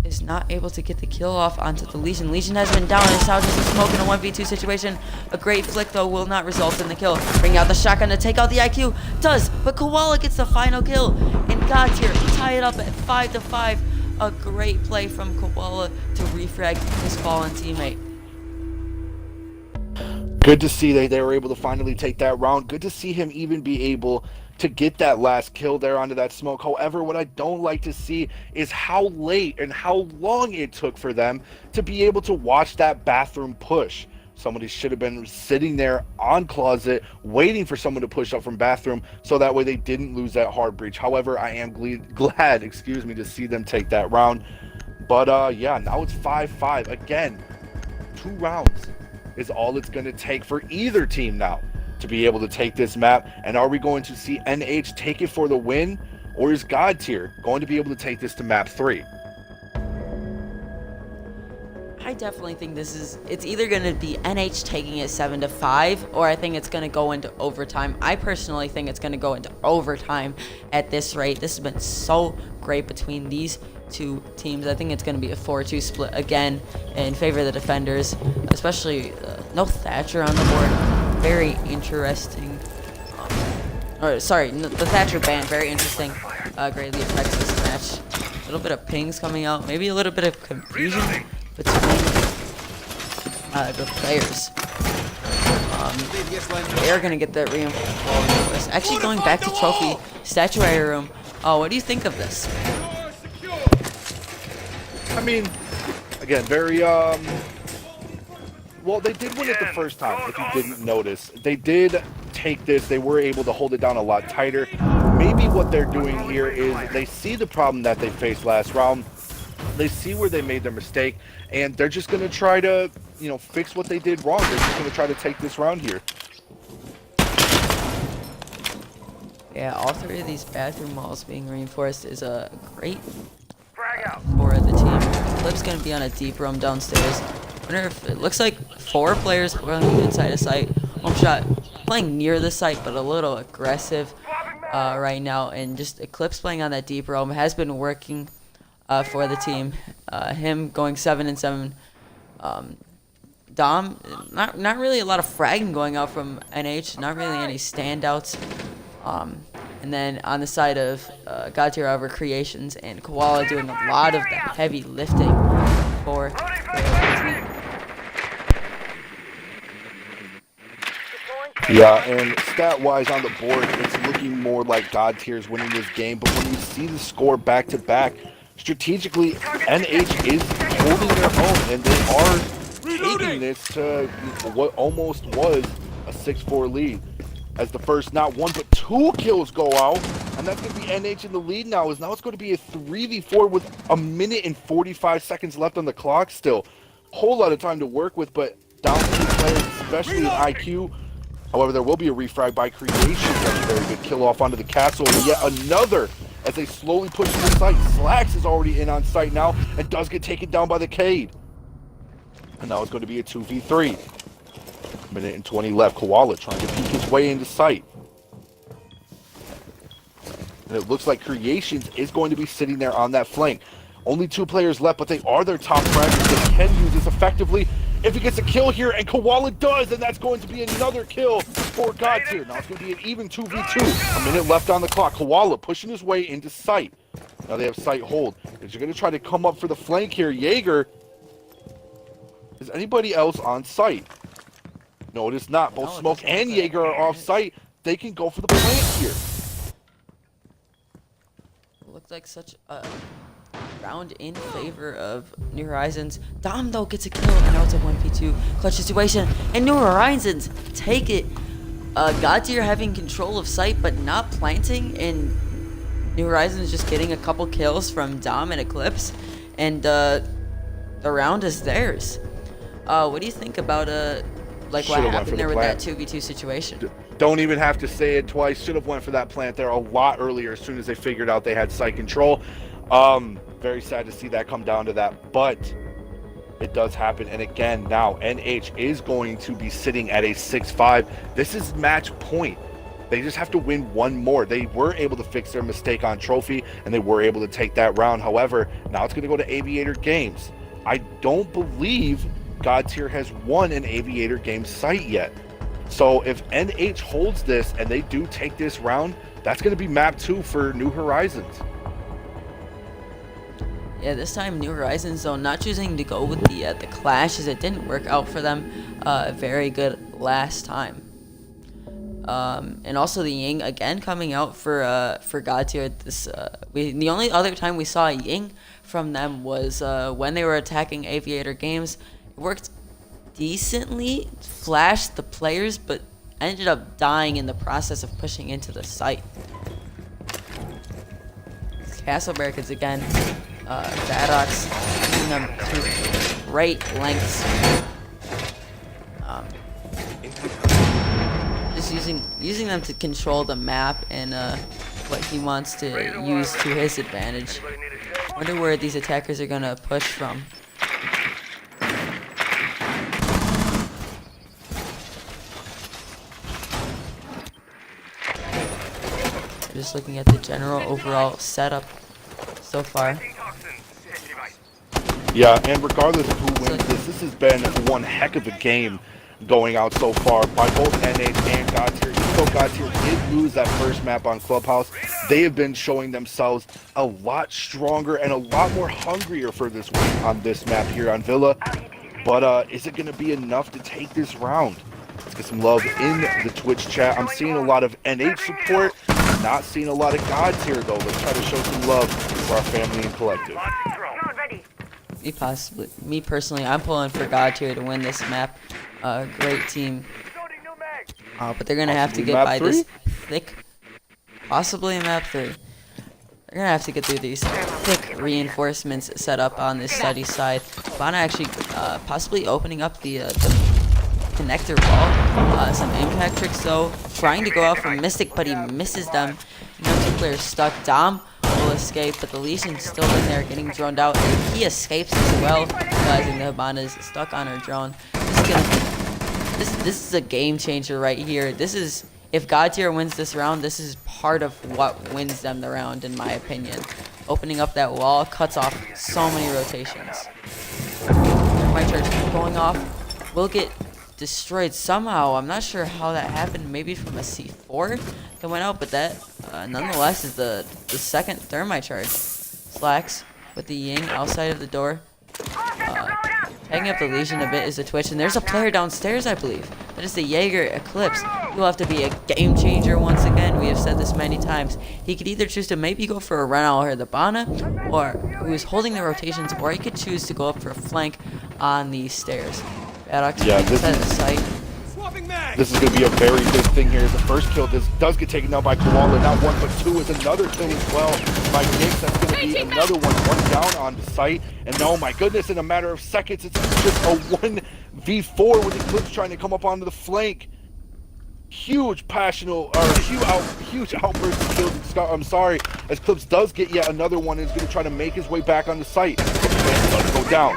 Is not able to get the kill off onto the Legion. Legion has been down, and it's now just a smoke in a 1v2 situation. A great flick though will not result in the kill. Bring out the shotgun to take out the IQ. Does, but Koala gets the final kill. And God tier tie it up at 5-5. A great play from Koala to refrag his fallen teammate. Good to see they were able to finally take that round. Good to see him even be able to get that last kill there onto that smoke. However, what I don't like to see is how late and how long it took for them to be able to watch that bathroom push. Somebody should have been sitting there on closet waiting for someone to push up from bathroom, so that way they didn't lose that hard breach. However, I am glad, to see them take that round. But yeah, now it's 5-5 again. 2 rounds is all it's going to take for either team now to be able to take this map. And are we going to see NH take it for the win, or is God tier going to be able to take this to map 3? I definitely think it's either going to be NH taking it 7-5, or I think it's going to go into overtime. I personally think it's going to go into overtime at this rate. This has been so great between these two teams. I think it's going to be a 4-2 split again in favor of the defenders, especially no Thatcher on the board. Very interesting Or sorry, the Thatcher ban, very interesting. Greatly affects this match. A little bit of pings coming out, maybe a little bit of confusion between the players. They are gonna get that reinforced. Actually, going back to trophy statuary room. What do you think of this? I mean, again, very well, they did win it the first time, if you didn't notice. They did take this. They were able to hold it down a lot tighter. Maybe what they're doing here is they see the problem that they faced last round. They see where they made their mistake, and they're just going to try to, you know, fix what they did wrong. They're just going to try to take this round here. Yeah, all three of these bathroom walls being reinforced is a great Frag out. for the team. Flip's going to be on a deep room downstairs. Wonder if it looks like 4 players running inside a site. Home shot playing near the site, but a little aggressive right now. And just Eclipse playing on that deep roam has been working for the team. Him going 7 and 7. Dom, not really a lot of fragging going out from NH. Not really any standouts. And then on the side of Godtier over Creations and Koala doing a lot of the heavy lifting for the team. Yeah, and stat-wise on the board, it's looking more like Godtier's winning this game. But when you see the score back-to-back, strategically, NH is holding their own, and they are taking this to what almost was a 6-4 lead. As the first, not 1, but 2 kills go out. And that's going to be NH in the lead now. Now it's going to be a 3v4 with 1 minute and 45 seconds left on the clock still. Whole lot of time to work with, but down to the players, especially in IQ. However, there will be a refrag by Creation. That's a very good kill off onto the castle. And yet another as they slowly push to the site. Slacks is already in on site now and does get taken down by the Cade. And now it's going to be a 2v3. Minute and 20 left. Koala trying to peek his way into sight. And it looks like Creations is going to be sitting there on that flank. Only 2 players left, but they are their top fraggers. They can use this effectively if he gets a kill here, and Koala does, and that's going to be another kill for Godtier. Now it's going to be an even 2v2. A minute left on the clock. Koala pushing his way into sight. Now they have sight hold. They're going to try to come up for the flank here. Jaeger. Is anybody else on site? No, it is not. Both Smoke and Jaeger are off site. They can go for the plant here. Looked like such a round in favor of New Horizons. Dom, though, gets a kill, and now it's a 1v2 clutch situation. And New Horizons take it. Godtier having control of site, but not planting. And New Horizons just getting a couple kills from Dom and Eclipse. And the round is theirs. What do you think about like what happened there with that 2v2 situation? Don't even have to say it twice. Should have went for that plant there a lot earlier as soon as they figured out they had site control. Very sad to see that come down to that, but it does happen. And again, now NH is going to be sitting at a 6-5. This is match point. They just have to win one more. They were able to fix their mistake on trophy, and they were able to take that round. However, now it's going to go to Aviator Games. I don't believe Godtier has won an Aviator Games site yet. So if NH holds this and they do take this round, that's going to be map 2 for New Horizons. Yeah, this time New Horizons, though, not choosing to go with the clash, as it didn't work out for them very good last time. And also the Ying again coming out for Godtier. The only other time we saw a Ying from them was when they were attacking Aviator Games. It worked decently, flashed the players, but ended up dying in the process of pushing into the site. Castle Barricades again. Badox using them to great lengths. Just using them to control the map and what he wants to use to his advantage. Wonder where these attackers are gonna push from. Just looking at the general overall setup so far. Yeah, and regardless of who wins this has been one heck of a game going out so far by both NH and Godtier. though God Tier did lose that first map on Clubhouse, they have been showing themselves a lot stronger and a lot more hungrier for this win on this map here on Villa. But is it going to be enough to take this round? Let's get some love in the Twitch chat. I'm seeing a lot of NH support, not seeing a lot of God Tier though. Let's try to show some love for our family and collective. Me personally, I'm pulling for God Tier to win this map. Great team. But they're going to have to get by this thick, possibly in map 3. They're going to have to get through these thick reinforcements set up on this study side. Bana actually possibly opening up the connector wall. Some impact tricks though. Trying to go out for Mystic, but he misses them. No two players stuck. Dom will escape, but the Legion's still in there getting droned out. And he escapes as well, realizing that Bana is stuck on her drone. This is a game changer right here. This is, if God Tier wins this round, this is part of what wins them the round, in my opinion. Opening up that wall cuts off so many rotations. My charge going off will get destroyed somehow. I'm not sure how that happened. Maybe from a C4 that went out, but that nonetheless is the second thermite charge. Slacks with the Ying outside of the door. Tagging up the Legion a bit is a Twitch, and there's a player downstairs, I believe. That is the Jaeger Eclipse. He will have to be a game changer once again. We have said this many times. He could either choose to maybe go for a Renal or the Bana, or who is holding the rotations, or he could choose to go up for a flank on these stairs. Yeah, this is going to be a very big thing here. As the first kill does get taken down by Koala. Not one, but two is another kill as well by Giggs. That's going to be another one down on the site. And oh my goodness, in a matter of seconds, it's just a 1v4 with Eclipse trying to come up onto the flank. Huge huge outburst of kills. I'm sorry, as Eclipse does get yet another one and is going to try to make his way back on the site. And does go down.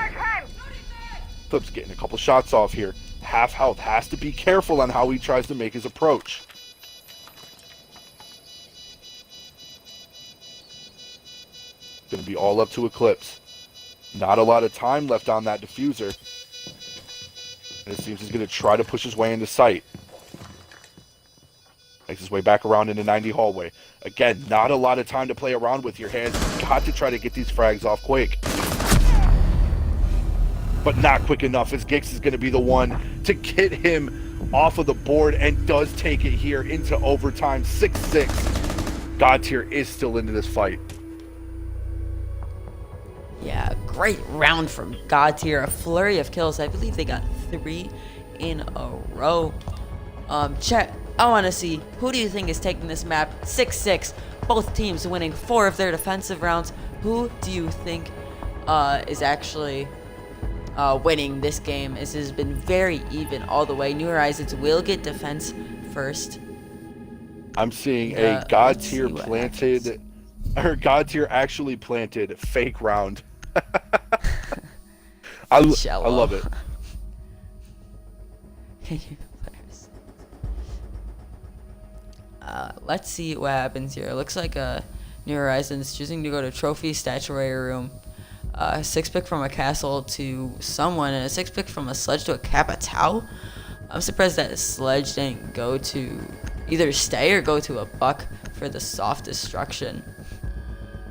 Eclipse getting a couple shots off here. Half health, has to be careful on how he tries to make his approach. Gonna be all up to Eclipse. Not a lot of time left on that diffuser. And it seems he's gonna try to push his way into sight. Makes his way back around in the 90 hallway. Again, not a lot of time to play around with your hands. You've got to try to get these frags off quick. But not quick enough, as Giggs is going to be the one to get him off of the board, and does take it here into overtime. 6-6. God Tier is still into this fight. Yeah, great round from God Tier. A flurry of kills. I believe they got 3 in a row. Chat, I want to see, who do you think is taking this map? 6-6. Both teams winning 4 of their defensive rounds. Who do you think is actually winning this game? This has been very even all the way. New Horizons will get defense first. I'm seeing a God Tier planted, or God Tier actually planted fake round. I love it. Let's see what happens here. It looks like New Horizons choosing to go to Trophy Statuary Room. 6-pick from a castle to someone, and a 6-pick from a sledge to a Capitao. I'm surprised that sledge didn't go to either stay or go to a buck for the soft destruction.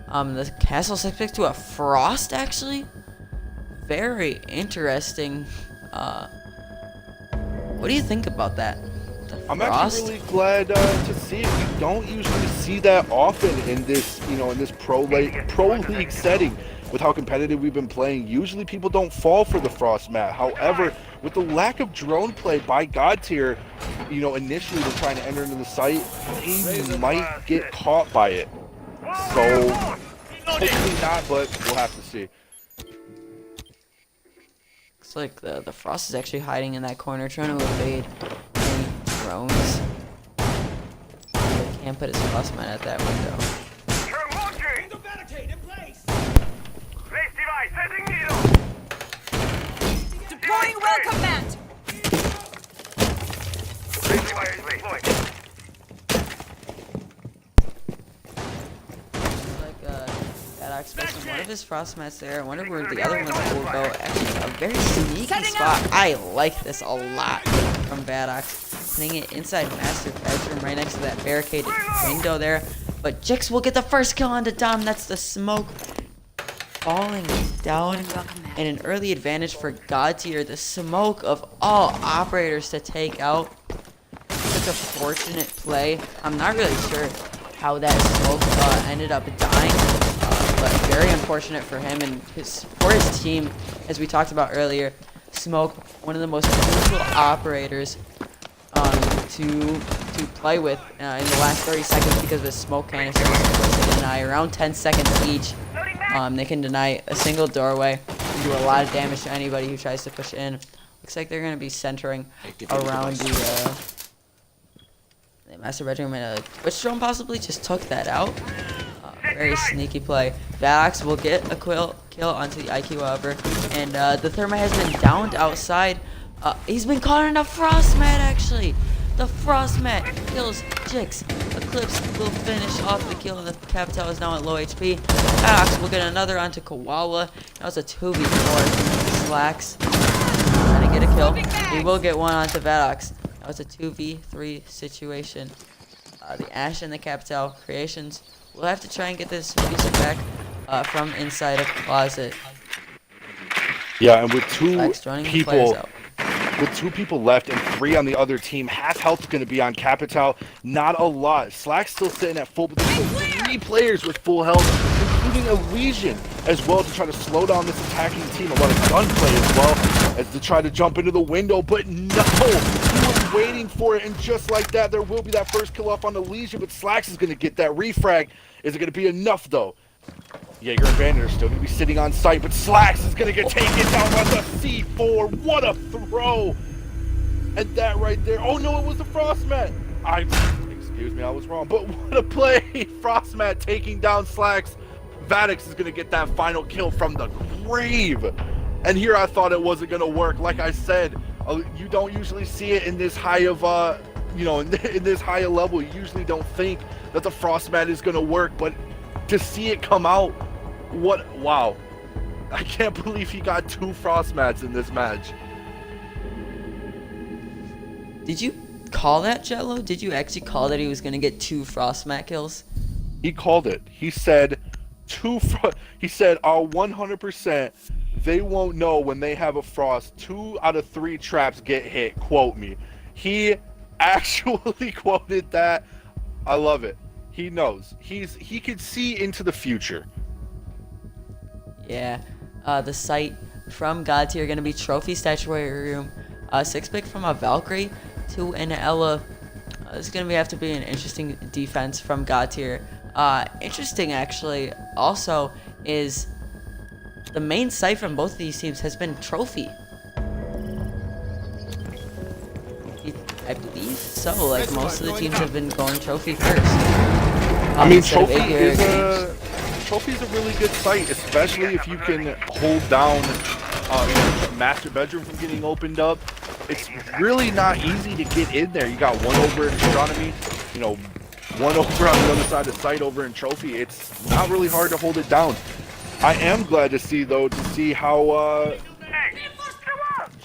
The castle 6-pick to a frost, actually. Very interesting. What do you think about that? I'm actually really glad to see it. You don't usually see that often in this, in this pro league setting. With how competitive we've been playing, usually people don't fall for the frost mat. However, with the lack of drone play by God Tier, initially they're trying to enter into the site, they might get caught by it. So, hopefully not, but we'll have to see. Looks like the frost is actually hiding in that corner, trying to evade any drones. They can't put his frost mat at that window. Deploying well command. One of his frost mats there. I wonder where the other ones will go. Actually, a very sneaky spot. I like this a lot from Bad Ox. putting it inside master bedroom right next to that barricaded window there. But Jix will get the first kill onto Dom. That's the smoke falling down, and an early advantage for God tier. The smoke of all operators to take out. Such a fortunate play. I'm not really sure how that smoke ended up dying, but very unfortunate for him and for his team. As we talked about earlier, smoke, one of the most crucial operators to play with in the last 30 seconds, because the smoke canisters they deny around 10 seconds each. They can deny a single doorway and do a lot of damage to anybody who tries to push in. Looks like they're going to be centering around the master bedroom, and a Twitch drone possibly just took that out. Very sneaky play. Vax will get a kill onto the IQ, however, and the Thermite has been downed outside. He's been caught in a frost mat, actually. The frost mat kills Jix. Eclipse will finish off the kill, and the Capital is now at low HP. Vax will get another onto Koala. That was a 2v4. Slacks trying to get a kill. He will get one onto Vadox. That was a 2v3 situation. The Ash and the Capital creations will have to try and get this music back from inside a closet. Yeah, and with two people left and 3 on the other team, half health is going to be on Capital. Not a lot. Slack's still sitting at full, but there's 3 players with full health, including a Legion as well, to try to slow down this attacking team. A lot of gunplay as well as to try to jump into the window, but no, he was waiting for it, and just like that, there will be that first kill off on the Legion, but Slacks is going to get that refrag. Is it going to be enough though? Jaeger and Bandit are still going to be sitting on site, but Slacks is going to get taken down by the C4. What a throw! And that right there. Oh no, it was the Frostmat. Excuse me, I was wrong. But what a play! Frostmat taking down Slacks. Vadix is going to get that final kill from the grave. And here I thought it wasn't going to work. Like I said, you don't usually see it in this high of in this higher level. You usually don't think that the Frostmat is going to work, but to see it come out, wow. I can't believe he got 2 Frostmats in this match. Did you call that, Jello? Did you actually call that he was going to get 2 Frostmat kills? He called it. He said he said, 100% they won't know when they have a frost. 2 out of 3 traps get hit. Quote me. He actually quoted that. I love it. He knows. He can see into the future. Yeah. The site from God tier going to be Trophy Statuary Room. 6 pick from a Valkyrie to an Ella. This is going to have to be an interesting defense from God tier. Interesting, actually, also, is the main site from both of these teams has been Trophy. I believe so. Like, most of the teams have been going Trophy first. I mean, Trophy is a really good site, especially if you can hold down master bedroom from getting opened up. It's really not easy to get in there. You got one over in astronomy, one over on the other side of the site over in Trophy. It's not really hard to hold it down. I am glad to see, though, how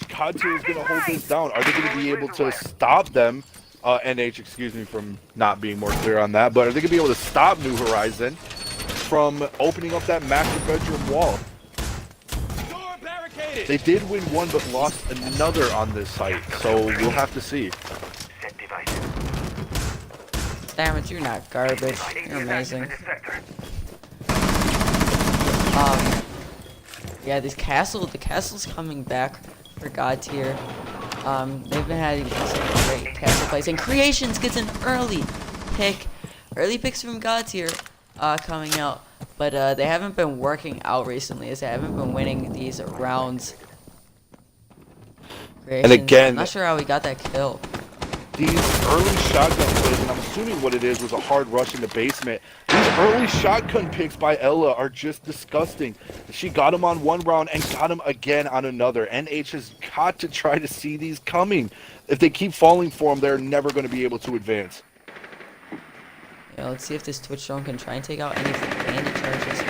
God tier is going to hold this down. Are they going to be able to stop them? NH, excuse me from not being more clear on that, but are they going to be able to stop New Horizon from opening up that master bedroom wall? They did win one, but lost another on this site, so we'll have to see. Damn it, you're not garbage. You're amazing. Yeah, the castle's coming back for God tier. They've been having some great castle plays, and Creations gets an early picks from God tier coming out, but they haven't been working out recently, as they haven't been winning these rounds. Creations, and again, I'm not sure how he got that kill. These early shotgun plays, and I'm assuming what it was a hard rush in the basement. These early shotgun picks by Ella are just disgusting. She got him on one round and got him again on another. NH has got to try to see these coming. If they keep falling for them, they're never going to be able to advance. Yeah, let's see if this Twitch drone can try and take out any bandit charges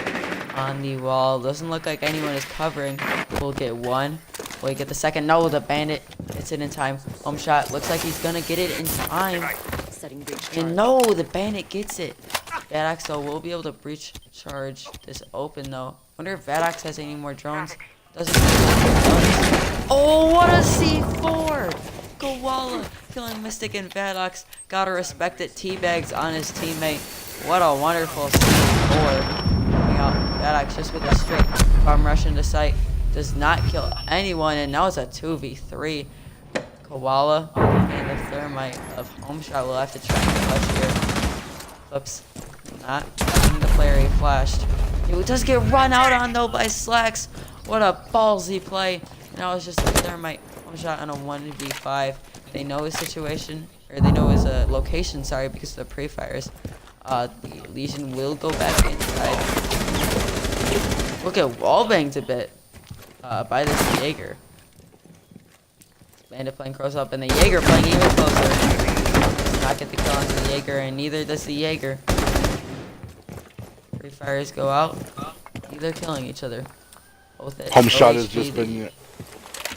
on the wall. Doesn't look like anyone is covering. We'll get one. Will he get the second? No, the bandit hits it in time. Home shot. Looks like he's gonna get it in time. Setting breach charge. And no, the bandit gets it. Vadox though will be able to breach charge this open though. Wonder if Vadox has any more drones. Doesn't. Oh, what a C4! Koala killing Mystic and Vadox. Gotta respect it. Teabags on his teammate. What a wonderful C4. Coming out. Vadox just with a straight bomb rush into sight. Does not kill anyone, and now it's a 2v3. Koala and the thermite of home shot will have to try and clutch here. Oops. Not getting the player he flashed. He does get run out on though by Slacks. What a ballsy play. Now it's just a thermite home shot on a 1v5. They know his situation, or they know his location, sorry, because of the pre-fires. The Legion will go back inside. Look at wallbanged a bit by this Jaeger. Bandit playing close up, and the Jaeger playing even closer. Does not get the kill onto the Jaeger, and neither does the Jaeger. Free fires go out. They're killing each other. Both at Home shot has OHP, just been.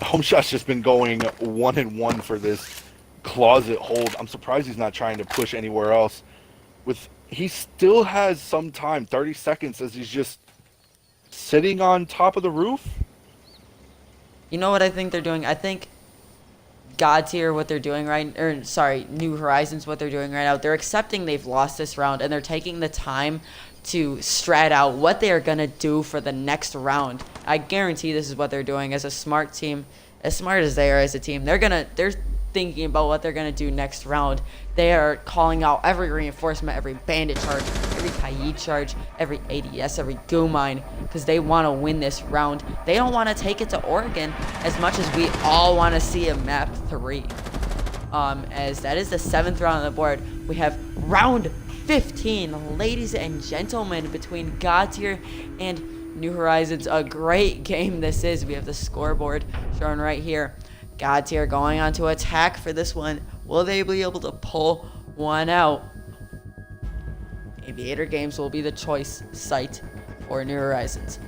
Home shot's just been going 1-1 for this closet hold. I'm surprised he's not trying to push anywhere else. He still has some time, 30 seconds, as he's just sitting on top of the roof. You know what I think they're doing? I think God tier what they're doing New Horizons what they're doing right now. They're accepting they've lost this round, and they're taking the time to strat out what they are going to do for the next round. I guarantee this is what they're doing as a smart team, as smart as they are as a team. They're thinking about what they're going to do next round. They are calling out every reinforcement, every bandit charge, every Kaid charge, every ADS, every goo mine, because they want to win this round. They don't want to take it to Oregon as much as we all want to see a map 3. As that is the 7th round on the board. We have round 15, ladies and gentlemen, between God tier and New Horizons. A great game this is. We have the scoreboard shown right here. God tier going on to attack for this one. Will they be able to pull one out? Aviator Games will be the choice site for New Horizons.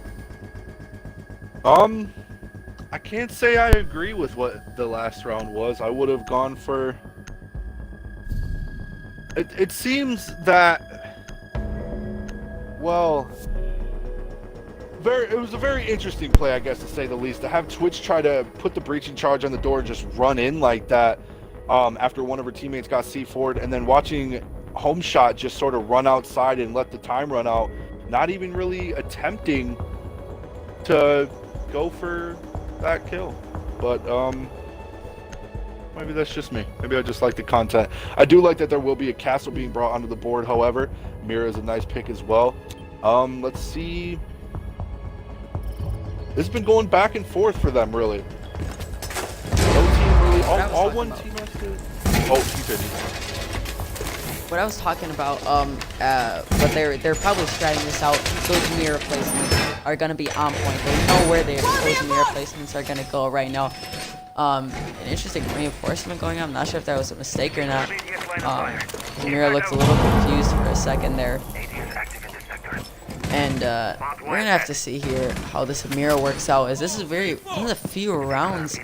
I can't say I agree with what the last round was. I would have gone for... It seems that... Well... It was a very interesting play, I guess, to say the least. To have Twitch try to put the breaching charge on the door and just run in like that after one of her teammates got C4'd, and then watching Home Shot just sort of run outside and let the time run out, not even really attempting to go for that kill. But maybe that's just me. Maybe I just like the content. I do like that there will be a castle being brought onto the board, however. Mira is a nice pick as well. Let's see... This has been going back and forth for them, really. No team really. All one team has to. Oh, he did. What I was talking about, but they're probably stratting this out. Those mirror placements are gonna be on point. They know where those mirror placements are gonna go right now. An interesting reinforcement going on. I'm not sure if that was a mistake or not. Mira looks a little confused for a second there. And we're gonna have to see here how this Amira works out, as this is one of the few rounds.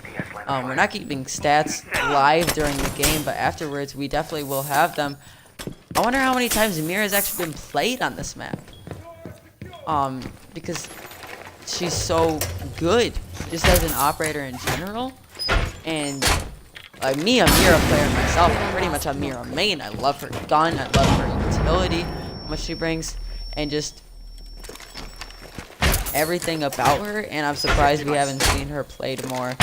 We're not keeping stats live during the game, but afterwards we definitely will have them. I wonder how many times Amira has actually been played on this map. Because she's so good, just as an operator in general. And me, a Mira player myself, I'm pretty much a Mira main. I love her gun, I love her utility, what she brings, and just everything about her, and I'm surprised we haven't seen her played more.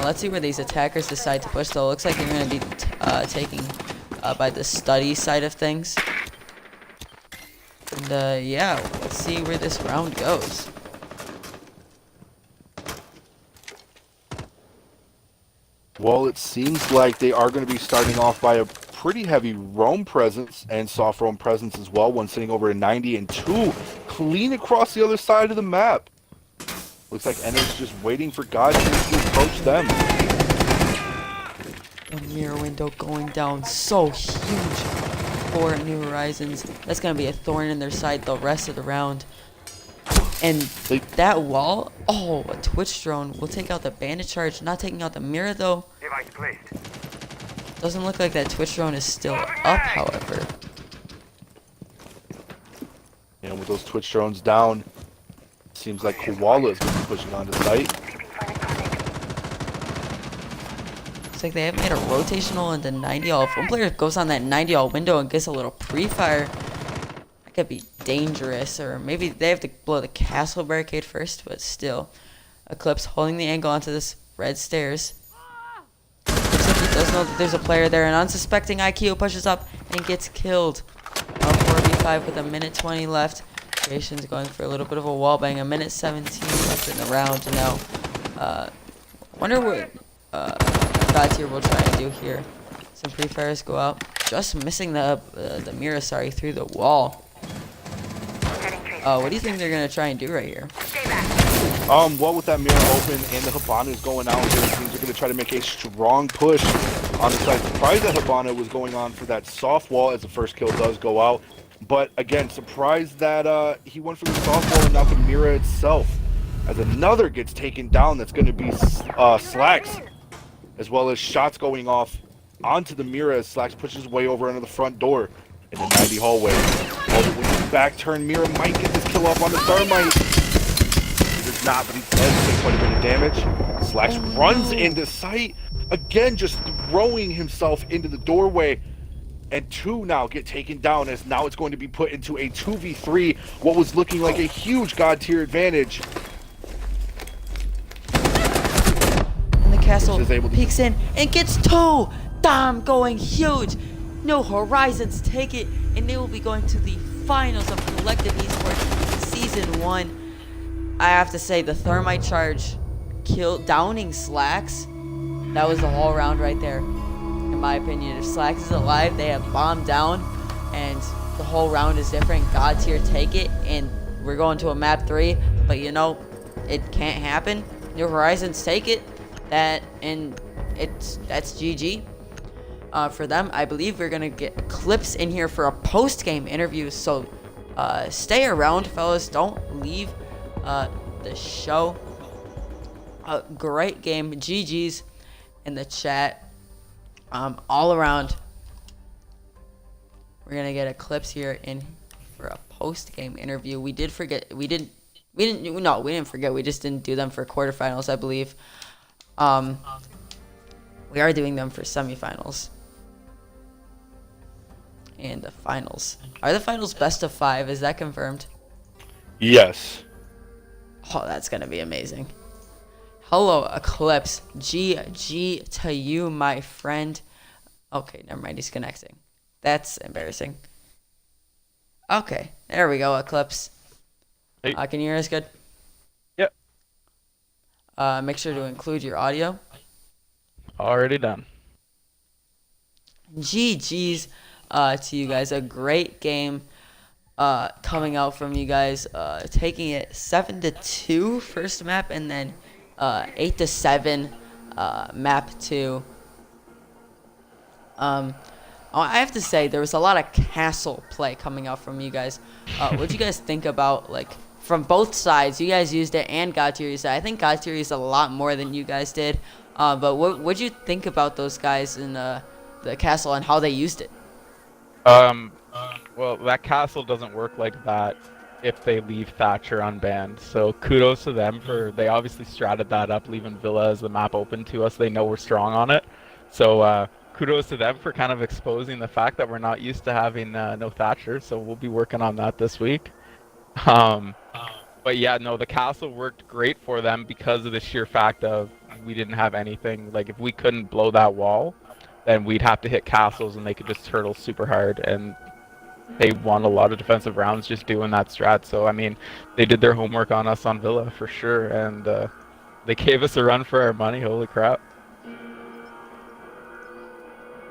Let's see where these attackers decide to push, though. Looks like they're going to be taking by the study side of things. And yeah, let's see where this round goes. Well, it seems like they are going to be starting off by a pretty heavy roam presence and soft roam presence as well. One sitting over a 90 and 2 clean across the other side of the map. Looks like NA's just waiting for God to approach them. The mirror window going down so huge for New Horizons. That's going to be a thorn in their side the rest of the round. And that wall, oh, a Twitch drone will take out the bandit charge, not taking out the mirror though. Device placed. Doesn't look like that Twitch drone is still up, however. And with those Twitch drones down, seems like Koala is going to be pushing onto site. Looks like they have made a rotational into 90 all. If one player goes on that 90 all window and gets a little pre-fire, that could be dangerous. Or maybe they have to blow the castle barricade first, but still. Eclipse holding the angle onto this red stairs. Looks like he does know that there's a player there. An unsuspecting IQ pushes up and gets killed. 4v5 with a minute 20 left. Creation's going for a little bit of a wall bang. A minute 17 left in the round now. Wonder what God tier will try and do here. Some pre-fires go out. Just missing the mirror, sorry, through the wall. What do you think they're going to try and do right here? Well, with that mirror open and the Hibana is going out, their teams are going to try to make a strong push on the side. Surprised that Hibana was going on for that soft wall as the first kill does go out. But again, surprised that he went for the soft wall and not the mirror itself. As another gets taken down, that's going to be Slacks. As well as shots going off onto the mirror as Slacks pushes his way over into the front door in the 90 hallway. All the way to the back turn, mirror might get this kill off on the Thermite. He does not, but he does take quite a bit of damage. Slacks runs into sight, again just throwing himself into the doorway. And two now get taken down as now it's going to be put into a 2v3, what was looking like a huge God tier advantage. And the castle peeks in and gets two! Damn, going huge! No Horizons take it, and they will be going to the finals of Collective Esports Season 1. I have to say, the Thermite charge downing Slacks, that was the whole round right there. In my opinion, if Slacks is alive, they have bombed down, and the whole round is different. God tier take it, and we're going to a map 3. But you know, it can't happen. New Horizons take it, that's GG. For them, I believe we're gonna get clips in here for a post-game interview. So stay around, fellas. Don't leave the show. A great game. GG's in the chat. All around, we're gonna get a clips here in for a post-game interview. We didn't forget. We didn't forget. We just didn't do them for quarterfinals, I believe. We are doing them for semifinals and the finals. Are the finals best of 5? Is that confirmed? Yes. Oh, that's gonna be amazing. Hello, Eclipse. GG to you, my friend. Okay, never mind. He's connecting. That's embarrassing. Okay, there we go, Eclipse. Hey. Can you hear us good? Yep. Make sure to include your audio. Already done. GG's to you guys. A great game coming out from you guys. Taking it 7-2 first map, and then 8-7 map 2. I have to say there was a lot of castle play coming out from you guys. What do you guys think about, like, from both sides? You guys used it and God tier used it. I think God tier used a lot more than you guys did. But what'd you think about those guys in the castle and how they used it? Well, that castle doesn't work like that if they leave Thatcher unbanned. So kudos to them they obviously stratted that up, leaving Villa as the map open to us. They know we're strong on it. So kudos to them for kind of exposing the fact that we're not used to having no Thatcher. So we'll be working on that this week. But yeah, no, the castle worked great for them because of the sheer fact of we didn't have anything. Like, if we couldn't blow that wall, then we'd have to hit castles and they could just turtle super hard. And they won a lot of defensive rounds just doing that strat. So, I mean, they did their homework on us on Villa for sure. And they gave us a run for our money. Holy crap.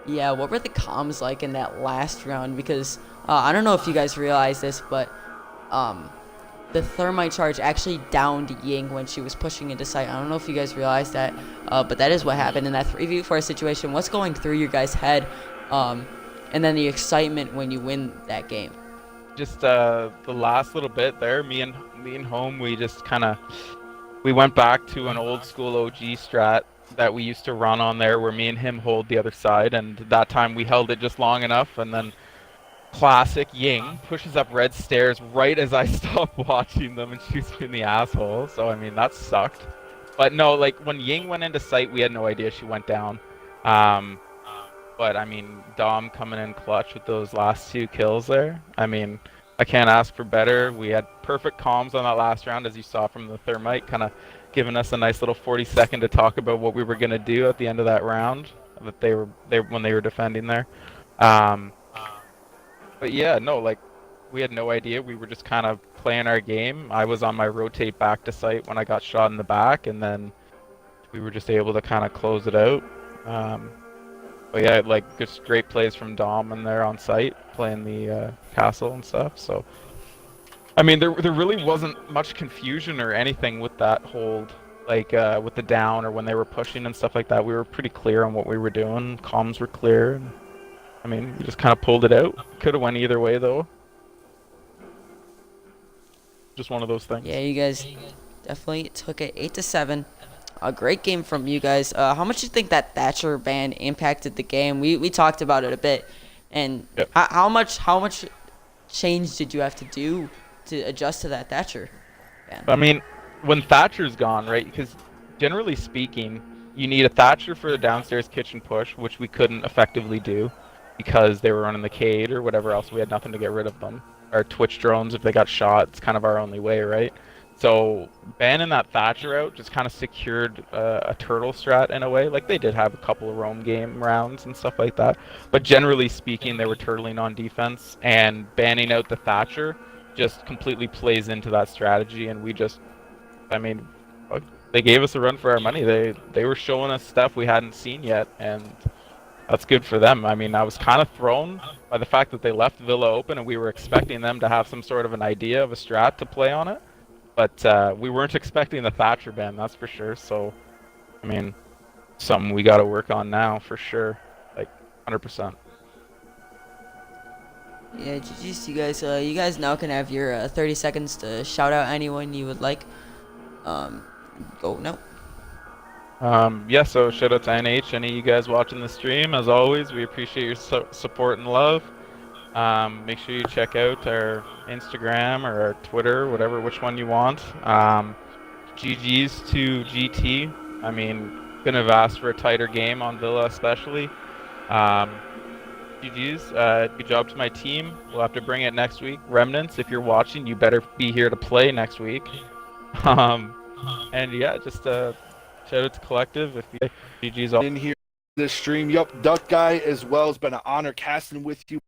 Yeah, what were the comms like in that last round? Because I don't know if you guys realize this, but the thermite charge actually downed Ying when she was pushing into site. I don't know if you guys realized that, but that is what happened in that 3v4 situation. What's going through your guys' head, and then the excitement when you win that game? just the last little bit there, me and Home, we went back to an old school OG strat that we used to run on there, where me and him hold the other side, and that time we held it just long enough, and then classic Ying pushes up red stairs right as I stop watching them and shoots me in the asshole. So I mean that sucked. But no, like when Ying went into sight, we had no idea she went down. But I mean, Dom coming in clutch with those last 2 kills there. I mean, I can't ask for better. We had perfect comms on that last round, as you saw from the thermite, kind of giving us a nice little 40-second to talk about what we were gonna do at the end of that round that when they were defending there. But yeah, no, like we had no idea. We were just kind of playing our game. I was on my rotate back to site when I got shot in the back, and then we were just able to kind of close it out. But yeah, like just great plays from Dom and there on site playing the castle and stuff. So I mean, there really wasn't much confusion or anything with that hold, like with the down or when they were pushing and stuff like that. We were pretty clear on what we were doing. Comms were clear. And, I mean, we just kind of pulled it out. Could have went either way though. Just one of those things. Yeah, you guys definitely took it 8-7. A great game from you guys. How much do you think that Thatcher ban impacted the game? We talked about it a bit, and Yep. how much change did you have to do to adjust to that Thatcher ban? I mean, when Thatcher's gone, right? Because generally speaking, you need a Thatcher for the downstairs kitchen push, which we couldn't effectively do because they were running the Cade or whatever else. We had nothing to get rid of them. Our Twitch drones, if they got shot, it's kind of our only way, right? So banning that Thatcher out just kind of secured a turtle strat in a way. Like they did have a couple of roam game rounds and stuff like that, but generally speaking, they were turtling on defense, and banning out the Thatcher just completely plays into that strategy. And we just, I mean, they gave us a run for our money. They were showing us stuff we hadn't seen yet, and that's good for them. I mean, I was kind of thrown by the fact that they left Villa open, and we were expecting them to have some sort of an idea of a strat to play on it. But we weren't expecting the Thatcher ban, that's for sure. So, I mean, something we got to work on now for sure, like 100%. Yeah, GG's you guys. You guys now can have your 30 seconds to shout out anyone you would like. Go now. Yeah, so shout out to NH, any of you guys watching the stream. As always, we appreciate your support and love. Make sure you check out our Instagram or our Twitter, which one you want. GG's to GT. I mean, couldn't have asked for a tighter game on Villa especially. GG's. Good job to my team. We'll have to bring it next week. Remnants, if you're watching, you better be here to play next week. And yeah, just shout out to Collective. If you GG's all In here, this stream. Yup, Duck Guy as well. It's been an honor casting with you.